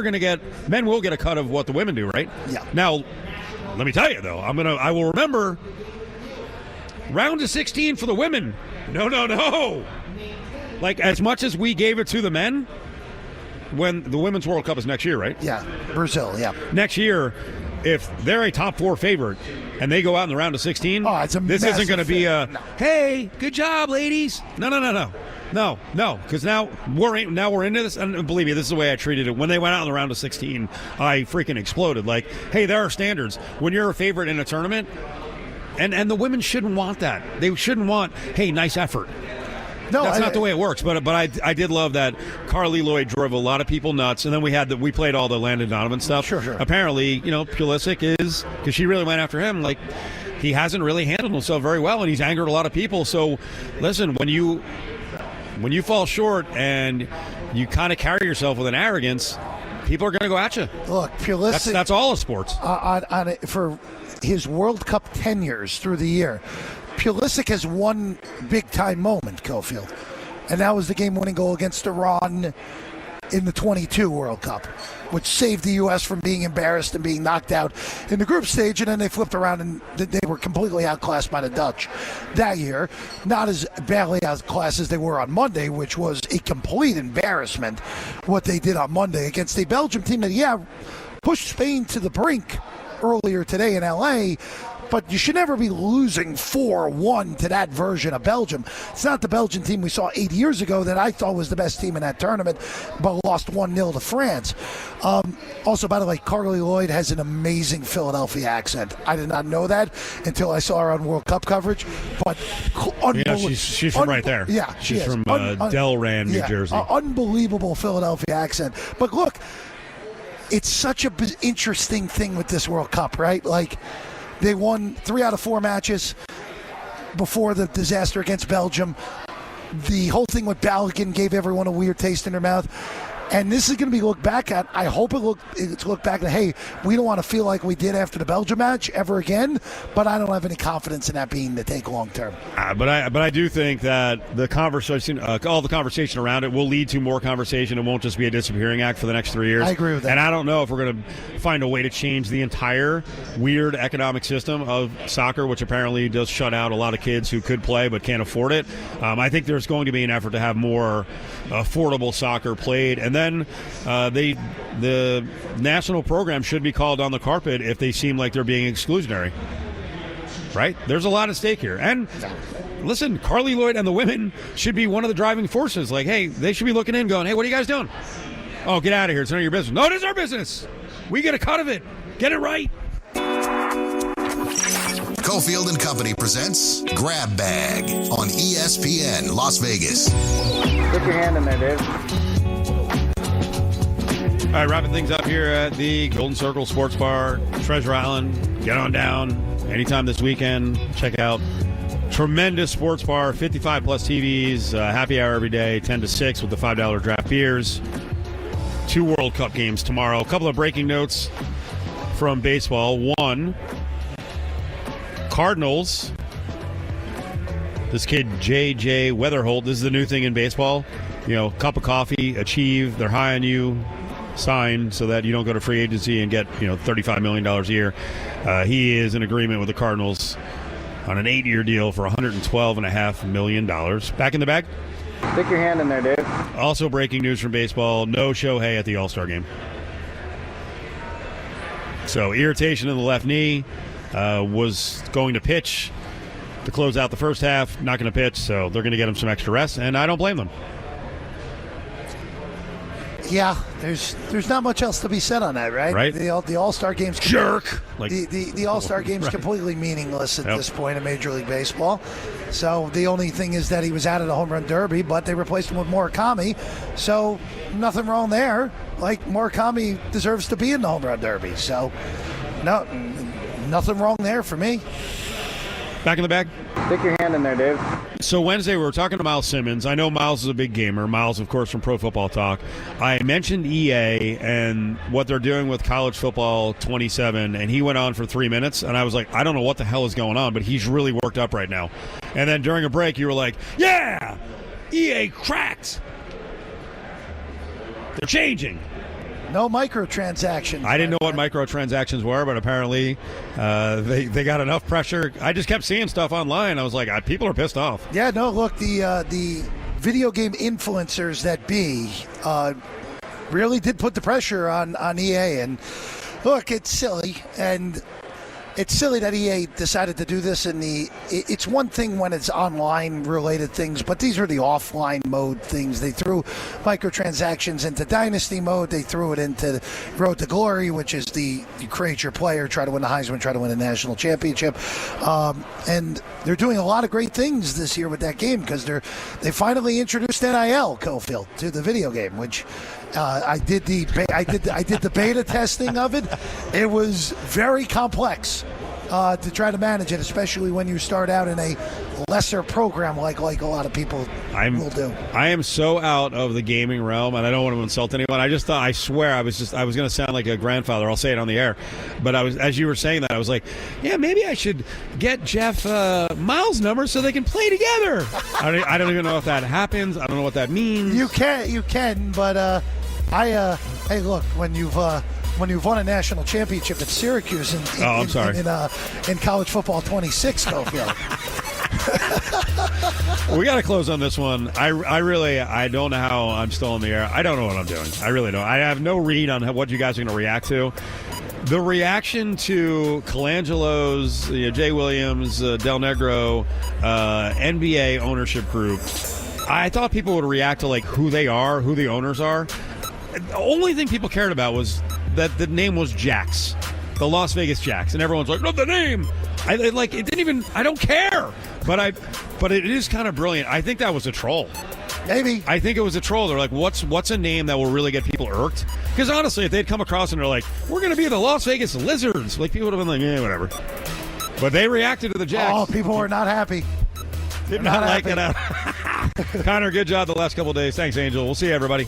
will get a cut of what the women do, right? Yeah. Now, let me tell you though, I will remember round of 16 for the women. No. Like, as much as we gave it to the men, when the Women's World Cup is next year, right? Yeah, Brazil, yeah. Next year, if they're a top 4 favorite and they go out in the round of 16, this isn't going to be hey, good job, ladies. No, because now we're into this, and believe me, this is the way I treated it. When they went out in the round of 16, I freaking exploded. Like, hey, there are standards. When you're a favorite in a tournament, and the women shouldn't want that. They shouldn't want, hey, nice effort. No, that's not the way it works. But I did love that Carly Lloyd drove a lot of people nuts, and then we played all the Landon Donovan stuff. Sure. Apparently, Pulisic is, because she really went after him. Like, he hasn't really handled himself very well, and he's angered a lot of people. So, listen, when you fall short and you kind of carry yourself with an arrogance, people are going to go at you. Look, Pulisic. That's all of sports. For his World Cup tenures through the year, Pulisic has one big-time moment, Cofield, and that was the game-winning goal against Iran in the 22 World Cup, which saved the U.S. from being embarrassed and being knocked out in the group stage, and then they flipped around and they were completely outclassed by the Dutch that year. Not as badly outclassed as they were on Monday, which was a complete embarrassment, what they did on Monday against a Belgium team that, pushed Spain to the brink earlier today in L.A., but you should never be losing 4-1 to that version of Belgium. It's not the Belgian team we saw 8 years ago that I thought was the best team in that tournament, but lost 1-0 to France. Also, by the way, Carly Lloyd has an amazing Philadelphia accent. I did not know that until I saw her on World Cup coverage. But she's from right there. Yeah, she's from Delran, New Jersey. Unbelievable Philadelphia accent. But look, it's such an interesting thing with this World Cup, right? Like, they won 3 out of 4 matches before the disaster against Belgium. The whole thing with Balogun gave everyone a weird taste in their mouth. And this is going to be looked back at. I hope it's looked back at, hey, we don't want to feel like we did after the Belgium match ever again, but I don't have any confidence in that being the take long term. But I do think that the conversation, all the conversation around it will lead to more conversation. It won't just be a disappearing act for the next 3 years. I agree with that. And I don't know if we're going to find a way to change the entire weird economic system of soccer, which apparently does shut out a lot of kids who could play but can't afford it. I think there's going to be an effort to have more affordable soccer played. And then the national program should be called on the carpet if they seem like they're being exclusionary. Right? There's a lot at stake here. And listen, Carly Lloyd and the women should be one of the driving forces. Like, hey, they should be looking in going, hey, what are you guys doing? Oh, get out of here. It's none of your business. No, it is our business. We get a cut of it. Get it right. Cofield and Company presents Grab Bag on ESPN Las Vegas. Put your hand in there, Dave. All right, wrapping things up here at the Golden Circle Sports Bar, Treasure Island. Get on down anytime this weekend. Check out tremendous sports bar, 55-plus TVs, happy hour every day, 10 to 6 with the $5 draft beers. 2 World Cup games tomorrow. A couple of breaking notes from baseball. One, Cardinals. This kid, J.J. Weatherholt, this is the new thing in baseball. Cup of coffee, achieve, they're high on you. signed so that you don't go to free agency and get $35 million a year. He is in agreement with the Cardinals on an 8-year deal for $112.5 million. Back in the bag? Stick your hand in there, Dave. Also breaking news from baseball, no Shohei at the All-Star game. So irritation in the left knee, was going to pitch to close out the first half, not going to pitch, so they're going to get him some extra rest, and I don't blame them. Yeah, there's not much else to be said on that, right? Right. The All-Star game's Jerk. The All-Star game's Right. completely meaningless at this point in Major League Baseball. So the only thing is that he was out of the home run derby, but they replaced him with Murakami. So nothing wrong there. Like, Murakami deserves to be in the home run derby. So nothing wrong there for me. Back in the bag? Stick your hand in there, Dave. So Wednesday we were talking to Miles Simmons. I know Miles is a big gamer. Miles, of course, from Pro Football Talk. I mentioned EA and what they're doing with College Football 27, and he went on for 3 minutes, and I was like, I don't know what the hell is going on, but he's really worked up right now. And then during a break, you were like, yeah, EA cracked. They're changing. No microtransactions. I didn't know what microtransactions were, but apparently they got enough pressure. I just kept seeing stuff online. I was like, people are pissed off. Yeah, no, look, the video game influencers that be really did put the pressure on EA. And look, it's silly. And it's silly that EA decided to do this. It's one thing when it's online related things, but these are the offline mode things. They threw microtransactions into Dynasty mode. They threw it into Road to Glory, which is you create your player, try to win the Heisman, try to win a national championship. And they're doing a lot of great things this year with that game because they finally introduced NIL, Cofield, to the video game, which I did the beta testing of it. It was very complex to try to manage it, especially when you start out in a lesser program like a lot of people will do. I am so out of the gaming realm, and I don't want to insult anyone. I just thought, I swear, I was going to sound like a grandfather. I'll say it on the air. But as you were saying that, I was like, yeah, maybe I should get Jeff Miles' number so they can play together. I don't even know if that happens. I don't know what that means. You can, but hey, look, when you've won a national championship at Syracuse in college football 26, Cofield. We got to close on this one. I don't know how I'm still in the air. I don't know what I'm doing. I really don't. I have no read on what you guys are going to react to. The reaction to Colangelo's, Jay Williams, Del Negro, NBA ownership group, I thought people would react to like who they are, who the owners are. The only thing people cared about was that the name was Jacks, the Las Vegas Jacks, and everyone's like, "Not the name." I don't care, but it is kind of brilliant. I think that was a troll. Maybe. I think it was a troll. They're like, what's a name that will really get people irked? Because honestly, if they'd come across and they're like, "We're going to be the Las Vegas Lizards," like people would have been like, "Yeah, whatever." But they reacted to the Jacks. Oh, people were not happy. Did not like it. Connor, good job the last couple of days. Thanks, Angel. We'll see you, everybody.